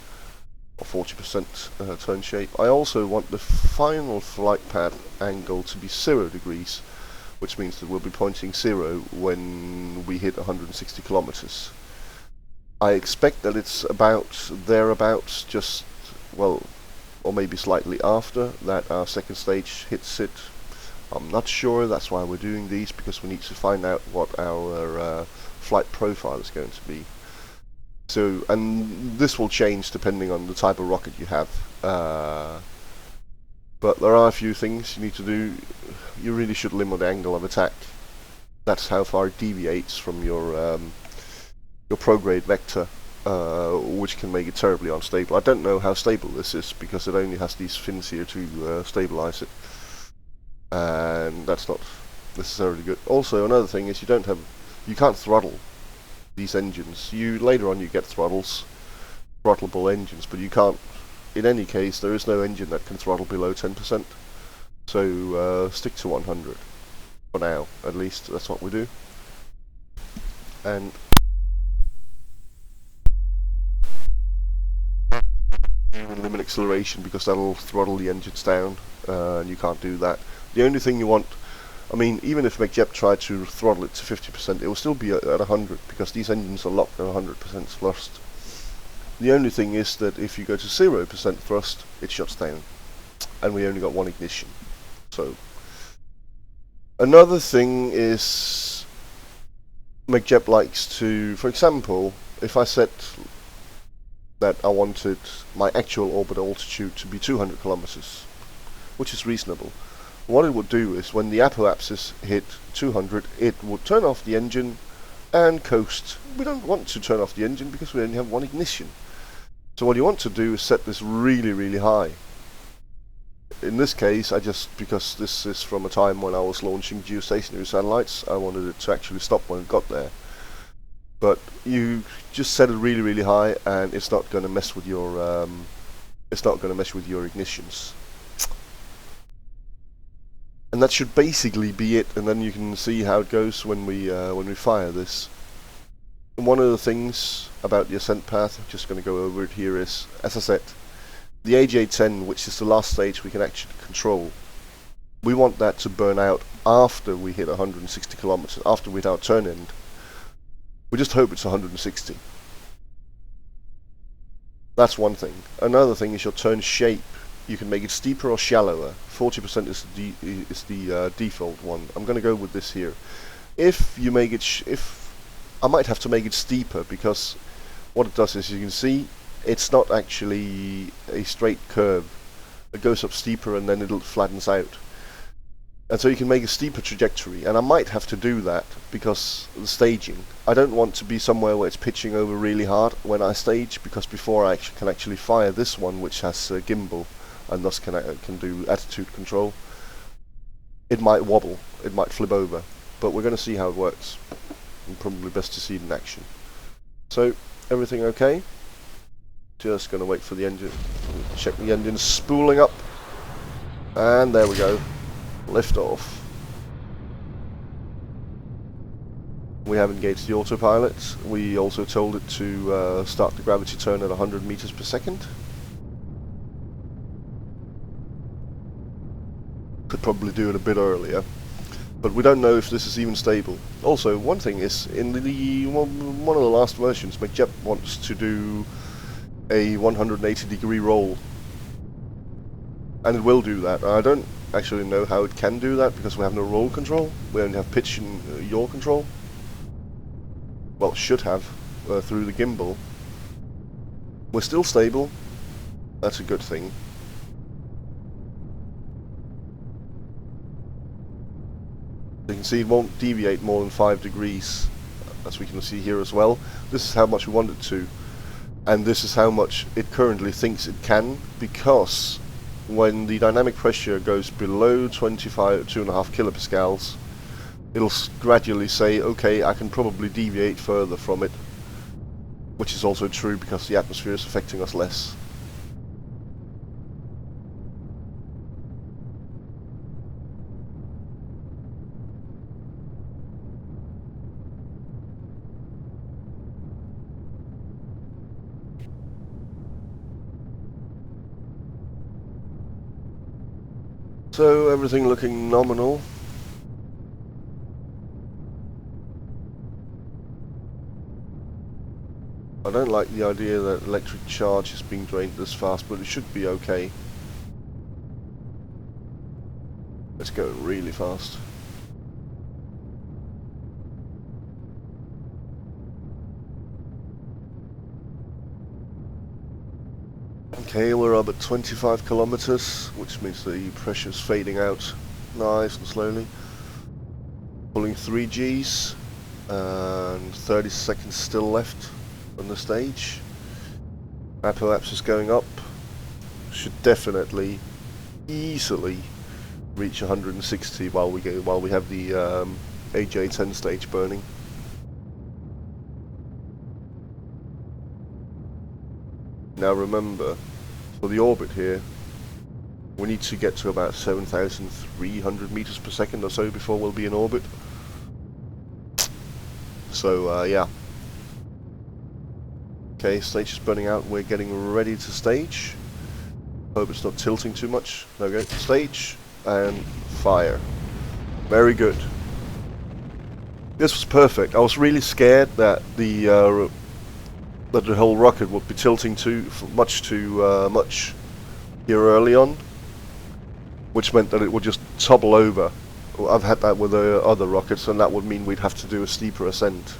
or 40% turn shape. I also want the final flight path angle to be 0 degrees, which means that we'll be pointing 0 when we hit 160 kilometers. I expect that it's about thereabouts, just, well, or maybe slightly after that our second stage hits it. I'm not sure, that's why we're doing these, because we need to find out what our flight profile is going to be. So, and this will change depending on the type of rocket you have. But there are a few things you need to do. You really should limit the angle of attack. That's how far it deviates from your prograde vector, which can make it terribly unstable. I don't know how stable this is because it only has these fins here to stabilize it, and that's not necessarily good. Also, another thing is you can't throttle these engines. Later on you get throttleable engines, but you can't. In any case, there is no engine that can throttle below 10%. So stick to 100 for now, at least. That's what we do. And limit acceleration because that'll throttle the engines down, and you can't do that. The only thing you want, I mean, even if McJeb tried to throttle it to 50%, it will still be at 100 because these engines are locked at 100% thrust. The only thing is that if you go to 0% thrust, it shuts down, and we only got one ignition. So another thing is McJeb likes to, for example, if I set that I wanted my actual orbit altitude to be 200 kilometers, which is reasonable. What it would do is when the apoapsis hit 200, it would turn off the engine and coast. We don't want to turn off the engine because we only have one ignition. So what you want to do is set this really, really high. In this case, because this is from a time when I was launching geostationary satellites, I wanted it to actually stop when it got there. But you just set it really, really high, and it's not going to mess with your ignitions. And that should basically be it. And then you can see how it goes when we fire this. And one of the things about the ascent path, I'm just going to go over it here, is, as I said, the AJ-10, which is the last stage we can actually control, we want that to burn out after we hit 160 kilometers, after we hit our turn end. We just hope it's 160. That's one thing. Another thing is your turn shape. You can make it steeper or shallower. 40% is the default one. I'm going to go with this here. If you make it, I might have to make it steeper, because what it does is, you can see, it's not actually a straight curve. It goes up steeper and then it flattens out. And so you can make a steeper trajectory, and I might have to do that because of the staging. I don't want to be somewhere where it's pitching over really hard when I stage, because before I can actually fire this one, which has gimbal and thus can do attitude control, it might wobble, it might flip over, but we're going to see how it works, and probably best to see it in action. So, everything okay? Just going to wait for the engine, check the engine spooling up, and there we go. Lift off. We have engaged the autopilot. We also told it to start the gravity turn at 100 meters per second. Could probably do it a bit earlier. But we don't know if this is even stable. Also, one thing is, in one of the last versions, McJep wants to do a 180-degree roll. And it will do that. I don't actually know how it can do that, because we have no roll control. We only have pitch and yaw control. Well, should have, through the gimbal. We're still stable. That's a good thing. You can see it won't deviate more than 5 degrees, as we can see here as well. This is how much we want it to, and this is how much it currently thinks it can, because when the dynamic pressure goes below 2.5 kilopascals, it'll gradually say, okay, I can probably deviate further from it, which is also true because the atmosphere is affecting us less. So everything looking nominal. I don't like the idea that electric charge is being drained this fast, but it should be okay. It's going really fast. Okay, we're up at 25 kilometers, which means the pressure's fading out nice and slowly. Pulling 3 Gs, and 30 seconds still left on the stage. Apoapsis is going up. Should definitely, easily reach 160 while we have the AJ10 stage burning. Now remember, for the orbit here, we need to get to about 7,300 meters per second or so before we'll be in orbit. So yeah. Okay, stage is burning out. We're getting ready to stage. Hope it's not tilting too much. Now go to stage and fire. Very good. This was perfect. I was really scared that the whole rocket would be tilting too much here early on, which meant that it would just topple over. Well, I've had that with the other rockets, and that would mean we'd have to do a steeper ascent.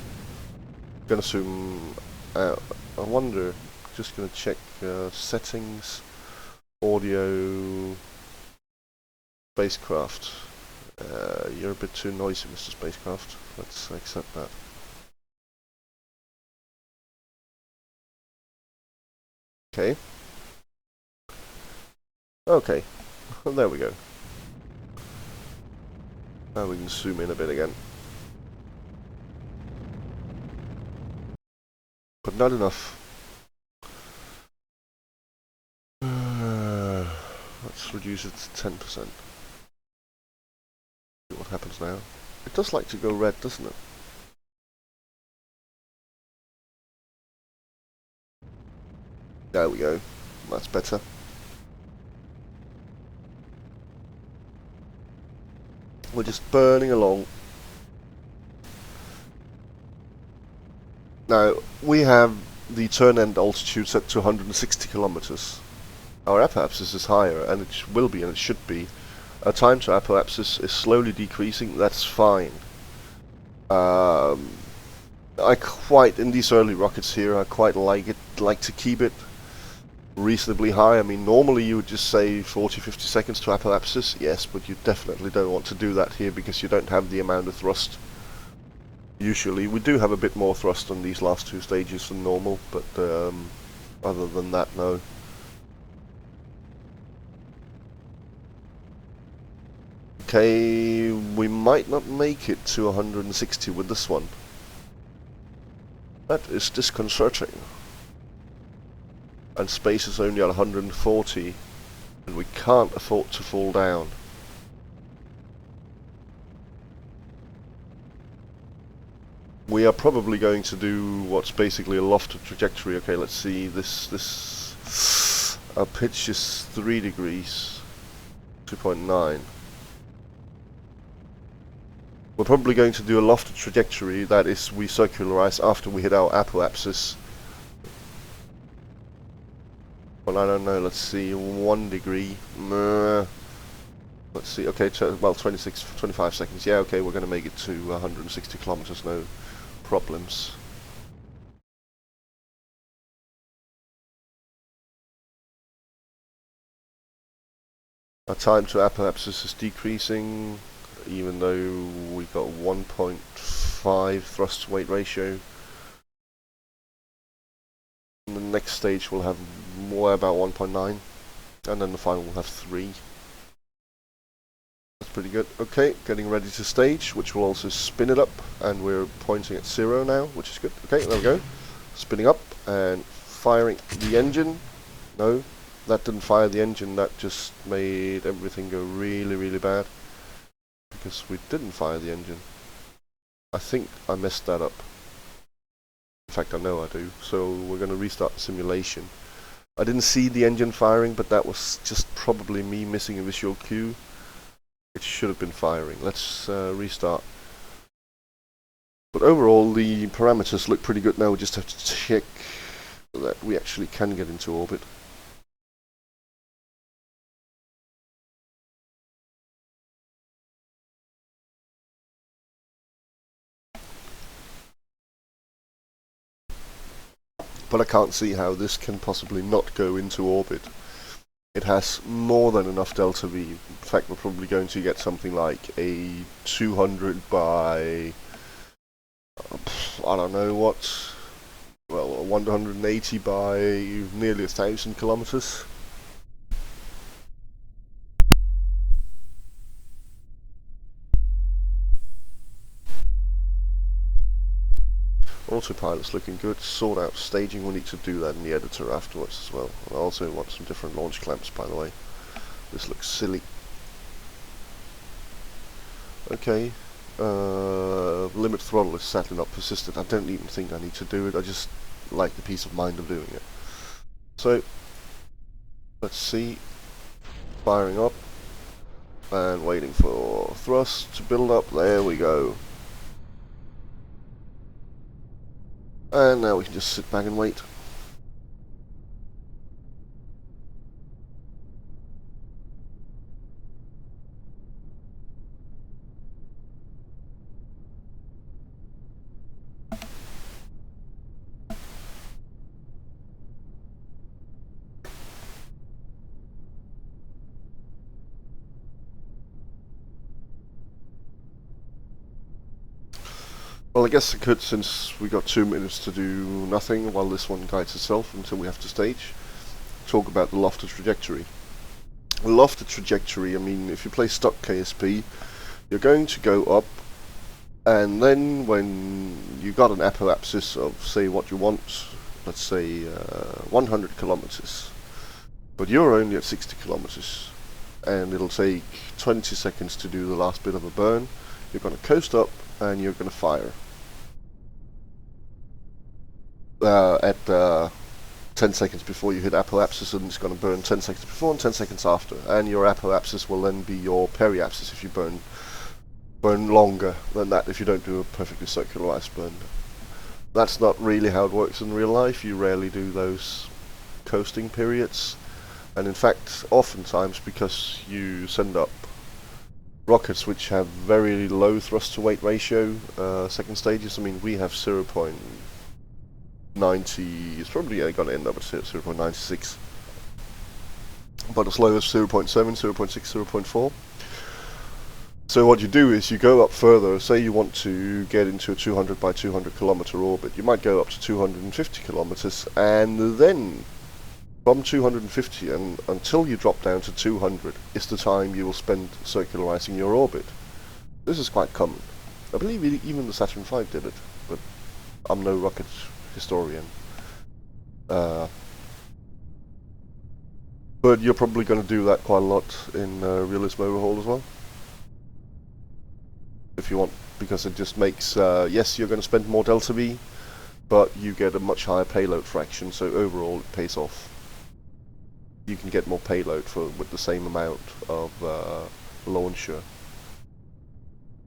Gonna zoom out. I wonder. Just gonna check settings, audio, spacecraft. You're a bit too noisy, Mr. Spacecraft. Let's accept that. Okay. Okay. Well, there we go. Now we can zoom in a bit again. But not enough. Let's reduce it to 10%. See what happens now. It does like to go red, doesn't it? There we go. That's better. We're just burning along. Now, we have the turn end altitude set to 160 kilometers. Our apoapsis is higher, and it will be, and it should be. Our time to apoapsis is slowly decreasing. That's fine. In these early rockets here, I quite like to keep it reasonably high. I mean, normally you would just say 40-50 seconds to apoapsis, yes, but you definitely don't want to do that here because you don't have the amount of thrust. Usually, we do have a bit more thrust on these last 2 stages than normal, but other than that, no. Okay, we might not make it to 160 with this one. That is disconcerting. And space is only at 140, and we can't afford to fall down. We are probably going to do what's basically a lofted trajectory. Okay, let's see, our pitch is 3 degrees, 2.9. We're probably going to do a lofted trajectory, that is, we circularize after we hit our apoapsis. Well, I don't know, let's see, 1 degree. Let's see, okay, well, 25 seconds. Yeah, okay, we're going to make it to 160 kilometers, no problems. Our time to apoapsis is decreasing, even though we got 1.5 thrust to weight ratio. In the next stage we'll have more about 1.9, and then the final will have 3. That's pretty good. Okay, getting ready to stage, which will also spin it up, and we're pointing at 0 now, which is good. Okay, there we go. Spinning up and firing the engine. No, that didn't fire the engine, that just made everything go really, really bad. Because we didn't fire the engine. I think I messed that up. In fact, I know I do. So we're going to restart the simulation. I didn't see the engine firing, but that was just probably me missing a visual cue. It should have been firing. Let's restart. But overall, the parameters look pretty good now. We just have to check that we actually can get into orbit. But I can't see how this can possibly not go into orbit. It has more than enough delta V. In fact, we're probably going to get something like a 200 by... I don't know what... Well, 180 by nearly 1,000 kilometers. Autopilot's looking good. Sort out staging, we need to do that in the editor afterwards as well. I also want some different launch clamps, by the way. This looks silly. Okay. Limit throttle is sadly not persistent. I don't even think I need to do it. I just like the peace of mind of doing it. So, let's see. Firing up. And waiting for thrust to build up. There we go. And now we can just sit back and wait. Well, I guess I could, since we got 2 minutes to do nothing while this one guides itself until we have to stage, talk about the lofted trajectory. The lofted trajectory, I mean, if you play stock KSP, you're going to go up, and then when you got an apoapsis of, say, what you want, let's say 100 kilometers, but you're only at 60 kilometers, and it'll take 20 seconds to do the last bit of a burn, you're going to coast up, and you're going to fire. At 10 seconds before you hit apoapsis, and it's going to burn 10 seconds before and 10 seconds after, and your apoapsis will then be your periapsis if you burn longer than that, if you don't do a perfectly circularized burn. That's not really how it works in real life. You rarely do those coasting periods, and in fact oftentimes, because you send up rockets which have very low thrust to weight ratio, second stages, I mean, we have 0.90, it's probably going to end up at 0.96, but as low as 0.7, 0.6, 0.4. So what you do is you go up further. Say you want to get into a 200 by 200 kilometer orbit, you might go up to 250 kilometers, and then from 250 and until you drop down to 200 is the time you will spend circularizing your orbit. This is quite common. I believe even the Saturn V did it, but I'm no rocket historian. But you're probably going to do that quite a lot in Realism Overhaul as well, if you want, because it just makes, yes, you're going to spend more delta V, but you get a much higher payload fraction, so overall it pays off. You can get more payload with the same amount of launcher.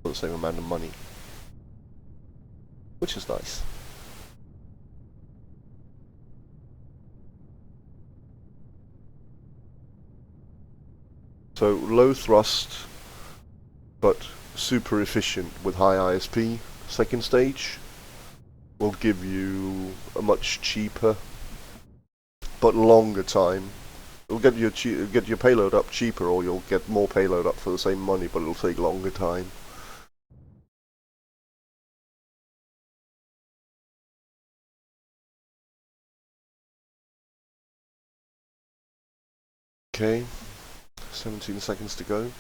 for the same amount of money, which is nice. So low thrust, but super efficient with high ISP. Second stage will give you a much cheaper but longer time. It'll get your payload up cheaper, or you'll get more payload up for the same money, but it'll take longer time. Okay, 17 seconds to go.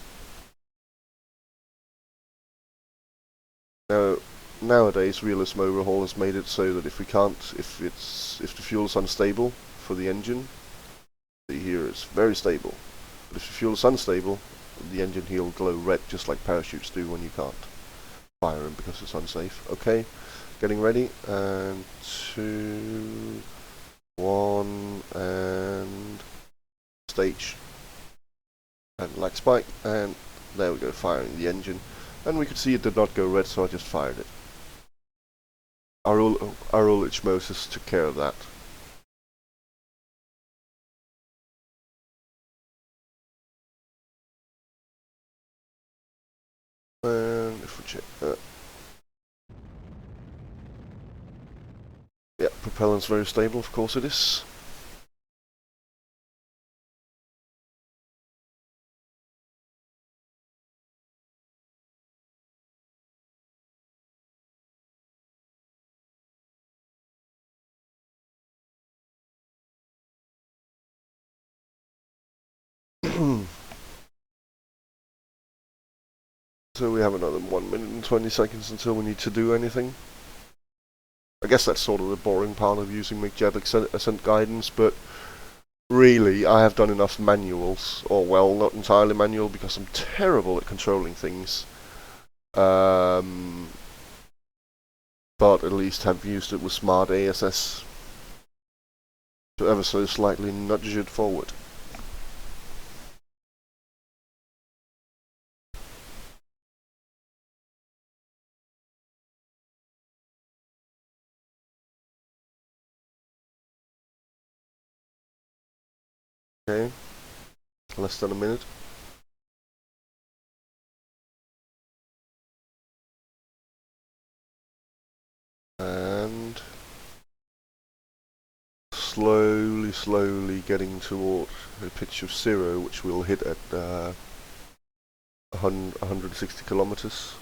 Now, nowadays, Realist Overhaul has made it so that if the fuel is unstable for the engine, see here it's very stable. But if the fuel is unstable, the engine here will glow red, just like parachutes do when you can't fire them because it's unsafe. Okay, getting ready, and 2, 1, and stage. And lag spike, and there we go, firing the engine. And we could see it did not go red, so I just fired it. Our ullage Moses took care of that. And if we check that. Yeah, propellant's very stable, of course it is. So we have another 1 minute and 20 seconds until we need to do anything. I guess that's sort of the boring part of using McJet Ascent Guidance, but really I have done enough manuals, or well, not entirely manual because I'm terrible at controlling things. But at least have used it with smart ASS to ever so slightly nudge it forward. Okay, less than a minute. And slowly getting toward a pitch of 0, which we'll hit at 160 kilometers.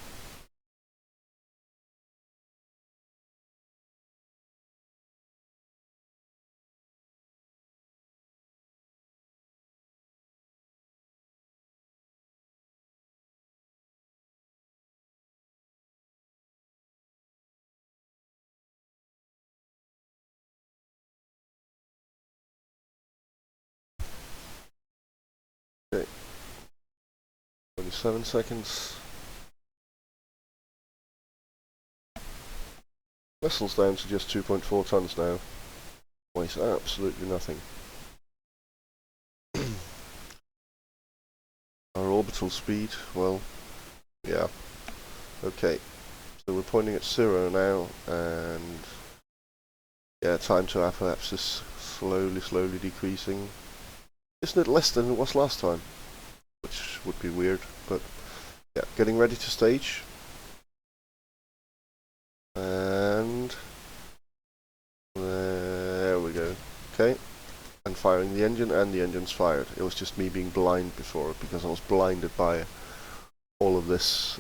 Okay, 27 seconds. Vessel's down to just 2.4 tons now. Weighs absolutely nothing. Our orbital speed, well, yeah. Okay, so we're pointing at 0 now, and yeah, time to apoapsis slowly decreasing. Isn't it less than it was last time? Which would be weird, but yeah, getting ready to stage. And there we go. Okay, and firing the engine, and the engine's fired. It was just me being blind before, because I was blinded by all of this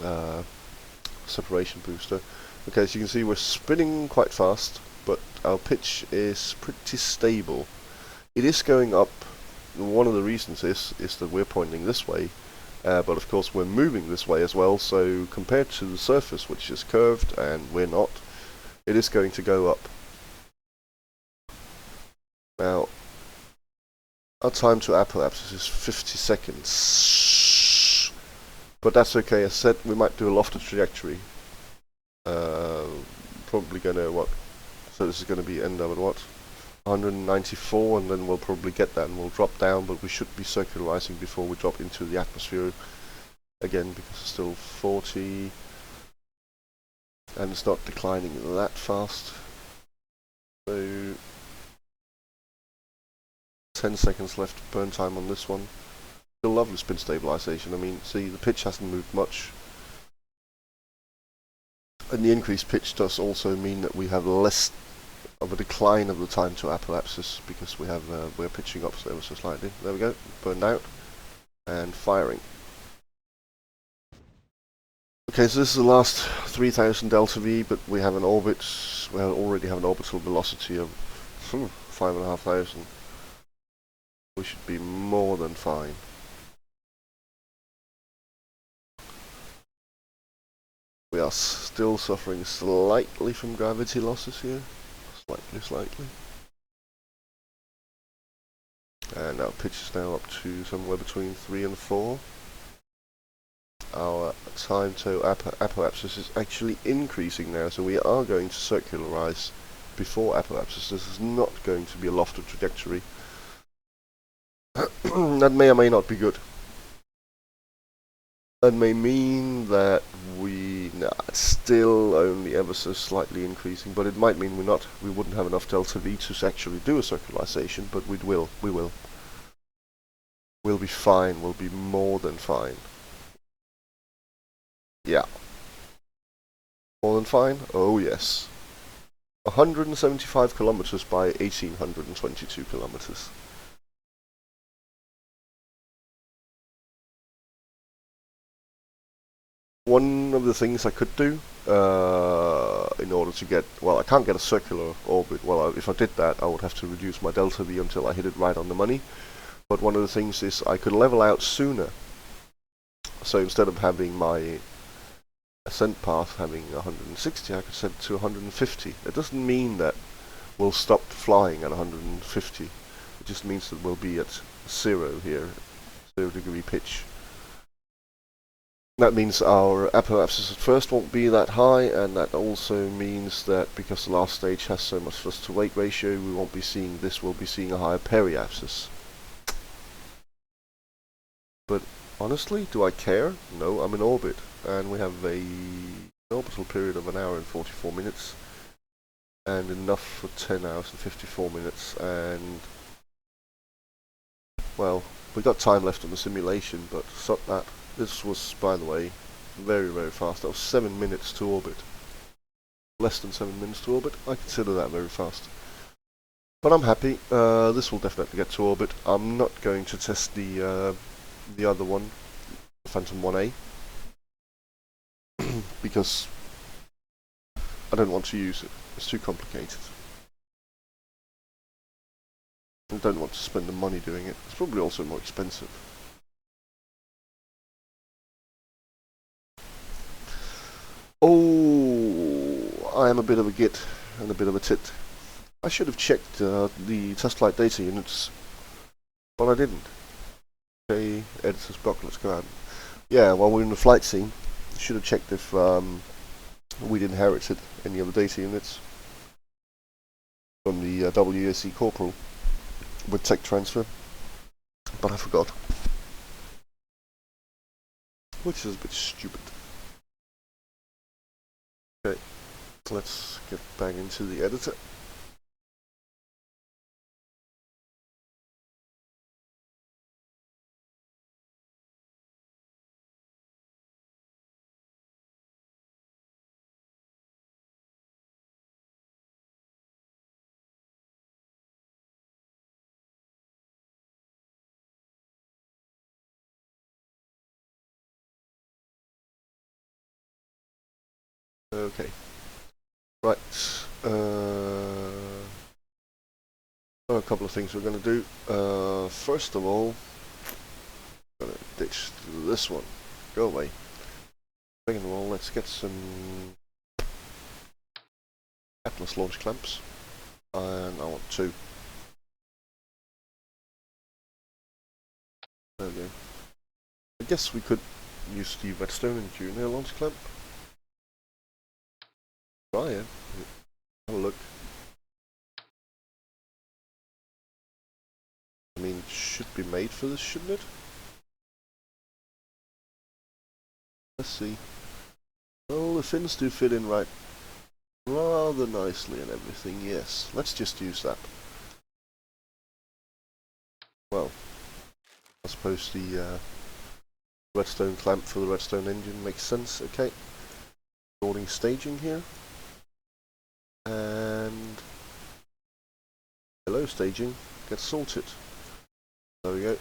separation booster. Okay, so you can see we're spinning quite fast, but our pitch is pretty stable. It is going up. One of the reasons is that we're pointing this way, but of course we're moving this way as well, so compared to the surface, which is curved and we're not, it is going to go up. Now, our time to apoapsis is 50 seconds, but that's okay. As said, we might do a lofted trajectory. Probably gonna, what, so this is gonna be end up at what? 194, and then we'll probably get that and we'll drop down, but we should be circularizing before we drop into the atmosphere again, because it's still 40, and it's not declining that fast. So 10 seconds left burn time on this one. Still lovely spin stabilization. I mean, see, the pitch hasn't moved much. And the increased pitch does also mean that we have less of a decline of the time to apoapsis, because we're pitching up ever so slightly. There we go, burned out, and firing. Okay, so this is the last 3000 delta V, but we have an orbit. We already have an orbital velocity of 5,500. We should be more than fine. We are still suffering slightly from gravity losses here. Slightly. And our pitch is now up to somewhere between 3 and 4. Our time to apoapsis is actually increasing now, so we are going to circularize before apoapsis. This is not going to be a lofted trajectory. That may or may not be good. That may mean that it's still only ever so slightly increasing, but it might mean we wouldn't have enough delta V to actually do a circularization, but we will. We'll be fine, we'll be more than fine. Yeah. More than fine? Oh yes. 175 kilometers by 1822 kilometers. One of the things I could do in order to get, well, I can't get a circular orbit. Well, if I did that, I would have to reduce my delta V until I hit it right on the money. But one of the things is I could level out sooner. So instead of having my ascent path having 160, I could set it to 150. It doesn't mean that we'll stop flying at 150. It just means that we'll be at 0 here, 0 degree pitch. That means our apoapsis at first won't be that high, and that also means that because the last stage has so much thrust to weight ratio, we won't be seeing this, we'll be seeing a higher periapsis. But honestly, do I care? No, I'm in orbit, and we have an orbital period of 1 hour and 44 minutes, and enough for 10 hours and 54 minutes, and well, we got time left on the simulation, but stop that. This was, by the way, very, very fast. That was 7 minutes to orbit. Less than 7 minutes to orbit. I consider that very fast. But I'm happy. This will definitely get to orbit. I'm not going to test the other one, Phantom 1A, because I don't want to use it. It's too complicated. I don't want to spend the money doing it. It's probably also more expensive. Oh, I am a bit of a git and a bit of a tit. I should have checked the test flight data units, but I didn't. Okay, editor's block, let's go out. Yeah, while we're in the flight scene, I should have checked if we'd inherited any of the data units from the WAC Corporal with tech transfer, but I forgot. Which is a bit stupid. Okay, let's get back into the editor. Okay, right, a couple of things we're going to do. First of all, I'm going to ditch this one, go away. Second of all, let's get some Atlas launch clamps, and I want 2. There we go. I guess we could use the Redstone and Junior launch clamp. Try it. Have a look. I mean, it should be made for this, shouldn't it? Let's see. Well, the fins do fit in right rather nicely and everything. Yes, let's just use that. Well, I suppose the redstone clamp for the redstone engine makes sense. Okay, installing staging here, and hello staging, get sorted. There we go.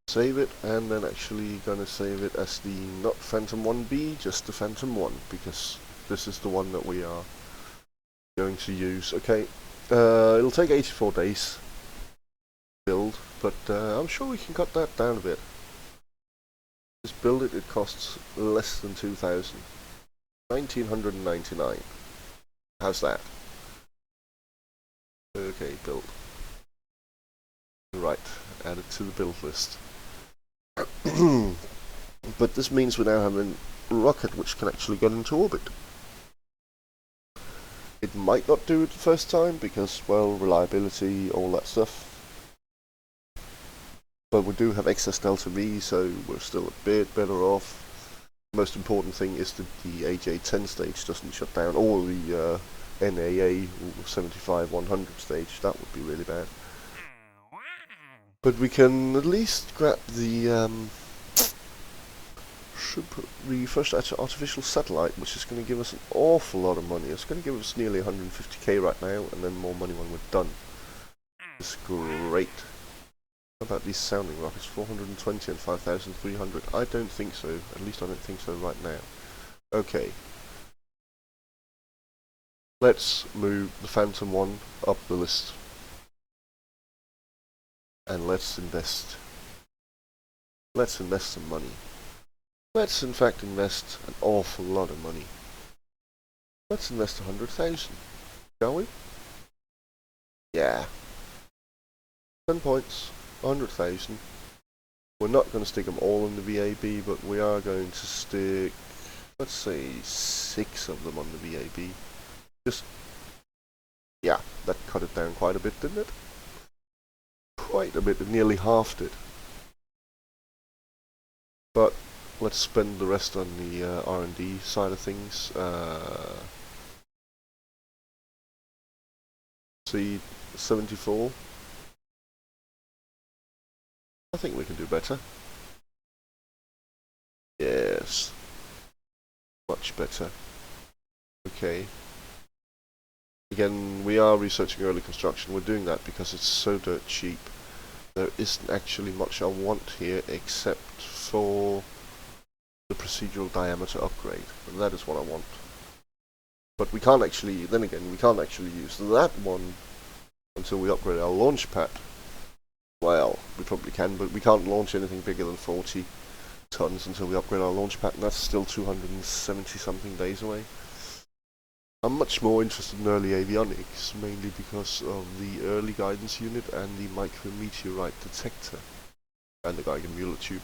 Save it, and then actually gonna save it as the not Phantom 1B, just the Phantom 1, because this is the one that we are going to use. Okay, it'll take 84 days to build, but I'm sure we can cut that down a bit. Just build it, it costs less than 2,000. 1,999. How's that? Okay, build. Right, add it to the build list. But this means we now have a rocket which can actually get into orbit. It might not do it the first time because, well, reliability, all that stuff. But we do have excess delta V, so we're still a bit better off. The most important thing is that the AJ10 stage doesn't shut down, or the NAA 75-100 stage. That would be really bad. But we can at least grab the first artificial satellite, which is going to give us an awful lot of money. It's going to give us nearly 150k right now, and then more money when we're done. It's great. How about these sounding rockets? 420 and 5,300. I don't think so. At least I don't think so right now. Okay. Let's move the Phantom 1 up the list. And let's invest. Let's invest some money. Let's in fact invest an awful lot of money. Let's invest 100,000. Shall we? Yeah. 10 points. 100,000. We're not going to stick them all in the VAB, but we are going to stick, let's say, 6 of them on the VAB. Just, yeah, that cut it down quite a bit, didn't it? Quite a bit, it nearly halved it. But let's spend the rest on the R&D side of things. See, 74. I think we can do better. Yes. Much better. Okay. Again, we are researching early construction. We're doing that because it's so dirt cheap. There isn't actually much I want here except for the procedural diameter upgrade. And that is what I want. But we can't actually, then again, we can't actually use that one until we upgrade our launch pad. Well, we probably can, but we can't launch anything bigger than 40 tons until we upgrade our launch pad, and that's still 270 something days away. I'm much more interested in early avionics, mainly because of the early guidance unit and the micrometeorite detector, and the Geiger-Müller tube.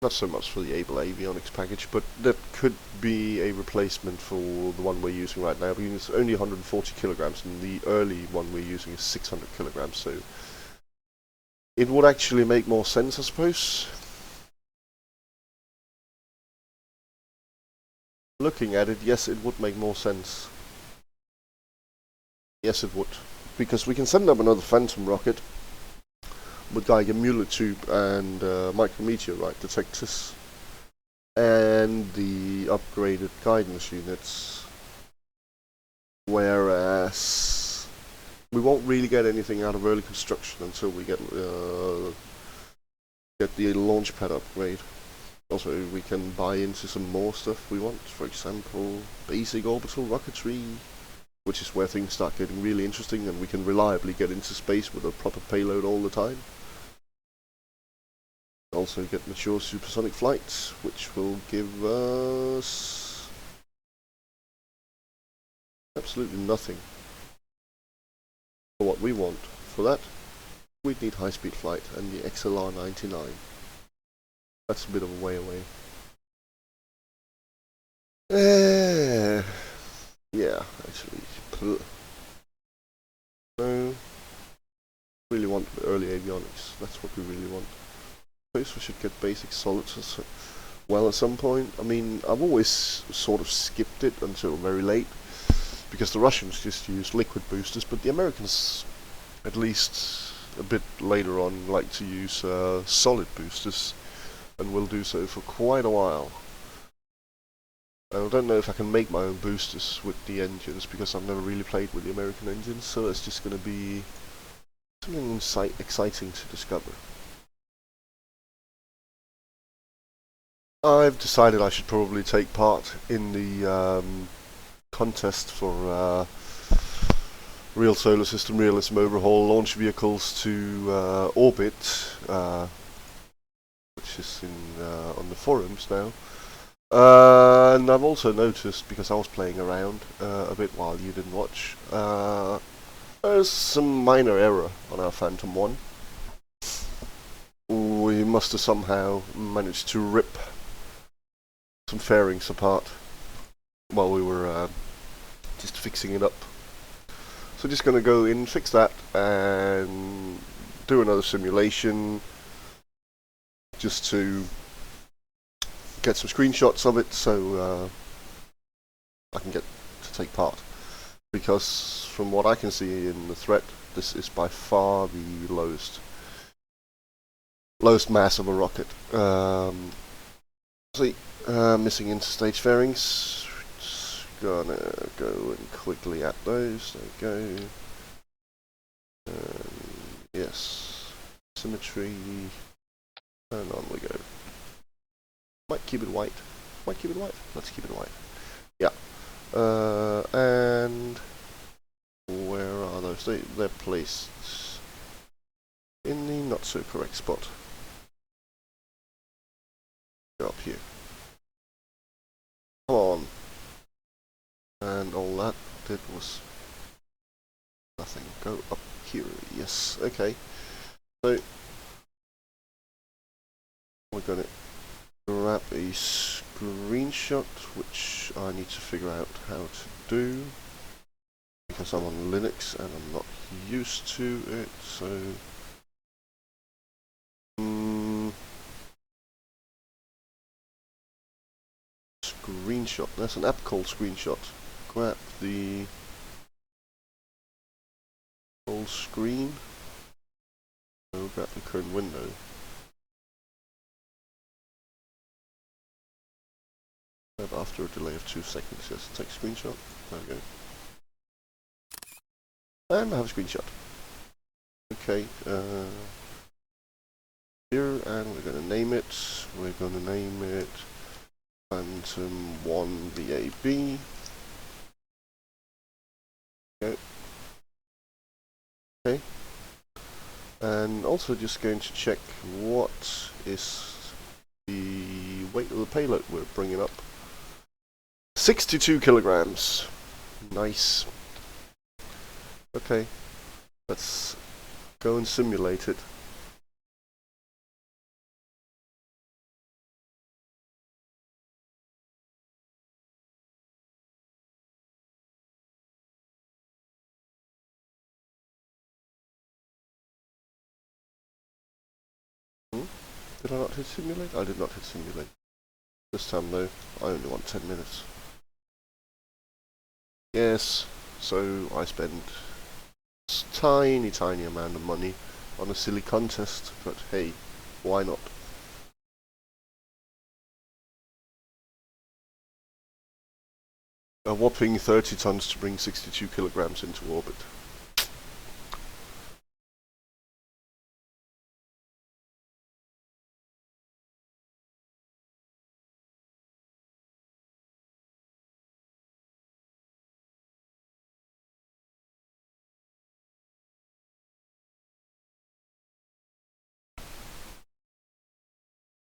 Not so much for the Able avionics package, but that could be a replacement for the one we're using right now, because it's only 140 kilograms, and the early one we're using is 600 kilograms, so it would actually make more sense, I suppose. Looking at it, yes, it would make more sense. Yes, it would. Because we can send up another Phantom rocket with Geiger-Müller tube and micrometeorite detectors and the upgraded guidance units, whereas we won't really get anything out of early construction until we get the launch pad upgrade. Also, we can buy into some more stuff we want, for example, basic orbital rocketry, which is where things start getting really interesting and we can reliably get into space with a proper payload all the time. Also get mature supersonic flights, which will give us absolutely nothing for what we want. For that, we'd need high-speed flight and the XLR-99. That's a bit of a way away. Yeah, actually. No. Really want early avionics. That's what we really want. I suppose we should get basic solids well at some point. I mean, I've always sort of skipped it until very late, because the Russians just use liquid boosters, but the Americans, at least a bit later on, like to use solid boosters, and will do so for quite a while. I don't know if I can make my own boosters with the engines, because I've never really played with the American engines, so it's just going to be something exciting to discover. I've decided I should probably take part in the contest for Real Solar System Realism Overhaul launch vehicles to orbit, which is on the forums now. And I've also noticed, because I was playing around a bit while you didn't watch, there's some minor error on our Phantom 1. We must have somehow managed to rip some fairings apart while we were just fixing it up. So just going to go in, fix that, and do another simulation just to get some screenshots of it, so I can get to take part. Because from what I can see in the threat, this is by far the lowest mass of a rocket. See, missing interstage fairings. Just gonna go and quickly at those. There we go. Yes, symmetry, and on we go. Might keep it white. Might keep it white. Let's keep it white. Yeah. And where are those? They're placed in the not so correct spot. Go up here. Come on. And all that did was nothing. Go up here. Yes. Okay. So we're gonna grab a screenshot, which I need to figure out how to do, because I'm on Linux and I'm not used to it. So screenshot. There's an app called Screenshot. Grab the whole screen. So grab the current window. After a delay of 2 seconds, yes, take screenshot. There we go. And I have a screenshot. Okay, here, and we're going to name it. We're going to name it Phantom 1 VAB. Okay. And also just going to check what is the weight of the payload we're bringing up. 62 kilograms. Nice. Okay, let's go and simulate it. Did I not hit simulate? I did not hit simulate. This time though, I only want 10 minutes. Yes, so I spent a tiny amount of money on a silly contest, but hey, why not? A whopping 30 tons to bring 62 kilograms into orbit.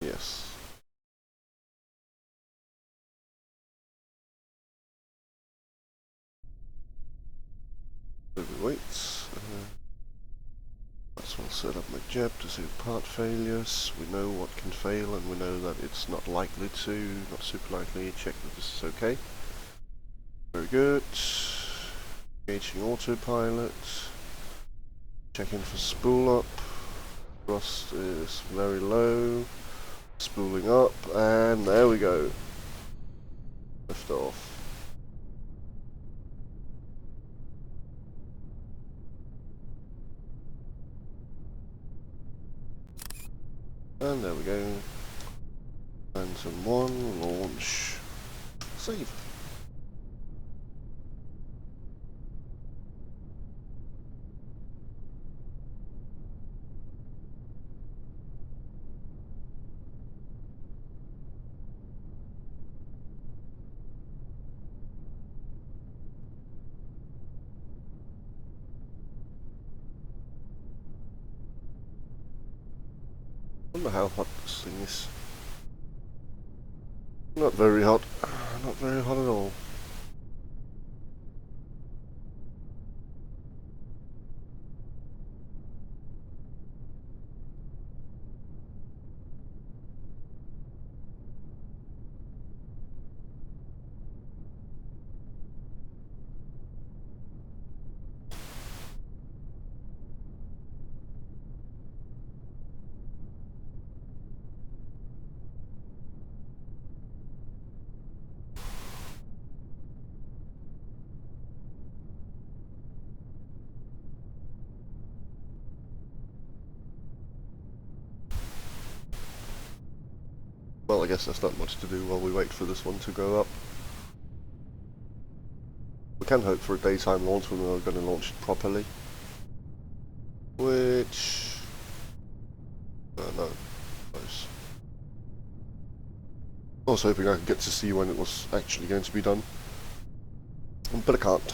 Yes. Wait. That's well set up my jab to save part failures. We know what can fail, and we know that it's not likely to, not super likely. Check that this is okay. Very good. Engaging autopilot. Checking for spool up. Thrust is very low. Spooling up, and there we go. Lift off. And there we go. Phantom 1, launch. Save. I wonder how hot this thing is. Not very hot. Not very hot at all. Well, I guess there's not much to do while we wait for this one to go up. We can hope for a daytime launch when we're going to launch it properly. Which... no. Close. I was hoping I could get to see when it was actually going to be done. But I can't.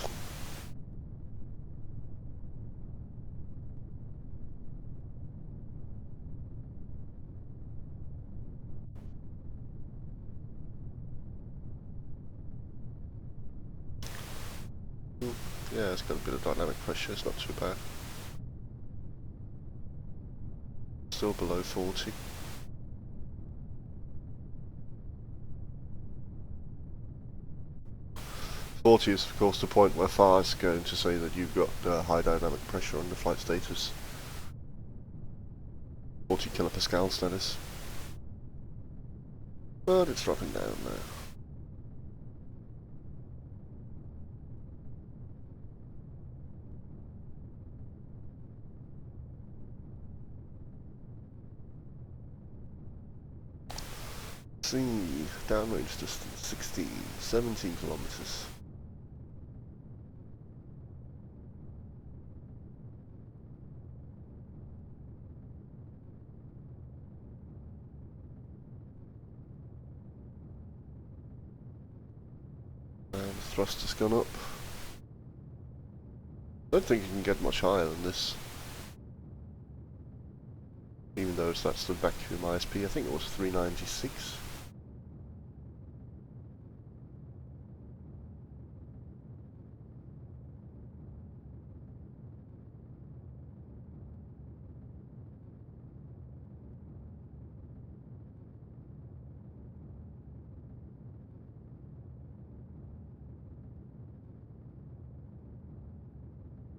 Yeah, it's got a bit of dynamic pressure, it's not too bad. Still below 40. Forty is of course the point where FAR is going to say that you've got high dynamic pressure on the flight status. 40 kilopascals, that is. But it's dropping down now. See, downrange distance 17 kilometers. And thrust has gone up. I don't think you can get much higher than this. Even though that's the vacuum ISP, I think it was 396.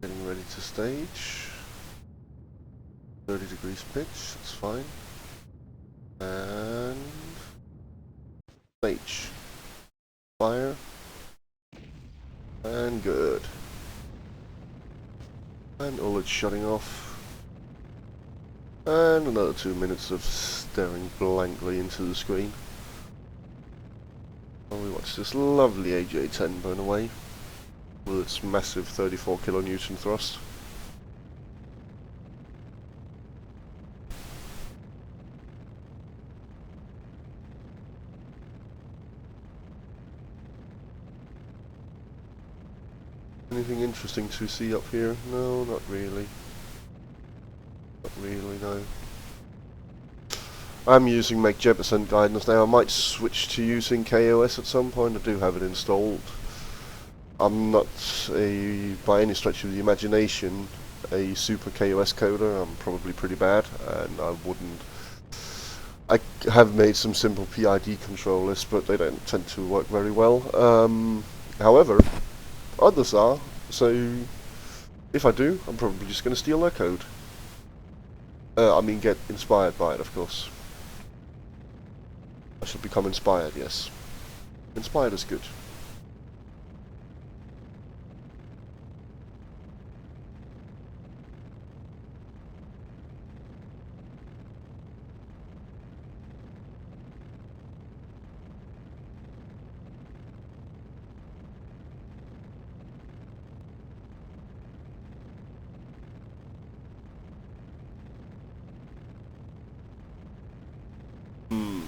Getting ready to stage. 30 degrees pitch, that's fine. And stage. Fire. And good. And all it's shutting off. And another 2 minutes of staring blankly into the screen. While we watch this lovely AJ-10 burn away with its massive 34 kilonewton thrust. Anything interesting to see up here? No, not really. Not really, no. I'm using Make Jeppesen guidance now. I might switch to using KOS at some point. I do have it installed. I'm not by any stretch of the imagination a super KOS coder. I'm probably pretty bad, and I have made some simple PID controllers, but they don't tend to work very well. However, others are, so if I do, I'm probably just going to steal their code. I mean, get inspired by it, of course. shall become inspired, yes. Inspired is good. Hmm.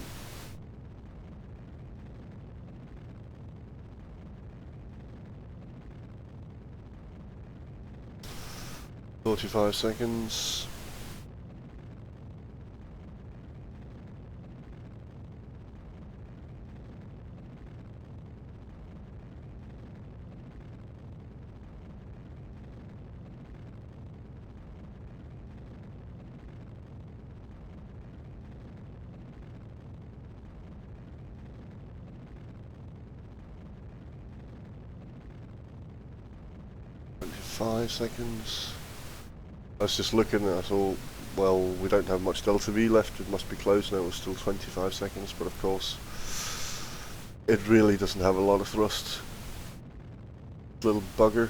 45 seconds. Five seconds. I was just looking and I thought, well, we don't have much delta V left, it must be close now, it's still 25 seconds, but of course, it really doesn't have a lot of thrust. Little bugger.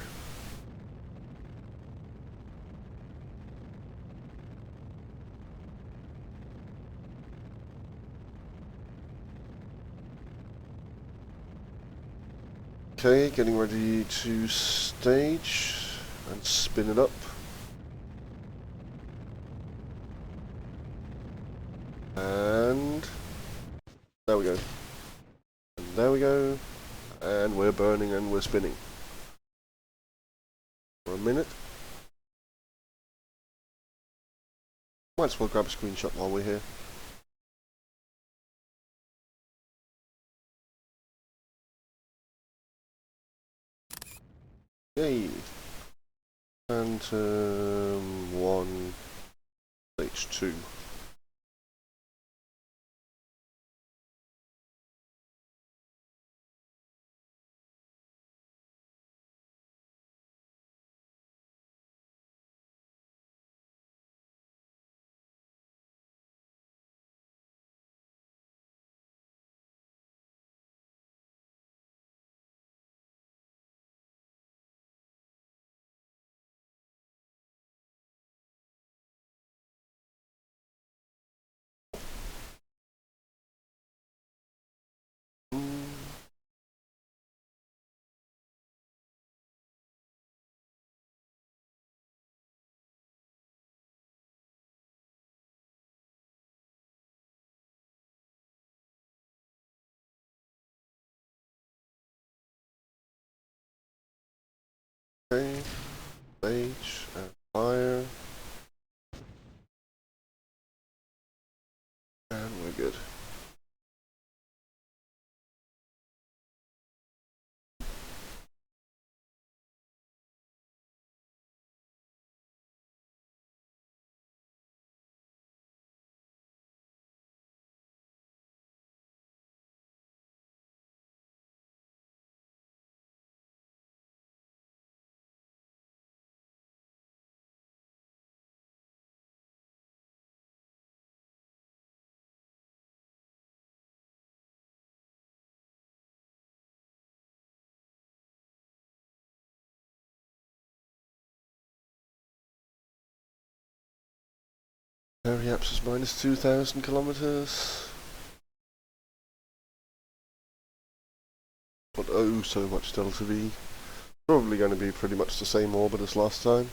Okay, getting ready to stage and spin it up. And there we go. And there we go. And we're burning and we're spinning. For a minute. Might as well grab a screenshot while we're here. Yay! Phantom 1 stage 2. Okay, stage and fire. And we're good. Periapsis minus 2,000 kilometers. But oh, so much delta V. Probably going to be pretty much the same orbit as last time.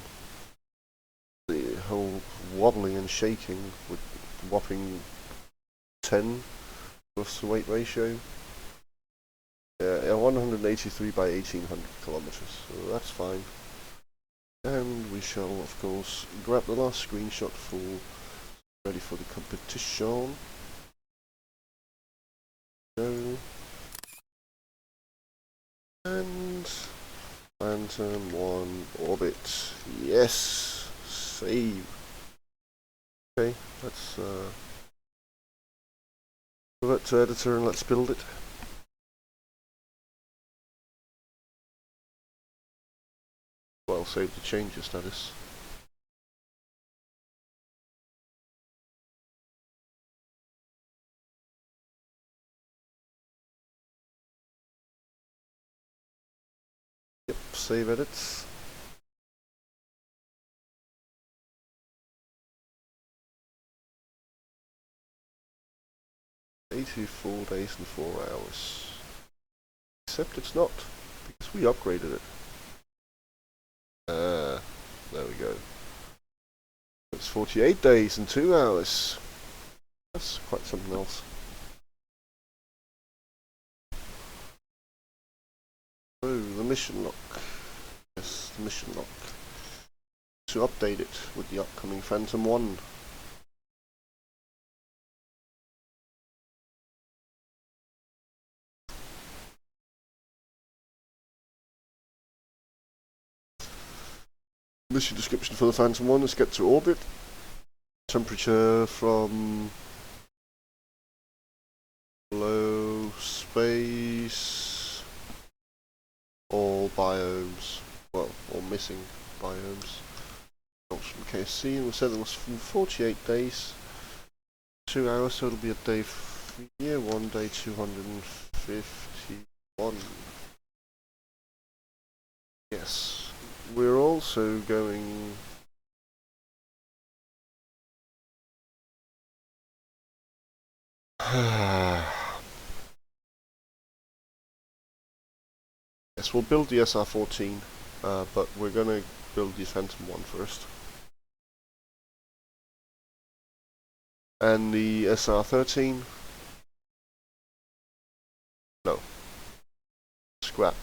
The whole wobbling and shaking with whopping 10 thrust to weight ratio. Yeah, 183 by 1800 kilometers, so that's fine. And we shall, of course, grab the last screenshot for ready for the competition. Go. And Phantom 1 orbit. Yes! Save. Okay, let's revert to editor and let's build it. Well, save the changes, that is. Yep, save edits. "84 days and 4 hours. Except it's not, because we upgraded it. There we go. It's 48 days and 2 hours. That's quite something else. Oh, the mission log. Yes, the mission log. To update it with the upcoming Phantom 1. Mission description for the Phantom 1 is get to orbit. Temperature from low space. All biomes. Well, all missing biomes. From KSC, and we said it was 48 days. 2 hours, so it'll be a day here, 1 day 251. Yes. We're also going... Yes, we'll build the SR-14, but we're gonna build the Phantom 1 first. And the SR-13... No. Scrap.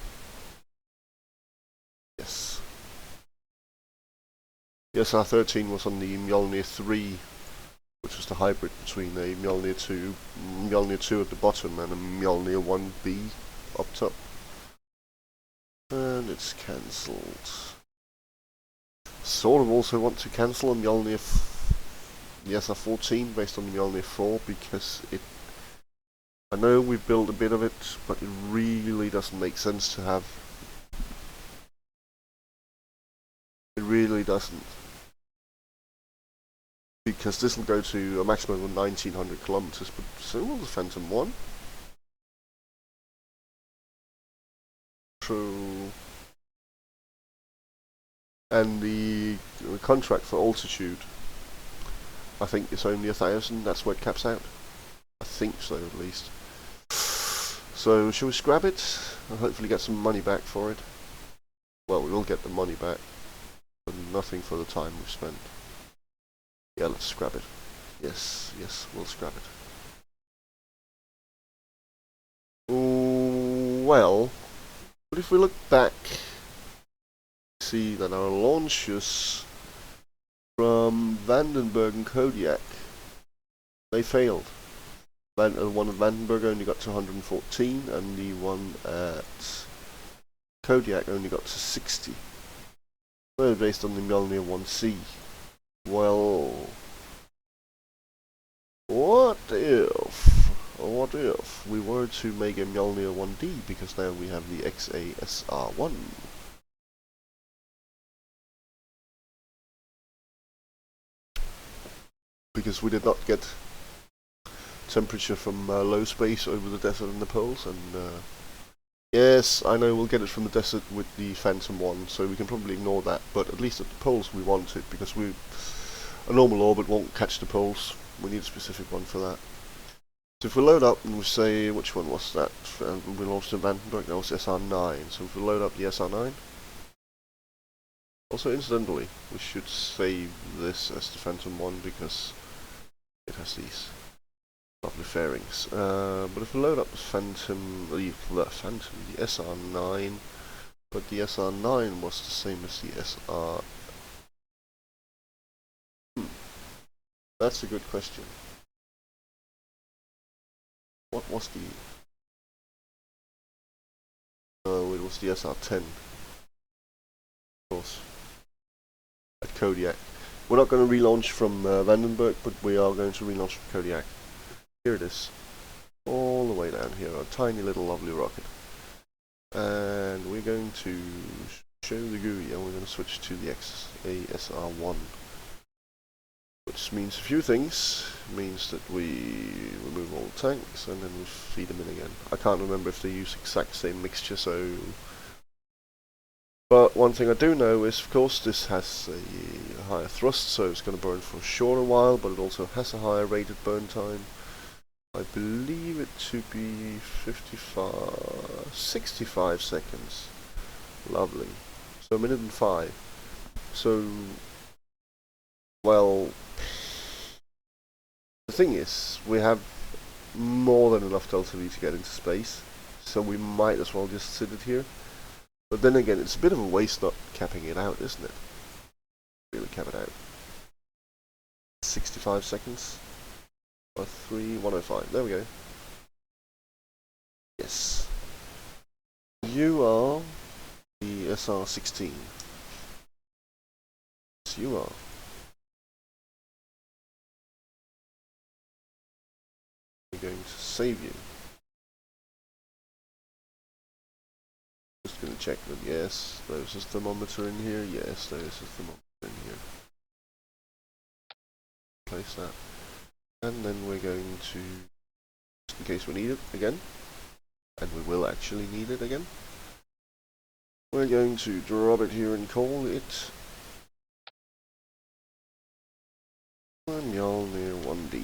Yes. The SR-13 was on the Mjolnir 3, which was the hybrid between a Mjolnir 2 at the bottom and a Mjolnir 1B up top. And it's cancelled. Sort of also want to cancel a Mjolnir the SR-14 based on the Mjolnir 4 because it... I know we built a bit of it, but it really doesn't make sense to have... It really doesn't. Because this will go to a maximum of 1900 kilometers, but so will the Phantom 1. True. And the contract for altitude, I think it's only 1000, that's where it caps out. I think so, at least. So, shall we scrap it, and hopefully get some money back for it? Well, we will get the money back, but nothing for the time we've spent. Yeah, let's scrap it. Yes, we'll scrap it. Well, but if we look back, see that our launches from Vandenberg and Kodiak, they failed. The one at Vandenberg only got to 114, and the one at Kodiak only got to 60. So based on the Mjolnir 1C. Well, what if we were to make a Mjolnir 1D, because now we have the XASR1. Because we did not get temperature from low space over the desert and the poles, and yes, I know we'll get it from the desert with the Phantom 1, so we can probably ignore that, but at least at the poles we want it, because a normal orbit won't catch the poles. We need a specific one for that. So if we load up and we say, which one was that? We launched in Vandenberg, that was SR9, so if we load up the SR9, also incidentally, we should save this as the Phantom 1, because it has these lovely fairings. But if we load up the Phantom, the SR9, but the SR9 was the same as the SR. That's a good question. What was the... Oh, it was the SR10. Of course. At Kodiak. We're not going to relaunch from Vandenberg, but we are going to relaunch from Kodiak. Here it is. All the way down here, a tiny little lovely rocket. And we're going to show the GUI, and we're going to switch to the XASR1. Which means a few things. It means that we remove all the tanks and then we feed them in again. I can't remember if they use exact same mixture, so But one thing I do know is, of course, this has a higher thrust, so it's going to burn for a shorter while, but it also has a higher rated burn time. I believe it to be 65 seconds. Lovely. So a minute and 5. So, well, the thing is, we have more than enough delta V to get into space, so we might as well just sit it here. But then again, it's a bit of a waste not capping it out, isn't it? Really cap it out. 65 seconds. 105. There we go. Yes. You are the SR-16. Yes, you are. I'm going to save you. Just going to check that, yes, there's a thermometer in here. Yes, there is a thermometer in here. Place that. And then we're going to, just in case we need it again, and we will actually need it again, we're going to drop it here and call it Mjolnir 1D.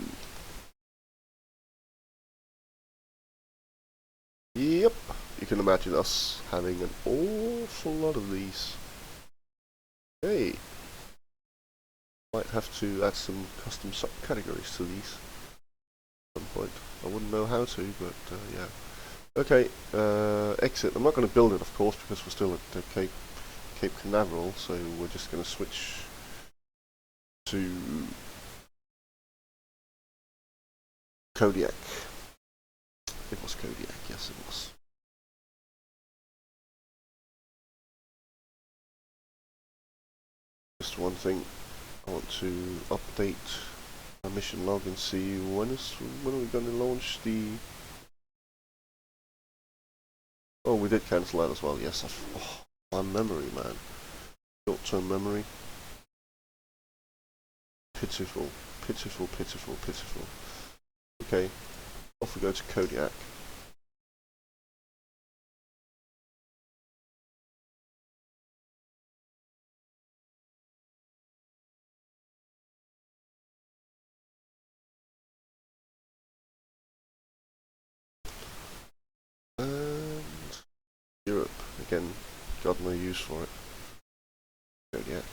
Yep, you can imagine us having an awful lot of these. Hey, might have to add some custom subcategories to these at some point. I wouldn't know how to, but yeah. Okay, exit. I'm not going to build it, of course, because we're still at Cape Canaveral, so we're just going to switch to Kodiak. It was Kodiak, yes it was. Just one thing, I want to update my mission log and see when are we going to launch the... Oh, we did cancel that as well, yes. Oh, my memory, man. Short-term memory. Pitiful, pitiful, pitiful, pitiful. Okay, off we go to Kodiak. And Europe, again, got no use for it. Kodiak.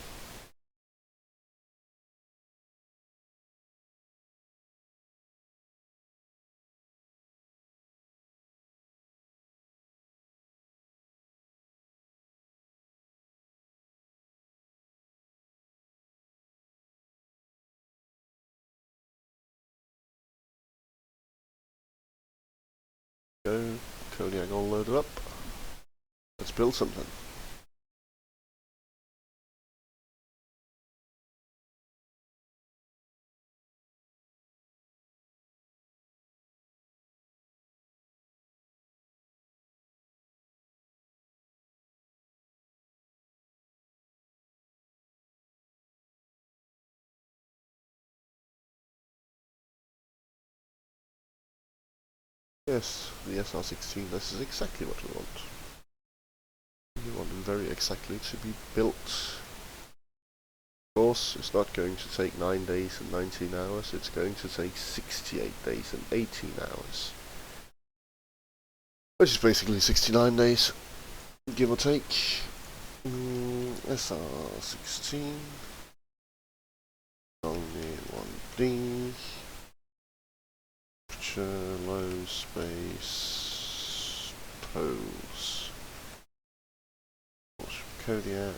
Go, Kodiak all loaded up. Let's build something. Yes, the SR-16, this is exactly what we want. We want it very exactly to be built. Of course, it's not going to take 9 days and 19 hours, it's going to take 68 days and 18 hours. Which is basically 69 days, give or take. SR-16. Only 1D. Low space pose. Kodiak.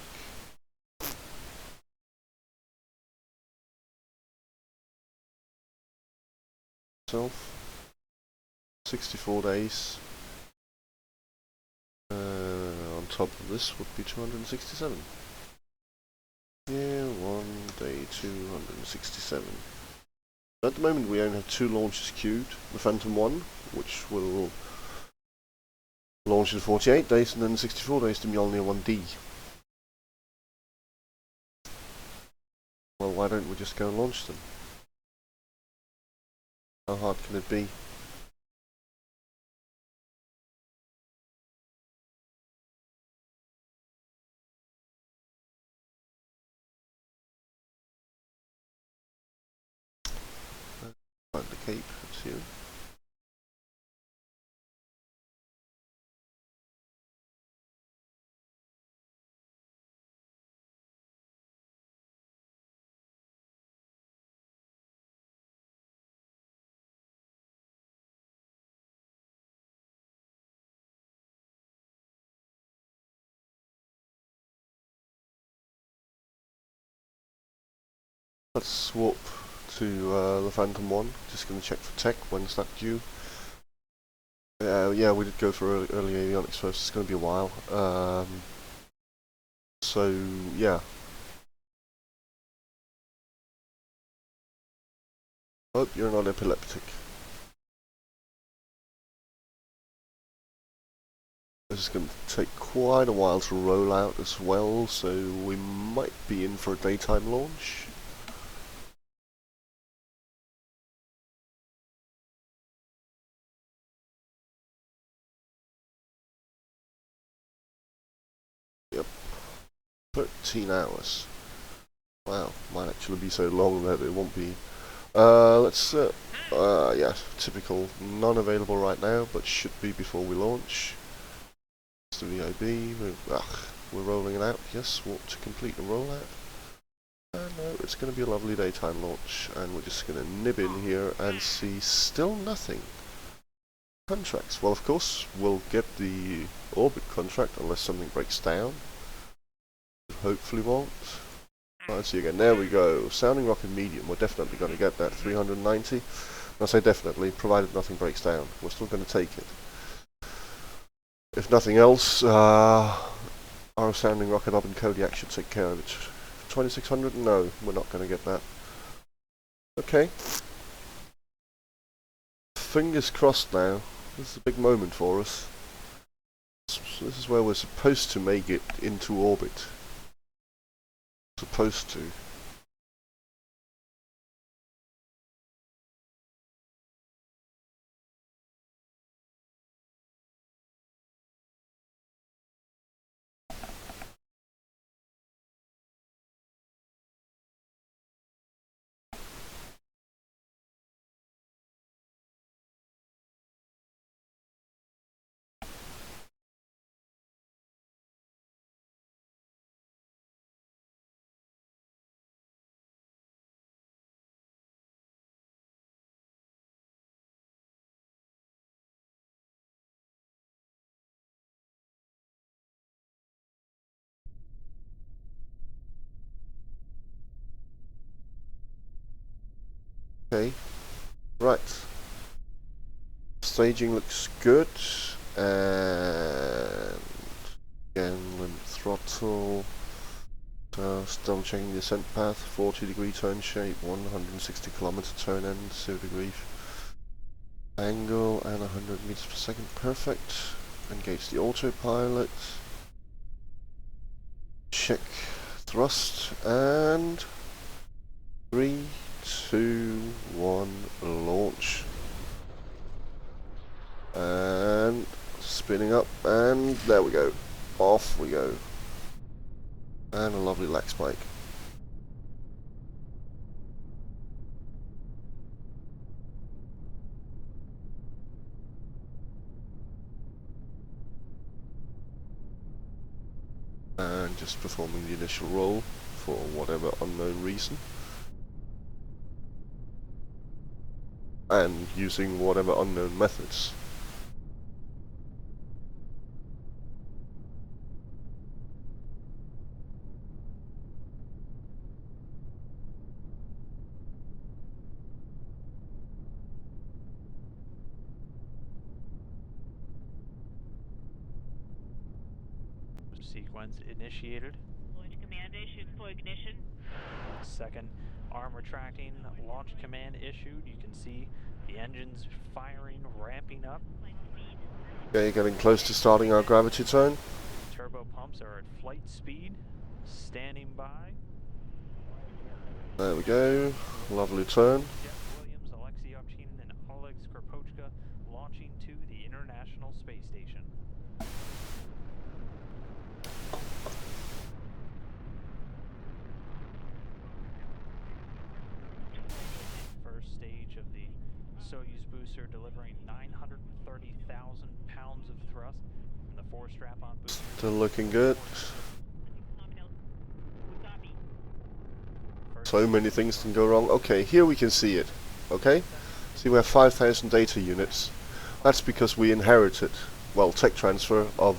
Self. 64 days. On top of this would be 267. Yeah, 1 day 267. At the moment we only have 2 launches queued. The Phantom 1, which will launch in 48 days, and then 64 days to Mjolnir 1D. Well, why don't we just go and launch them? How hard can it be? Cape too. Let's swap to the Phantom 1. Just going to check for tech. When's that due? Yeah, we did go for early avionics first. It's going to be a while. So yeah. Hope you're not epileptic. This is going to take quite a while to roll out as well, so we might be in for a daytime launch. Yep. 13 hours. Wow, might actually be so long that it won't be. Yeah, typical. None available right now, but should be before we launch. It's the VIB. We're rolling it out. Yes, want to complete the rollout. No, it's going to be a lovely daytime launch, and we're just going to nib in here and see still nothing. Contracts. Well, of course, we'll get the orbit contract unless something breaks down. Hopefully won't. Let's see again. There we go. Sounding rocket medium. We're definitely going to get that 390. I say definitely, provided nothing breaks down. We're still going to take it. If nothing else, our sounding rocket up in Kodiak should take care of it. 2600? No, we're not going to get that. Okay. Fingers crossed now. This is a big moment for us. So this is where we're supposed to make it into orbit. Supposed to. Okay. Right. Staging looks good. And again, limit throttle. Just double checking the ascent path, 40-degree turn shape, 160 km turn end, 0-degree angle, and 100 meters per second. Perfect. Engage the autopilot. Check thrust, and 3, 2, 1, launch. And spinning up, and there we go. Off we go. And a lovely lag spike. And just performing the initial roll for whatever unknown reason. And using whatever unknown methods. Sequence initiated. Launch command issued for ignition. Second arm retracting, launch command issued. You can see the engines firing, ramping up. Okay, getting close to starting our gravity turn. Turbo pumps are at flight speed, standing by. There we go, lovely turn. Jeff Williams, Alexei Ovchinin, and Oleg Skropochka launching to the International Space Station. First stage of the Soyuz booster delivering 930,000 pounds of thrust, and the 4 strap-on boosters. Still looking good. Nominal. Copy. So many things can go wrong. Okay, here we can see it. Okay? See, we have 5,000 data units. That's because we inherited, well, tech transfer of,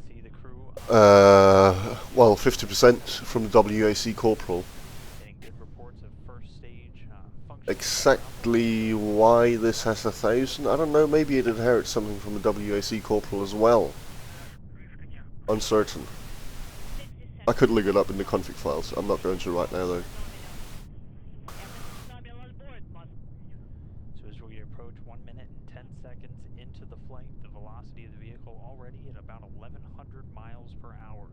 See the crew well, 50% from the WAC Corporal. getting good reports of first stage function. Exactly why this has 1,000, I don't know, maybe it inherits something from the WAC Corporal as well. Uncertain. I could look it up in the config files, I'm not going to right now though. Nominal on board, must. So as we approach 1 minute and 10 seconds into the flight, the velocity of the vehicle already at about 1,100 miles per hour.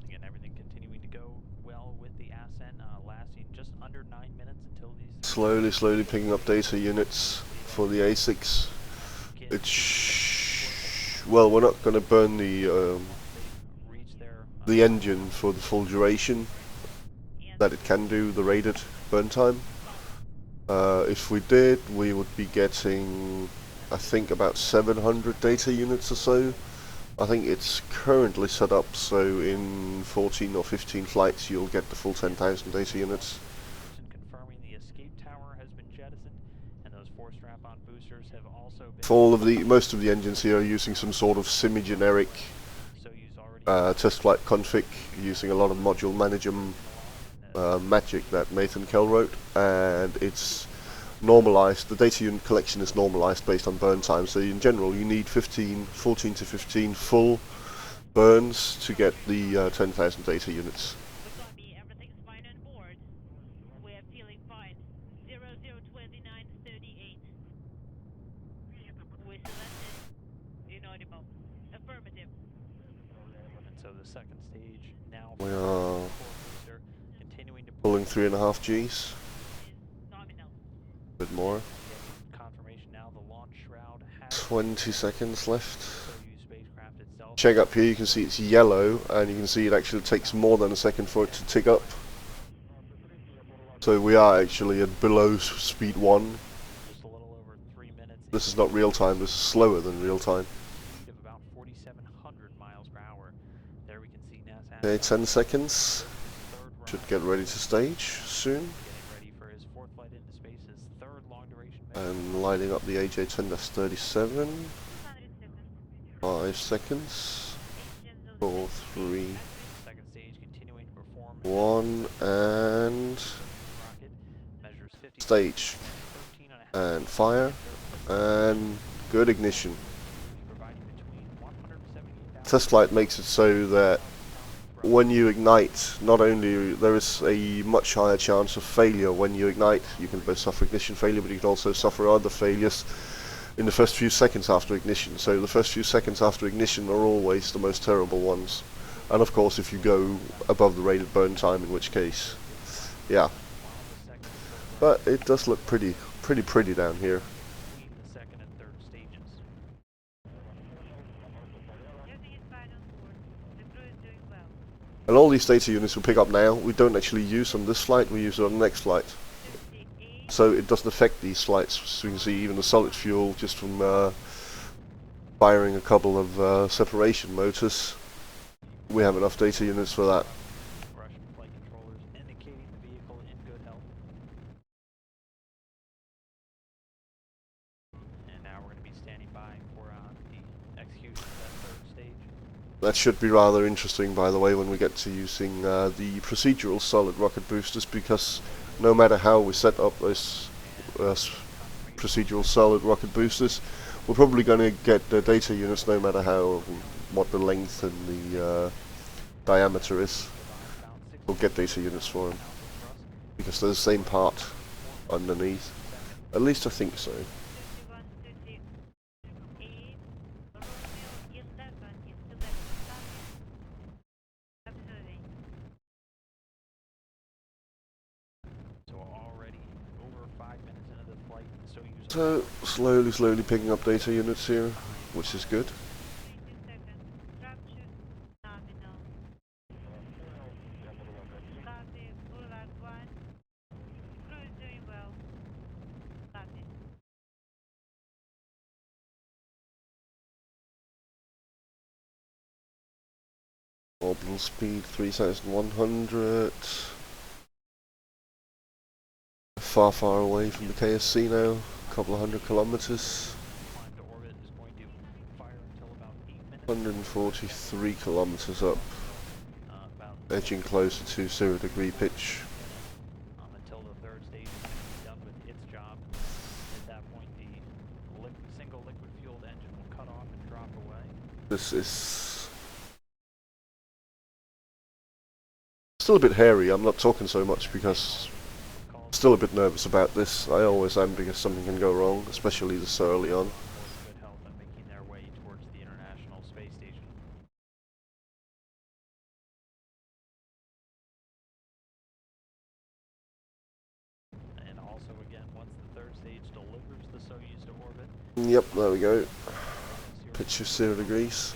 Again, everything continuing to go well with the ascent, lasting just under 9 minutes until these. Slowly picking up data units for the ASICs. Well, we're not going to burn the engine for the full duration that it can do, the rated burn time. If we did, we would be getting, I think, about 700 data units or so. I think it's currently set up so in 14 or 15 flights you'll get the full 10,000 data units. Confirming the escape tower has been jettisoned, and those 4 strap-on boosters have also been. For all of most of the engines here are using some sort of semi-generic test flight config, using a lot of module manager magic that Nathan Kell wrote, and it's normalized. The data unit collection is normalized based on burn time, so in general you need 14 to 15 full burns to get the 10,000 data units. Copy. Everything's fine on board. We're feeling fine. 002938. We selected. Inaudible. Affirmative. And so the second stage now. We are continuing to pulling 3.5 Gs. Is nominal. A bit more. Confirmation now. The launch shroud has 20 seconds left. Soyuz spacecraft itself. Check up here, you can see it's yellow, and you can see it actually takes more than a second for it to tick up. So we are actually at below speed 1. Just a little over 3 minutes. This is not real time, this is slower than real time. Speed of about 4,700 miles per hour. There we can see NASA. Okay, 10 seconds. Third Should round. get ready to stage soon. Getting ready for his 4th flight into space, his 3rd long duration mission. And lighting up the AJ-10-37. 200 seconds. 5 seconds. 4, 3, Second stage continuing to perform. 1, and Rocket measures 50. stage. 13.5. And fire. And good ignition. Providing between 178,000. Test flight makes it so that when you ignite, not only there is a much higher chance of failure when you ignite, you can both suffer ignition failure, but you can also suffer other failures in the first few seconds after ignition. So the first few seconds after ignition are always the most terrible ones. And of course if you go above the rated burn time, in which case, yeah. But it does look pretty down here. Between the second and third stages. Everything is fine on board. The crew is doing well. And all these data units we pick up now, we don't actually use on this flight, we use it on the next flight. 58. So it doesn't affect these flights. So you can see even the solid fuel, just from firing a couple of separation motors, we have enough data units for that. Russian flight controllers indicating the vehicle in good health. And now we're going to be standing by for the execution of that 3rd stage. That should be rather interesting, by the way, when we get to using the procedural solid rocket boosters, because no matter how we set up this procedural solid rocket boosters, we're probably going to get the data units no matter what the length and the diameter is. We'll get data units for them, because they're the same part underneath. At least I think so. 5128. Romeo 11 is selected target. Observing. So already over 5 minutes into the flight, So slowly picking up data units here, which is good. 22 seconds. Orbital speed 3,100. Far away from the KSC now, a couple of 100 kilometers. Climb to orbit is going to fire until about 8 minutes. 143 kilometers up, About edging closer to 0 degree pitch. until the third stage is done with its job. At that point, the single liquid fueled engine will cut off and drop away. This is still a bit hairy. I'm not talking so much because I'm still a bit nervous about this. I always am because something can go wrong, especially this early on. Good health and making their way towards the International Space Station. And also, again, once the third stage delivers the Soyuz to orbit, Yep, there we go. Pitch of 0 degrees.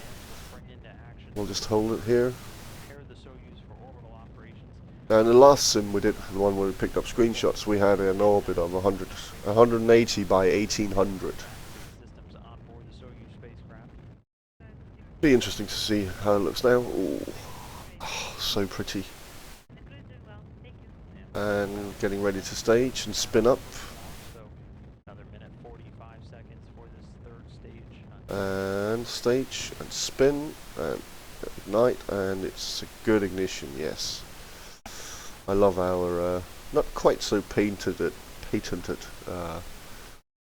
spring into action. We'll just hold it here. Prepare the Soyuz for orbital operations. And the last sim we did, the one where we picked up screenshots, we had an orbit of 180 by 1800. Systems on board the Soyuz spacecraft. Be interesting to see how it looks now. Ooh. Oh, so pretty. And getting ready to stage and spin up. So another minute 45 seconds for this third stage. And stage and spin and ignite, and it's a good ignition, yes. I love our not quite so patented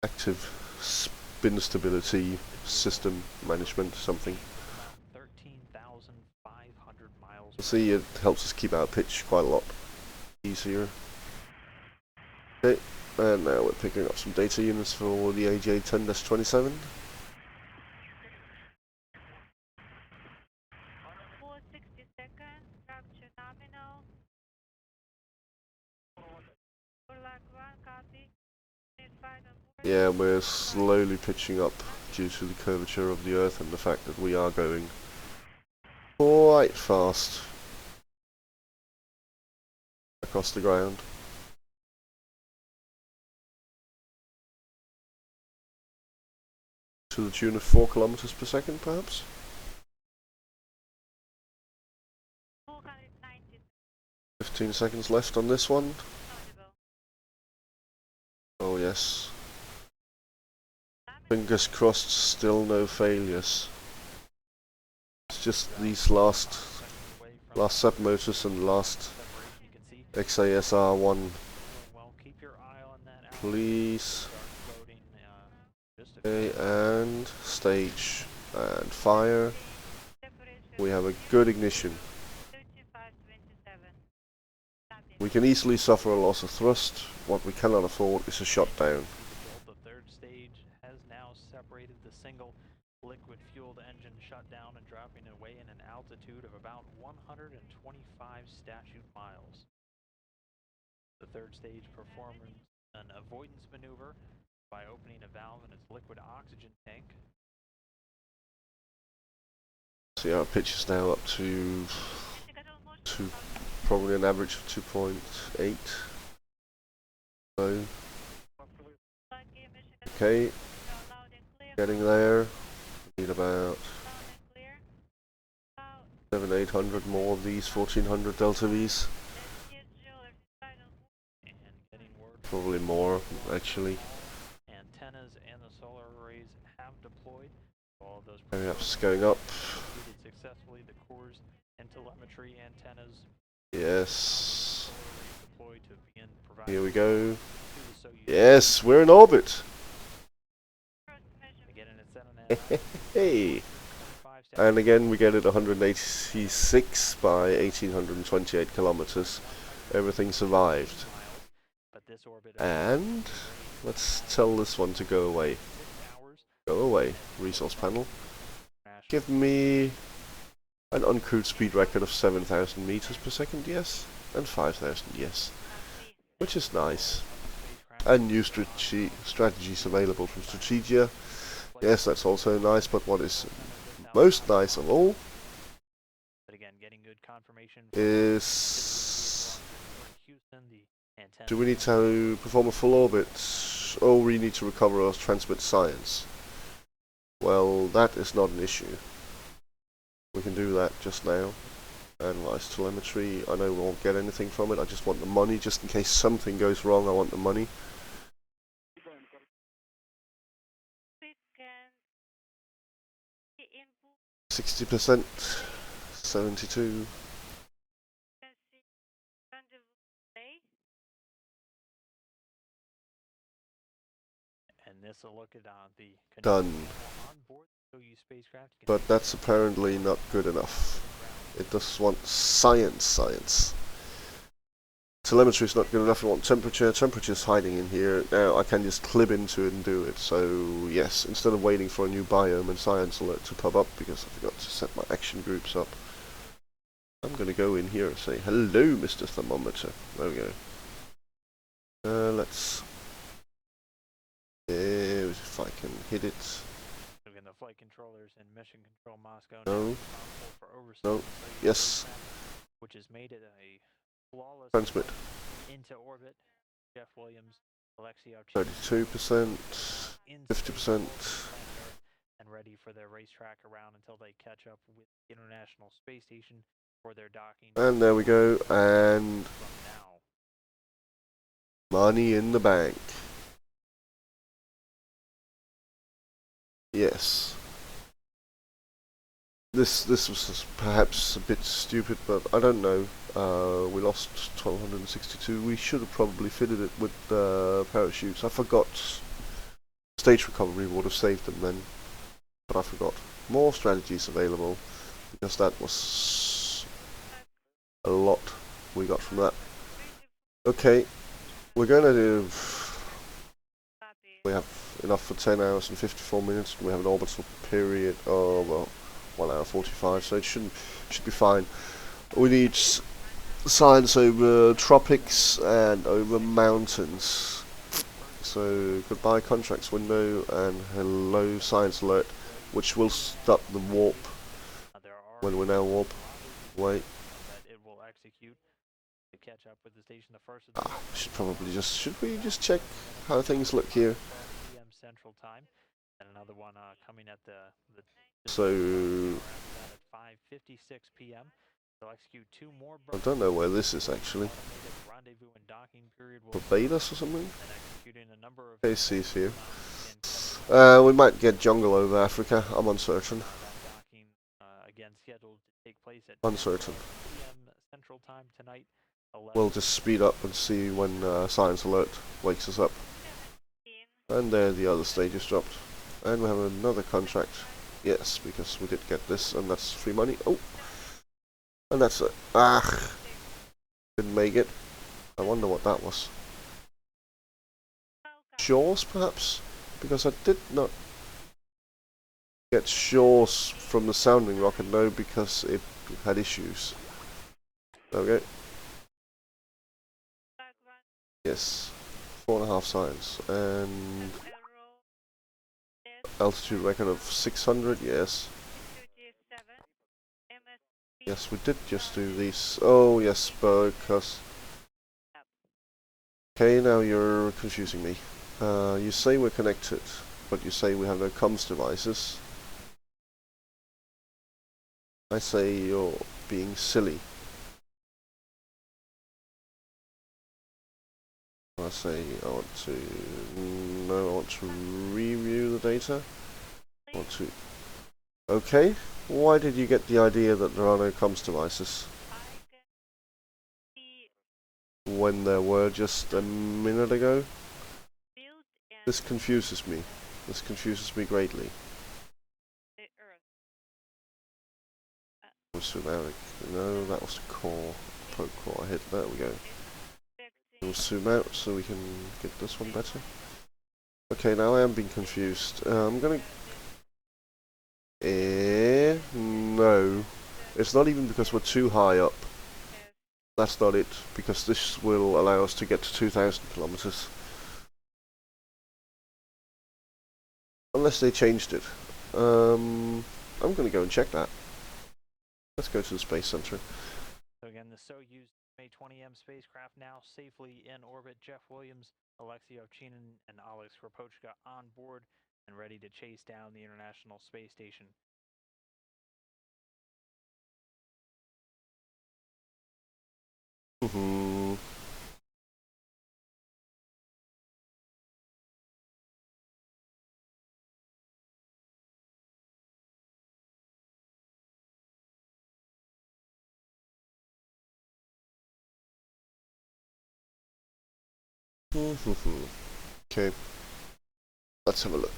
active spin stability system management something. 13,500 miles. See, it helps us keep our pitch quite a lot easier. Okay, and now we're picking up some data units for the AJ 10-27. 460 seconds, structure nominal. Lag 1, copy. Need final board. Yeah, we're slowly pitching up due to the curvature of the Earth and the fact that we are going quite fast across the ground. To the tune of 4 kilometers per second, perhaps? 490 15 seconds left on this one. audible. Oh yes. Fingers crossed, still no failures. It's just these last sub motors and last You can see. XASR1. Well, keep your eye on that. Please. Start loading, just a Okay, few. and stage and fire. Separation We have a good ignition. 3527. Copy. We can easily suffer a loss of thrust. What we cannot afford is a shutdown. The third stage has now separated the single liquid fueled engine shut down and dropping away in an altitude of about 125 statute miles. The third stage performed an avoidance maneuver by opening a valve in its liquid oxygen tank. See, our pitch is now up to probably an average of 2.8. So, okay, getting there. Need about 700-800 more of these 1400 Delta V's. And getting word Probably more, actually. antennas and the solar arrays have deployed. All of those Perhaps going up. completed successfully. The cores and telemetry antennas Yes. deployed to begin providing Here we go. to the Soyuz. Yes, we're in orbit. Again, it's set on that. Hey. 25 And again, we get it 186 by 1828 kilometers. Everything survived. miles, but this orbit And let's tell this one to go away. 6 hours. Go away, resource panel. National Give me an uncrewed speed record of 7,000 meters per second, yes, and 5,000, yes, which is nice. spacecraft. And new strategies available from Strategia. Yes, that's also nice, but what is most nice of all But again, getting good confirmation is, Houston, the antenna. do we need to perform a full orbit, or we need to recover or transmit science? Well, that is not an issue. We can do that just now. Analyze telemetry. I know we won't get anything from it. I just want the money, just in case something goes wrong. I want the money. We can see input. 60%, 72. Can see rendezvous delay. And this will look at the Done. onboard Soyuz spacecraft. You can But that's apparently not good enough. It does want science. Telemetry is not good enough. I want temperature. Temperature's hiding in here. Now I can just clip into it and do it. So yes, instead of waiting for a new biome and science alert to pop up because I forgot to set my action groups up, I'm gonna go in here and say hello, Mr. Thermometer. There we go. Let's. If I can hit it. Again, the flight controllers in Mission Control Moscow No. responsible for oversight No. of the Soyuz Yes. spacecraft, which has made it a flawless Transmit. into orbit. Jeff Williams, Alexei 32%. 50%. and ready for their racetrack around until they catch up with the International Space Station for their docking. And there we go. And From now. money in the bank. Yes. This was perhaps a bit stupid, but I don't know. We lost 1262. We should have probably fitted it with parachutes. I forgot. Stage recovery would have saved them then, but I forgot. More strategies available, because that was a lot we got from that. Okay, we're gonna do. We have enough for 10 hours and 54 minutes. We have an orbital period of 1 hour 45, so it should be fine. We need science over tropics and over mountains. So goodbye contracts window and hello science alert, which will stop the warp when we're now warp. Wait. That it will execute to catch up with the station. The first Should we just check how things look here? PM Central Time, and another one coming at the So at 5:56 p.m. They'll execute 2 more. I don't know where this is actually. Rendezvous and docking period will Barbados or something? and executing a number of KSC's here. in We might get jungle over Africa. I'm uncertain. docking again scheduled to take place at Uncertain. 10 p.m. Central Time tonight. We'll just speed up and see when science alert wakes us up. And there the other stage is dropped. And we have another contract. Yes, because we did get this, and that's free money. Oh! And that's it. Didn't make it. I wonder what that was. Shores, perhaps? Because I did not get shores from the sounding rocket, no, because it had issues. Okay. Yes. 4.5 science. And altitude record of 600, yes. Yes, we did just do these. Oh, yes, because... Okay, now you're confusing me. You say we're connected, but you say we have no comms devices. I say you're being silly. I say I want to review the data. I want to... Okay, why did you get the idea that there are no comms devices? When there were just a minute ago? This confuses me. This confuses me greatly. No, that was the core. Poke core I hit. There we go. We'll zoom out so we can get this one better. Okay, now I am being confused. I'm gonna... no. It's not even because we're too high up. That's not it, because this will allow us to get to 2,000 kilometers. Unless they changed it. I'm gonna go and check that. Let's go to the Space Center. So again, the Soyuz May-20M spacecraft now safely in orbit. Jeff Williams, Alexei Ovchinin, and Alex Rapochka on board and ready to chase down the International Space Station. Mm-hmm. Okay, let's have a look.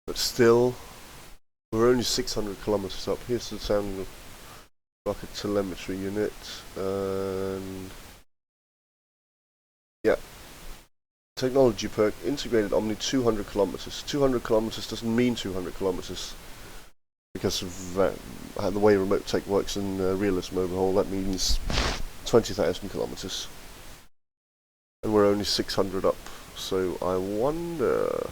But still, we're only 600 kilometers up. Here's the sound rocket telemetry unit, and yeah, technology perk integrated Omni 200 kilometers. 200 kilometers doesn't mean 200 kilometers because of the way remote tech works in realism overhaul. That means 20,000 kilometers, and we're only 600 up. So I wonder.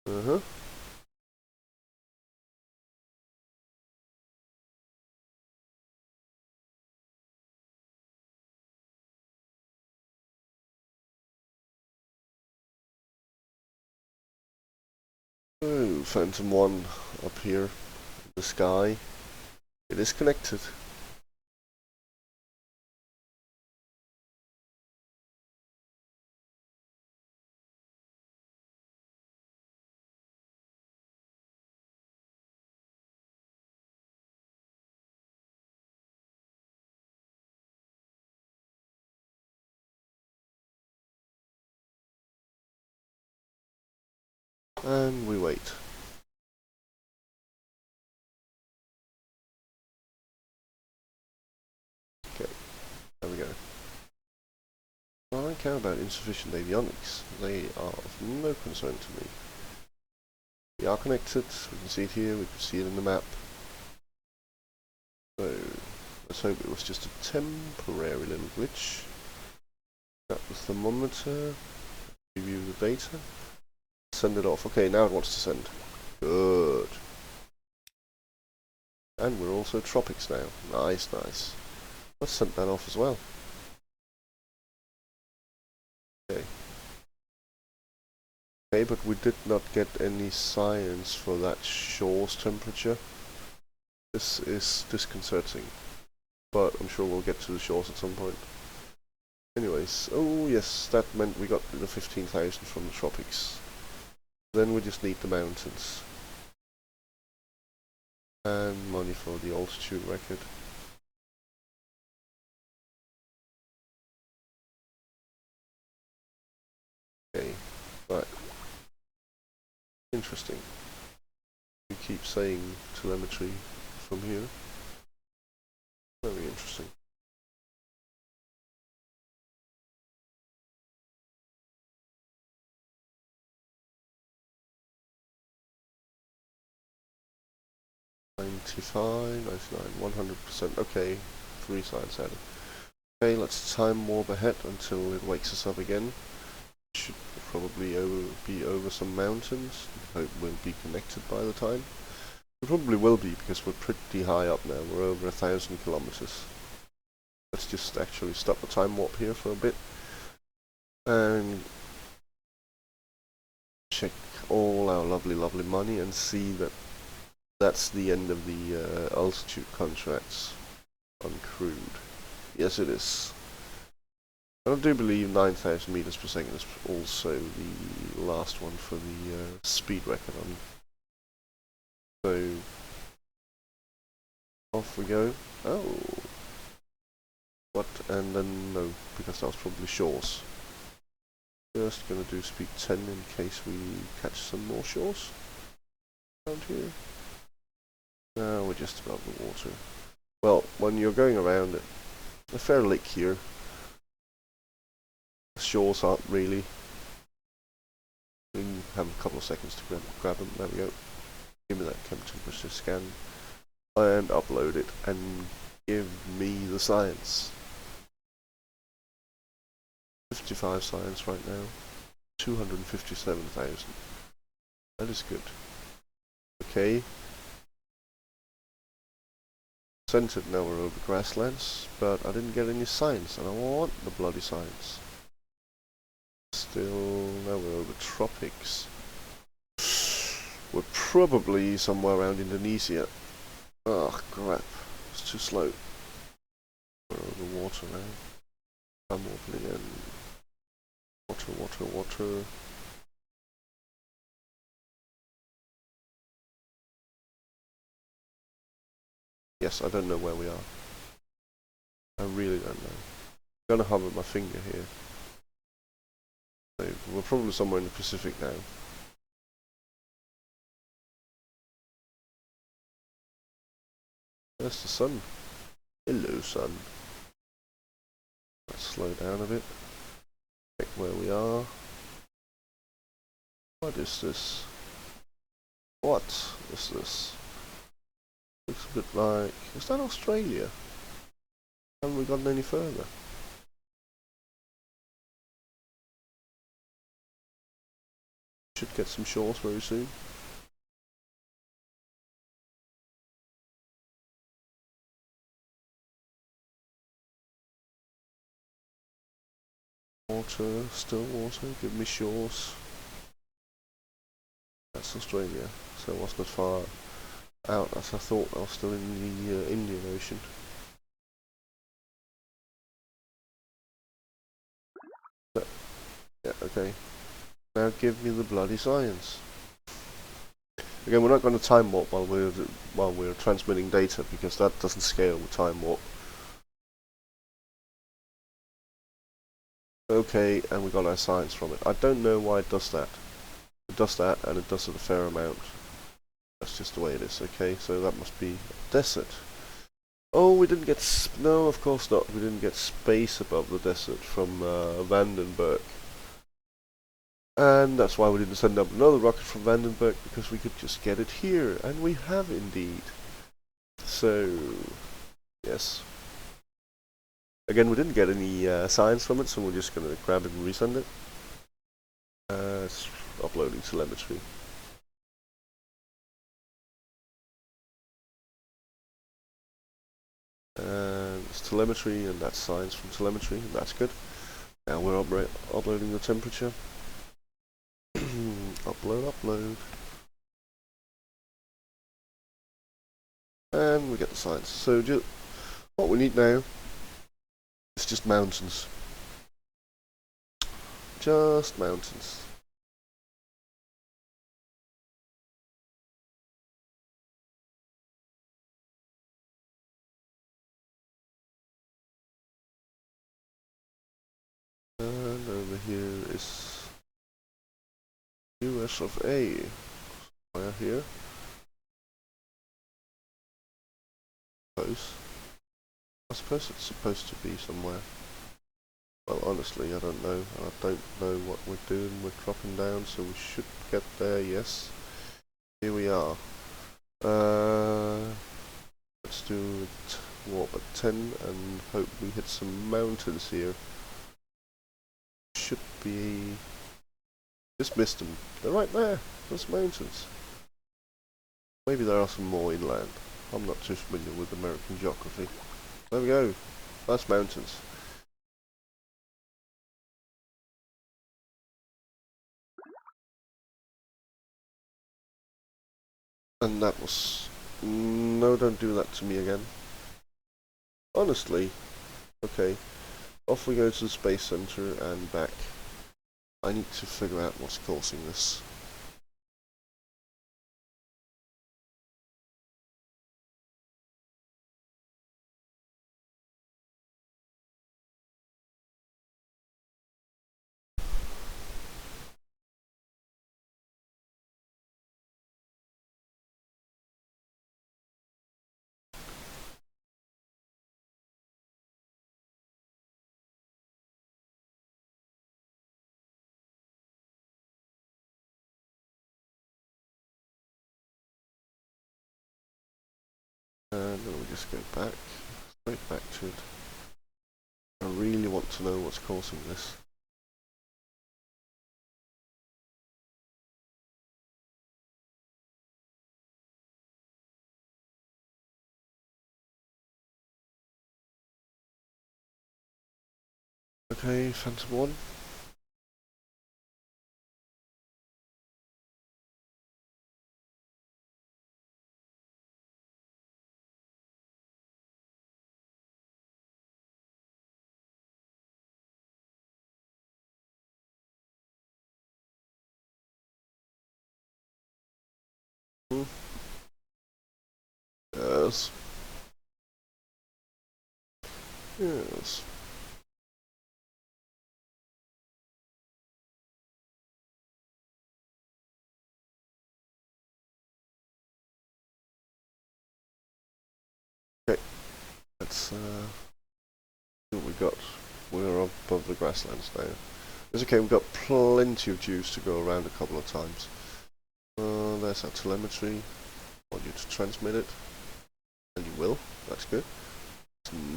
Uh-huh. Oh, Phantom 1 up here in the sky. It is connected. And we wait. Okay, there we go. I don't care about insufficient avionics. They are of no concern to me. We are connected, we can see it here, we can see it in the map. So, let's hope it was just a temporary little glitch. Got the thermometer, review the data, send it off. Okay, now it wants to send. Good. And we're also tropics now. Nice, nice. Let's send that off as well. Okay. Okay, but we did not get any science for that shore's temperature. This is disconcerting, but I'm sure we'll get to the shores at some point. Anyways, oh yes, that meant we got the 15,000 from the tropics. Then we just need the mountains. And money for the altitude record. Okay, right. Interesting. We keep saying telemetry from here. Very interesting. $95, $99, 100%. Okay, 3 signs added. Okay, let's time warp ahead until it wakes us up again. Should probably be over some mountains. Hope we'll be connected by the time. We probably will be because we're pretty high up now. We're over 1,000 kilometers. Let's just actually stop the time warp here for a bit and check all our lovely money and see that that's the end of the altitude contracts on crude. Yes, it is. And I do believe 9,000 meters per second is also the last one for the speed record on. So off we go. Oh, what? And then no, because that was probably shores. First, gonna do speed 10 in case we catch some more shores around here. Now we're just above the water. Well, when you're going around at a fair lake here. The shores aren't really. We can have a couple of seconds to grab them. There we go. Give me that chem temperature scan and upload it and give me the science. 55 science right now. 257,000. That is good. Okay. Centered now we're over grasslands, but I didn't get any science, and I want the bloody science. Still, now we're over tropics. We're probably somewhere around Indonesia. Oh crap, it's too slow. We're over water now. I'm opening in. Water, water, water. Yes, I don't know where we are. I really don't know. I'm gonna hover my finger here. So we're probably somewhere in the Pacific now. There's the sun. Hello, sun. Let's slow down a bit. Check where we are. What is this? What is this? Looks a bit like... Is that Australia? Haven't we gotten any further? Should get some shores very soon. Water, still water, give me shores. That's Australia, so it wasn't as far out as I thought. I was still in the Indian Ocean. But, yeah, okay. Now give me the bloody science. Again, we're not going to time warp while we're transmitting data, because that doesn't scale with time warp. Okay, and we got our science from it. I don't know why it does that. It does that, and it does it a fair amount. That's just the way it is. Okay, so that must be a desert. Oh, we didn't get... no, of course not. We didn't get space above the desert from Vandenberg. And that's why we didn't send up another rocket from Vandenberg, because we could just get it here. And we have indeed. So, yes. Again, we didn't get any science from it, so we're just going to grab it and resend it. It's uploading telemetry. And it's telemetry, and that's science from telemetry, and that's good. Now we're uploading the temperature. Upload. And we get the science. So what we need now is just mountains. Just mountains. And over here is US of A. Somewhere here. I suppose it's supposed to be somewhere. Well, honestly, I don't know. I don't know what we're doing. We're dropping down, so we should get there, yes. Here we are. Let's do it warp at 10 and hope we hit some mountains here. Should be... Just missed them. They're right there. Those mountains. Maybe there are some more inland. I'm not too familiar with American geography. There we go. That's mountains. And that was... No, don't do that to me again. Honestly. Okay. Off we go to the Space Center and back. I need to figure out what's causing this. Let's go back, straight back to it. I really want to know what's causing this. Okay, Phantom 1. Yes. Yes. Okay, let's see what we got. We're above the grasslands now. It's okay, we've got plenty of juice to go around a couple of times. There's our telemetry. I want you to transmit it. And you will, that's good.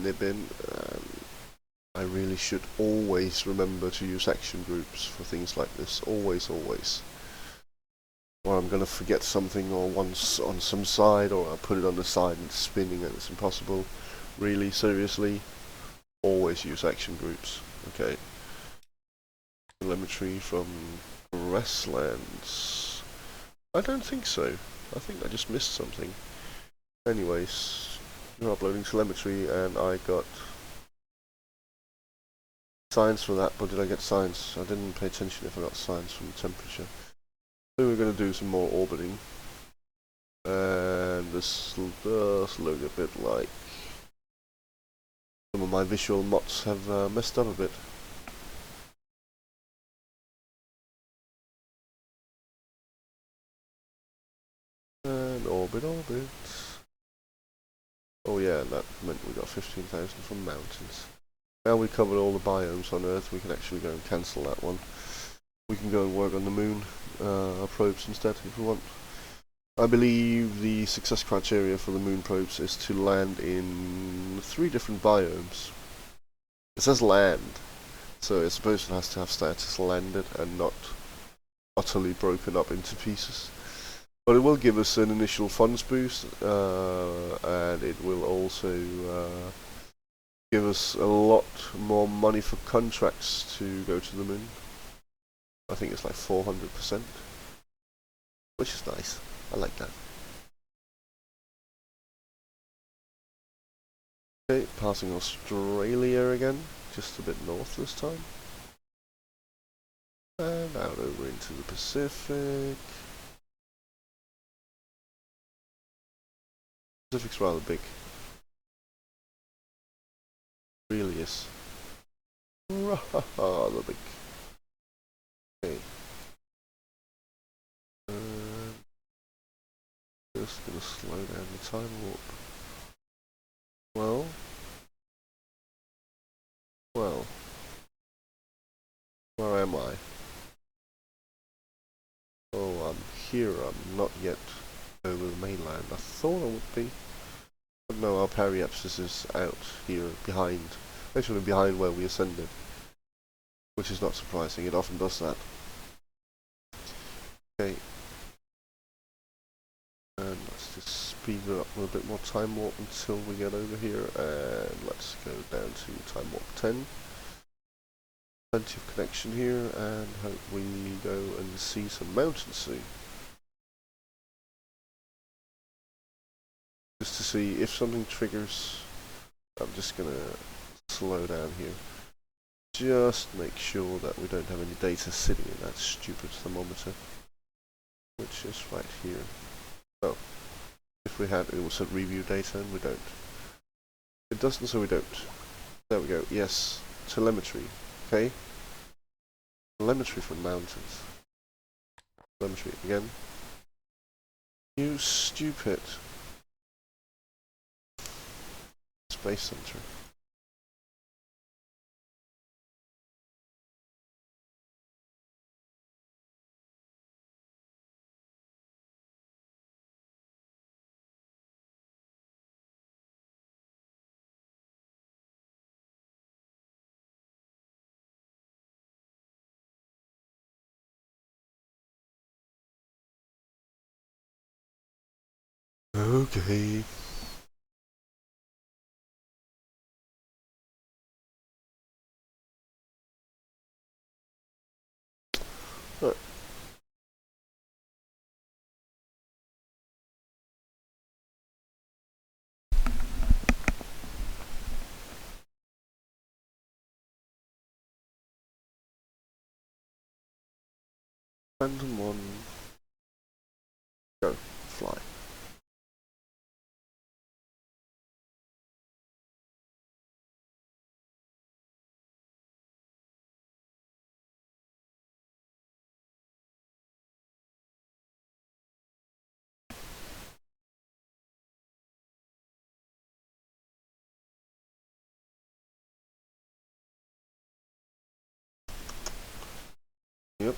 Nib in. I really should always remember to use action groups for things like this. Always, always. Or I'm going to forget something, or once on some side, or I'll put it on the side and it's spinning and it's impossible. Really, seriously, always use action groups. Okay. Telemetry from grasslands. I don't think so. I think I just missed something. Anyways, you're uploading telemetry and I got science for that, but did I get science? I didn't pay attention if I got science from the temperature. So we're going to do some more orbiting. And this does look a bit like some of my visual mods have messed up a bit. And orbit, orbit. Oh yeah, that meant we got 15,000 from mountains. Now we covered all the biomes on Earth, we can actually go and cancel that one. We can go and work on the moon probes instead if we want. I believe the success criteria for the moon probes is to land in 3 different biomes. It says land, so I suppose it has to have status landed and not utterly broken up into pieces. But it will give us an initial funds boost, and it will also give us a lot more money for contracts to go to the moon. I think it's like 400%, which is nice. I like that. Okay, passing Australia again, just a bit north this time. And out over into the Pacific. Pacific's rather big. Really is. Rather big. Okay. Just gonna slow down the time warp. Well. Where am I? Oh, I'm here. I'm not yet over the mainland. I thought I would be. But no, our periapsis is out here behind. Actually behind where we ascended. Which is not surprising, it often does that. Okay. And let's just speed it up with a bit more time warp until we get over here. And let's go down to time warp 10. Plenty of connection here, and hope we go and see some mountain sea. Just to see if something triggers. I'm just gonna slow down here. Just make sure that we don't have any data sitting in that stupid thermometer, which is right here. Oh, if we had, it would say review data, and we don't. It doesn't, so we don't. There we go. Yes, telemetry. Okay. Telemetry from mountains. Telemetry again. You stupid space center. Okay. Right. Random one. Go. Fly. Yep.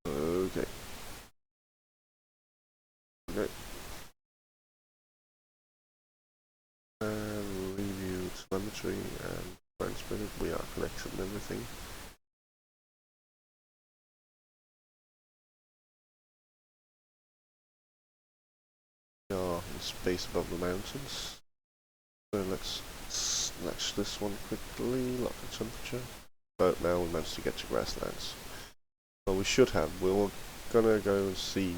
Okay. Okay. And review telemetry and transmitted. We are connected and everything. We are in space above the mountains. So let's snatch this one quickly, lock the temperature. But now we managed to get to grasslands. Well, we should have. We're gonna go and see.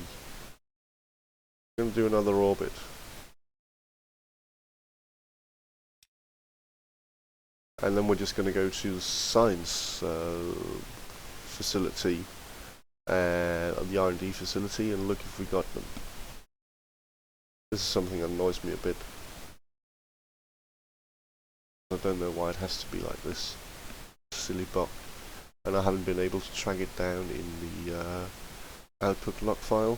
We're gonna do another orbit. And then we're just gonna go to the science facility, the R&D facility, and look if we got them. This is something that annoys me a bit. I don't know why it has to be like this. Silly bug. And I haven't been able to track it down in the output log file.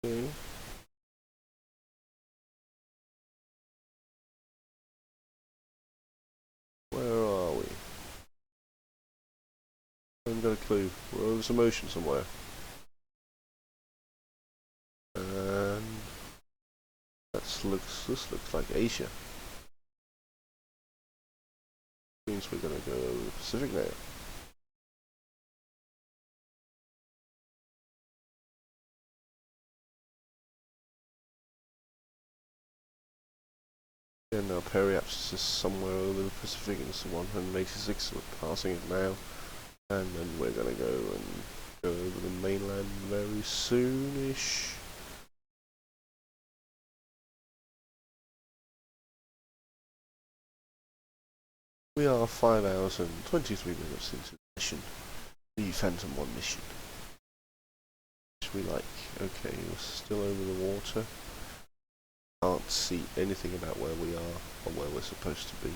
Okay. Where are we? I haven't got a clue. We're over some ocean somewhere. And this looks like Asia. Means we're gonna go over the Pacific now. And our periapsis is somewhere over the Pacific, and it's 186, so we're passing it now. And then we're gonna go over the mainland very soonish. We are 5 hours and 23 minutes into the mission. The Phantom 1 mission. Which we like. Okay, we're still over the water. Can't see anything about where we are or where we're supposed to be.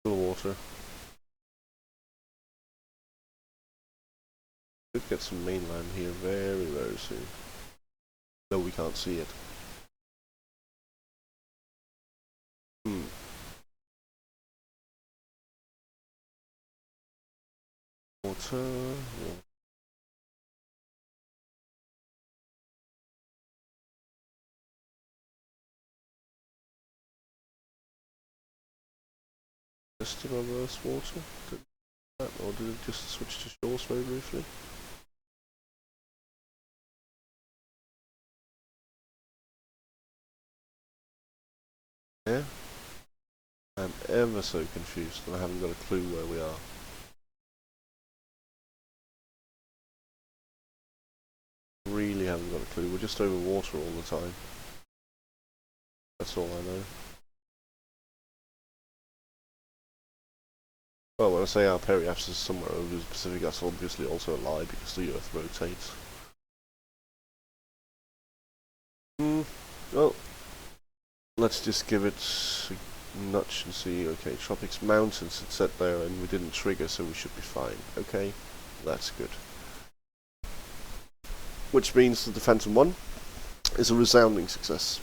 Still water. Could get some mainland here very, very soon. Though we can't see it. Water. Just above Earth's water? Or did it just switch to shores very briefly? Yeah? I'm ever so confused and I haven't got a clue where we are. Really haven't got a clue. We're just over water all the time. That's all I know. Well, when I say our periapsis is somewhere over the Pacific, that's obviously also a lie because the Earth rotates. Well, let's just give it a nudge and see. Okay, Tropics Mountains, it's set there and we didn't trigger, so we should be fine. Okay, that's good. Which means that the Phantom 1 is a resounding success.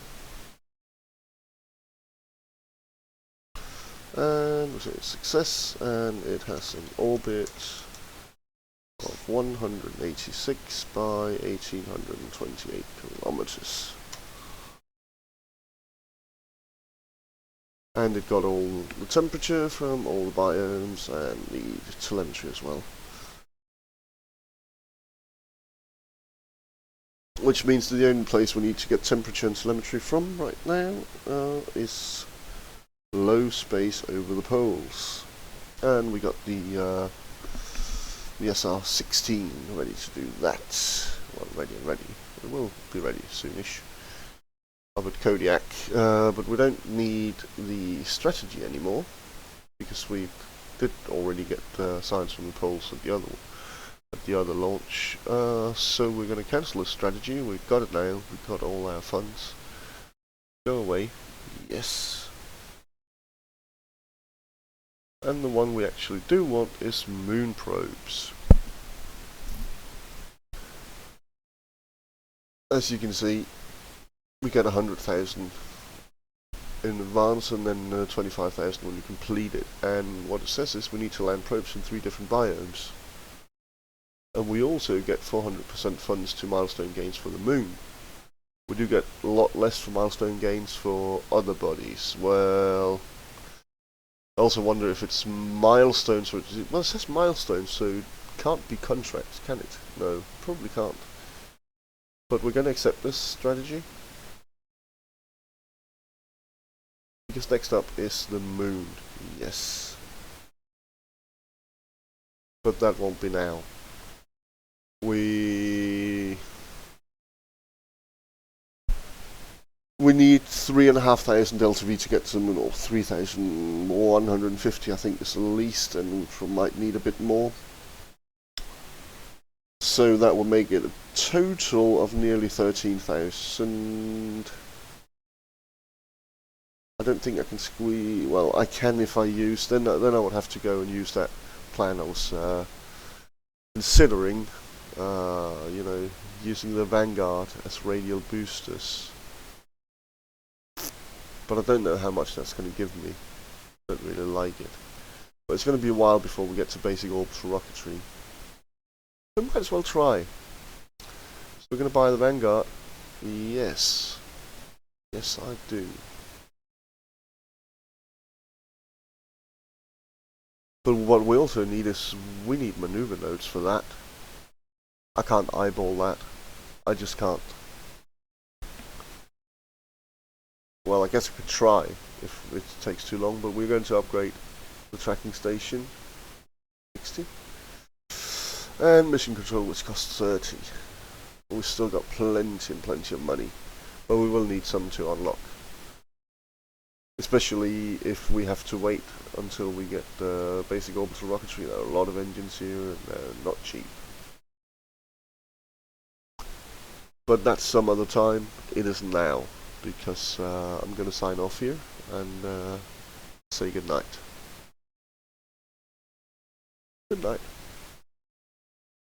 And we say success, and it has an orbit of 186 by 1828 kilometers. And it got all the temperature from all the biomes and the telemetry as well. Which means that the only place we need to get temperature and telemetry from right now is low space over the poles. And we got the SR-16 ready to do that. Well, ready. It will be ready soonish. But Kodiak, but we don't need the strategy anymore because we did already get science from the poles at the other launch. So we're going to cancel the strategy. We've got it now. We've got all our funds. Go away. Yes. And the one we actually do want is moon probes. As you can see, we get 100,000 in advance and then 25,000 when you complete it. And what it says is we need to land probes in 3 different biomes. And we also get 400% funds to milestone gains for the moon. We do get a lot less for milestone gains for other bodies. Well, I also wonder if it's milestones or well, it says milestones, so it can't be contracts, can it? No, probably can't. But we're going to accept this strategy. Because next up is the moon. Yes. But that won't be now. We need 3,500 LTV to get to the moon, or 3,150 I think is the least, and we might need a bit more. So that will make it a total of nearly 13,000. I don't think I can squeeze. Well, I can if I use. Then I would have to go and use that plan I was considering. You know, using the Vanguard as radial boosters. But I don't know how much that's going to give me. I don't really like it. But it's going to be a while before we get to basic orbital rocketry. We might as well try. So we're going to buy the Vanguard. Yes. Yes, I do. But what we also need is, we need maneuver nodes for that. I can't eyeball that. I just can't. Well, I guess I could try if it takes too long, but we're going to upgrade the tracking station. 60. And mission control, which costs 30. We've still got plenty and plenty of money, but we will need some to unlock. Especially if we have to wait until we get basic orbital rocketry. There are a lot of engines here and they're not cheap. But that's some other time. It is now, because I'm going to sign off here and say goodnight. Good night.